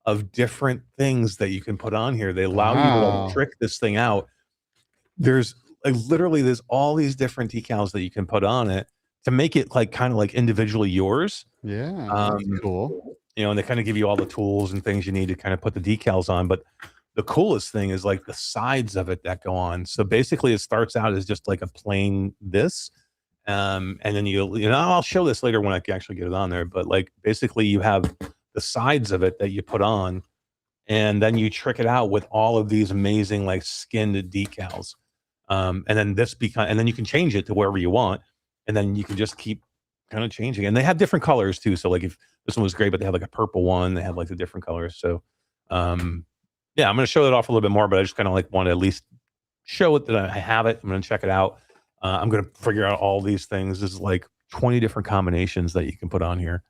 of different things that you can put on here. They allow you to trick this thing out. There's like literally there's all these different decals that you can put on it to make it like kind of like individually yours. Yeah, that's cool. And they kind of give you all the tools and things you need to kind of put the decals on. But the coolest thing is like the sides of it that go on. So basically it starts out as just like a plain this. And then I'll show this later when I can actually get it on there. But like basically you have the sides of it that you put on, and then you trick it out with all of these amazing like skinned decals. And then and then you can change it to wherever you want. And then you can just keep kind of changing. And they have different colors too. So like if this one was great, but they have like a purple one, they have like the different colors. So I'm going to show that off a little bit more, but I just kind of like want to at least show it that I have it. I'm going to check it out. I'm going to figure out all these things. There's like 20 different combinations that you can put on here.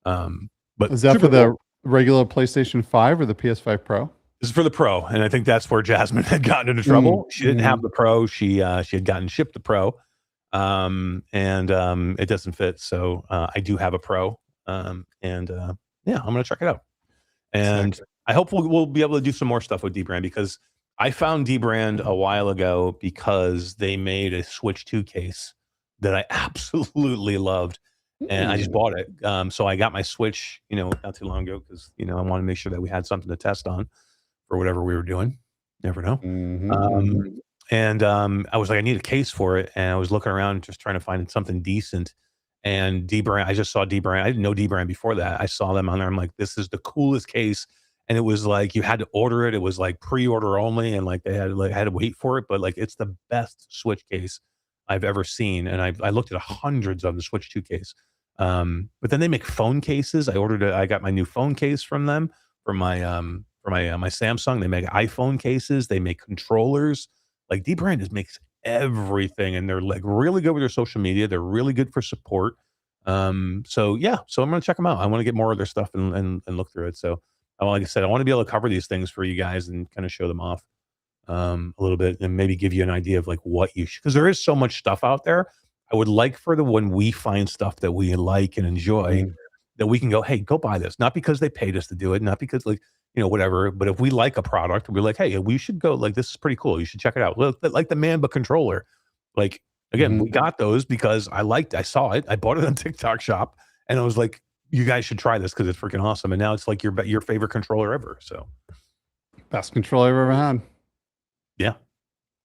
But is that for the regular PlayStation 5 or the PS5 Pro? This is for the Pro. And I think that's where Jasmine had gotten into trouble. She didn't have the Pro. She had gotten shipped the Pro. And it doesn't fit. So I do have a Pro. I'm going to check it out. And I hope we'll be able to do some more stuff with Dbrand, because I found Dbrand a while ago because they made a Switch 2 case that I absolutely loved. And I just bought it. So I got my Switch, not too long ago, because, I wanted to make sure that we had something to test on for whatever we were doing. Never know. I was like, I need a case for it. And I was looking around just trying to find something decent. And Dbrand, I just saw Dbrand. I didn't know Dbrand before that. I saw them on there. I'm like, this is the coolest case. And it was like, you had to order it. It was like pre-order only. And like, I had to wait for it. But like, it's the best Switch case I've ever seen. And I looked at hundreds of the Switch 2 case. But then they make phone cases. I got my new phone case from them for my Samsung. They make iPhone cases. They make controllers. Like Dbrand just makes everything, and they're like really good with their social media. They're really good for support. So I'm gonna check them out. I want to get more of their stuff and look through it. So like I said, I want to be able to cover these things for you guys and kind of show them off a little bit, and maybe give you an idea of like what you should, because there is so much stuff out there. I would like when we find stuff that we like and enjoy, that we can go, hey, go buy this. Not because they paid us to do it, not because like, whatever. But if we like a product, we're like, hey, we should go, like, this is pretty cool. You should check it out. Look, like the Mamba controller. Like, again, we got those because I saw it. I bought it on TikTok Shop, and I was like, you guys should try this because it's freaking awesome. And now it's like your favorite controller ever. So best controller I've ever had. Yeah.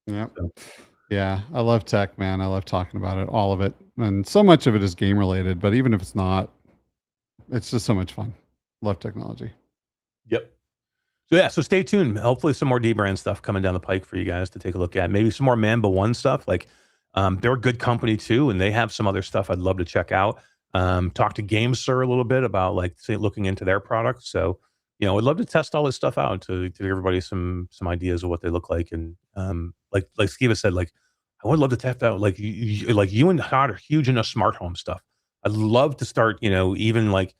Yeah. So. Yeah. I love tech, man. I love talking about it, all of it. And so much of it is game related, but even if it's not, it's just so much fun. Love technology. Yep. So stay tuned. Hopefully some more Dbrand stuff coming down the pike for you guys to take a look at. Maybe some more Mamba One stuff. Like they're a good company too, and they have some other stuff I'd love to check out. Talk to GameSir a little bit about like looking into their products. So you know, I'd love to test all this stuff out to give everybody some ideas of what they look like. And like Skeeva said, like I would love to test out like you and Todd are huge into smart home stuff. I'd love to start, you know, even like,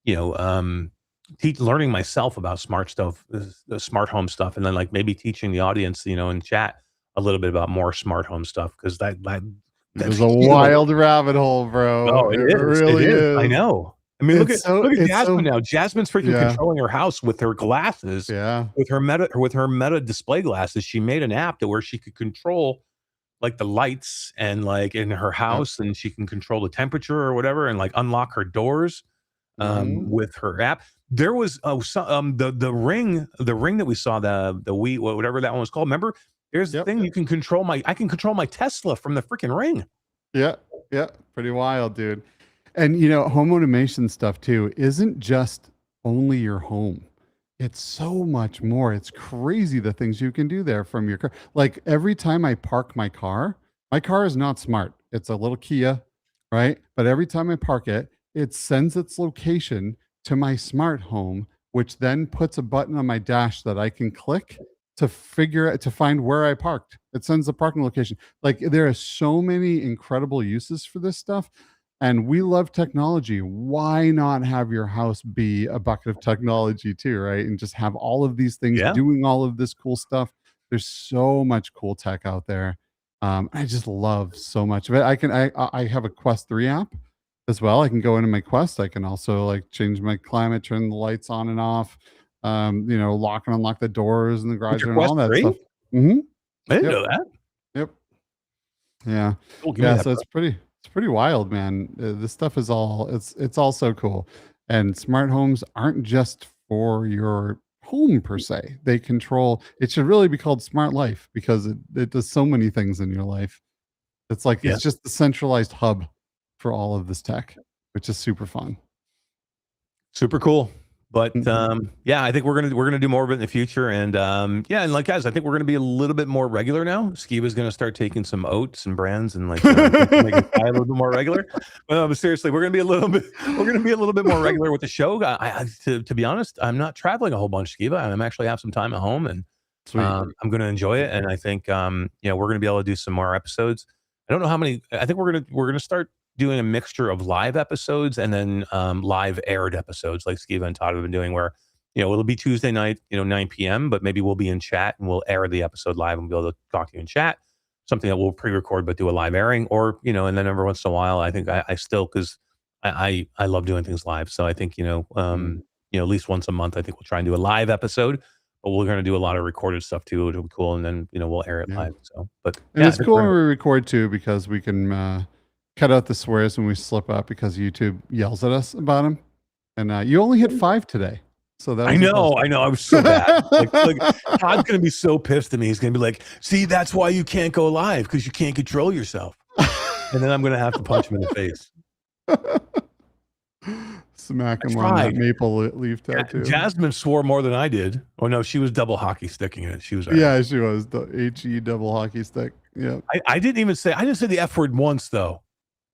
you know, learning myself about smart stuff, the smart home stuff, and then like maybe teaching the audience, you know, in chat a little bit about more smart home stuff, because there's a wild rabbit hole, bro. Oh, it is. Really is. I know. I mean, look at Jasmine now. Jasmine's freaking Yeah. controlling her house with her glasses. Yeah. With her meta display glasses, she made an app where she could control like the lights and like in her house, and she can control the temperature or whatever, and like unlock her doors with her app. There was the ring that we saw, the Wii, whatever that one was called. Remember, there's the thing, I can control my Tesla from the freaking ring. Yeah, pretty wild, dude. And you know, home automation stuff too isn't just only your home. It's so much more. It's crazy the things you can do there from your car. Like every time I park my car is not smart. It's a little Kia, right? But every time I park it, it sends its location to my smart home, which then puts a button on my dash that I can click to find where I parked. It sends the parking location. Like there are so many incredible uses for this stuff. And we love technology. Why not have your house be a bucket of technology too, right? And just have all of these things doing all of this cool stuff. There's so much cool tech out there. I just love so much of it. I have a Quest 3 app as well. I can go into my Quest. I can also like change my climate, turn the lights on and off, you know, lock and unlock the doors in the garage and all that stuff. Mm-hmm. I didn't know that. Yep. Yeah. Cool, So it's pretty wild, man. This stuff is it's all so cool. And smart homes aren't just for your home per se. They control, it should really be called smart life, because it does so many things in your life. It's like it's just the centralized hub for all of this tech, which is super fun. Super cool. But yeah, I think we're gonna do more of it in the future. And and like guys, I think we're gonna be a little bit more regular now. Skeeva's gonna start taking some oats and brands and like make it a little bit more regular. But seriously, we're gonna be a little bit more regular with the show. To be honest, I'm not traveling a whole bunch, Skeeva. I'm actually have some time at home, and I'm gonna enjoy it. And I think you know, we're gonna be able to do some more episodes. I don't know how many. I think we're gonna start doing a mixture of live episodes and then live aired episodes like Skeeva and Todd have been doing, where, you know, it'll be Tuesday night, you know, 9 p.m., but maybe we'll be in chat and we'll air the episode live and be able to talk to you in chat, something that we'll pre-record but do a live airing. Or, you know, and then every once in a while, I think I still, because I love doing things live. So I think, you know, at least once a month, I think we'll try and do a live episode, but we're going to do a lot of recorded stuff too. It'll be cool. And then, you know, we'll air it live. So, but and it's cool when we record too, because we can cut out the swears when we slip up, because YouTube yells at us about them. And you only hit 5 today. So that I know. I was so bad. like Todd's going to be so pissed at me. He's going to be like, see, that's why you can't go live, because you can't control yourself. And then I'm going to have to punch him in the face. Smack him on that maple leaf tattoo. Jasmine swore more than I did. Oh no, she was double hockey sticking it. She was she was the HE double hockey stick. Yeah. I didn't say the F word once though.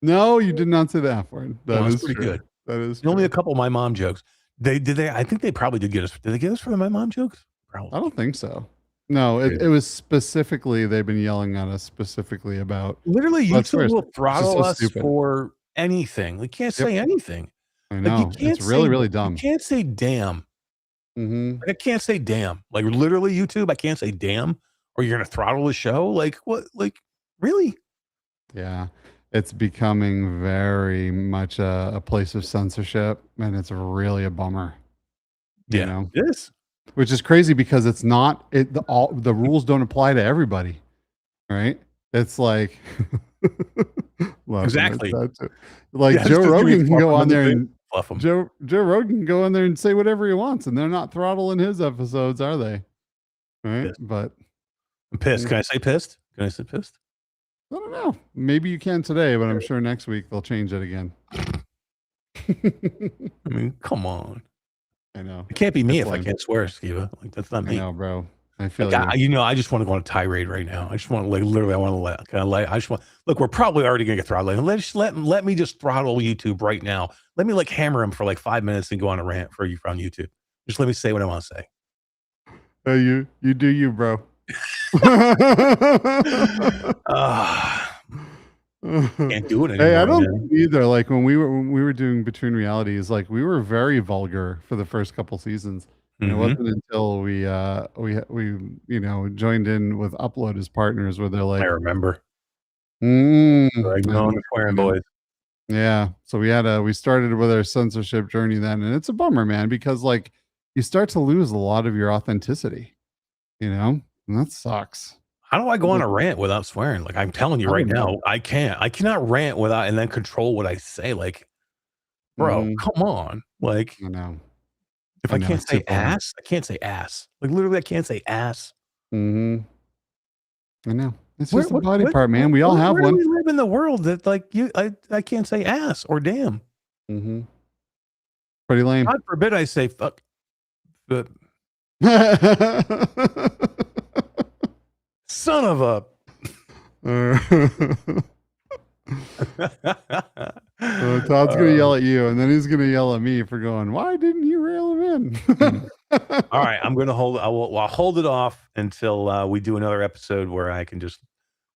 No, you did not say the F word. That's pretty good. That is only a couple of my mom jokes. I think they probably did get us. Did they get us for my mom jokes? Probably. I don't think so. No, it was specifically, they've been yelling at us specifically about. Literally, YouTube will throttle us for anything. We can't say anything. I know. Like, it's really dumb. You can't say damn. Like, I can't say damn. Like literally, YouTube, I can't say damn, or you're gonna throttle the show. Like what? Like really? Yeah. It's becoming very much a place of censorship, and it's really a bummer. Yeah, you know? It is. Which is crazy, because it's not the rules don't apply to everybody, right? It's like exactly like Joe Rogan can go on there and Joe Rogan can go on there and say whatever he wants, and they're not throttling his episodes, are they? Right? Pissed. But I'm pissed. Can I say pissed? Can I say pissed? I don't know. Maybe you can today, but I'm sure next week they'll change it again. I mean, come on. I know. It can't be me if I can't swear, Skeeva. Like, that's not me. I know, bro. I feel like, I just want to go on a tirade right now. I just want to, like, literally, I want to I just want, look, we're probably already going to get throttled. Let me just throttle YouTube right now. Let me, like, hammer him for, like, 5 minutes and go on a rant for you on YouTube. Just let me say what I want to say. You do you, bro. Can't do it anymore. Hey, I don't man. either. Like when we were doing Between Realities, like we were very vulgar for the first couple seasons. And it wasn't until we joined in with Upload as partners where they're I like, remember. mm, Right, no, the swearing boys. yeah. So we started with our censorship journey then, and it's a bummer, man, because like you start to lose a lot of your authenticity, and that sucks. How do I go on a rant without swearing? Like I'm telling you right now, I can't. I cannot rant without and then control what I say. Like, bro, come on. Like, I know. if I can't say ass, I can't say ass. Like literally, I can't say ass. I know. It's just a body part, man. We all have where one. do we live in the world that like I can't say ass or damn? Pretty lame. God forbid I say fuck. But son of a. Todd's gonna yell at you, and then he's gonna yell at me for going, "Why didn't you rail him in?" All right, I'm gonna hold. I'll hold it off until we do another episode where I can just.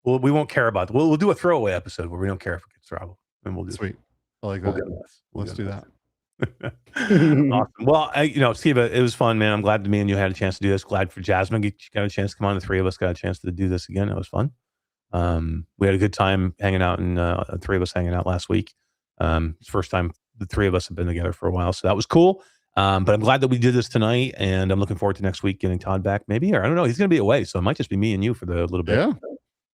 Well, we won't care about. We'll do a throwaway episode where we don't care if it gets throttled, and we'll do. Sweet. I like that. Let's do that. Awesome. Well, Skeeva, it was fun, man. I'm glad me and you had a chance to do this. Glad for Jasmine got a chance to come on. The three of us got a chance to do this again. It was fun. We had a good time hanging out, and the three of us hanging out last week. It's the first time the three of us have been together for a while, so that was cool. But I'm glad that we did this tonight, and I'm looking forward to next week getting Todd back, maybe, or I don't know. He's going to be away, so it might just be me and you for the little bit. Yeah,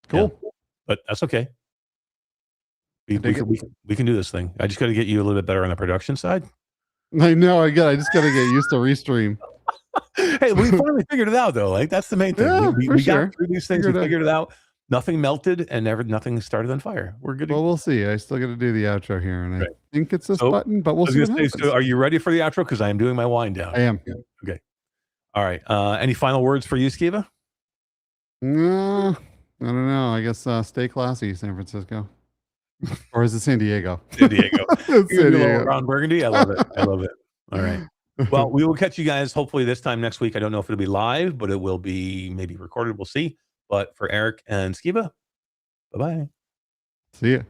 cool. Yeah. But that's okay. We can do this thing. I just got to get you a little bit better on the production side. I know. I just got to get used to Restream. Hey, we finally figured it out, though. Like that's the main thing. Yeah, we got through these things. We figured it out. Nothing melted and nothing started on fire. We're good. Well, we'll see. I still got to do the outro here, and I think it's this button, but we'll see. So are you ready for the outro? Because I am doing my wind down. I am. Okay. All right. Any final words for you, Skeeva? No, I don't know. I guess stay classy, San Francisco. Or is it San Diego? San Diego. San Diego. Ron Burgundy. I love it. I love it. All right. Well, we will catch you guys hopefully this time next week. I don't know if it'll be live, but it will be maybe recorded. We'll see. But for Eric and Skeeva, bye-bye. See ya.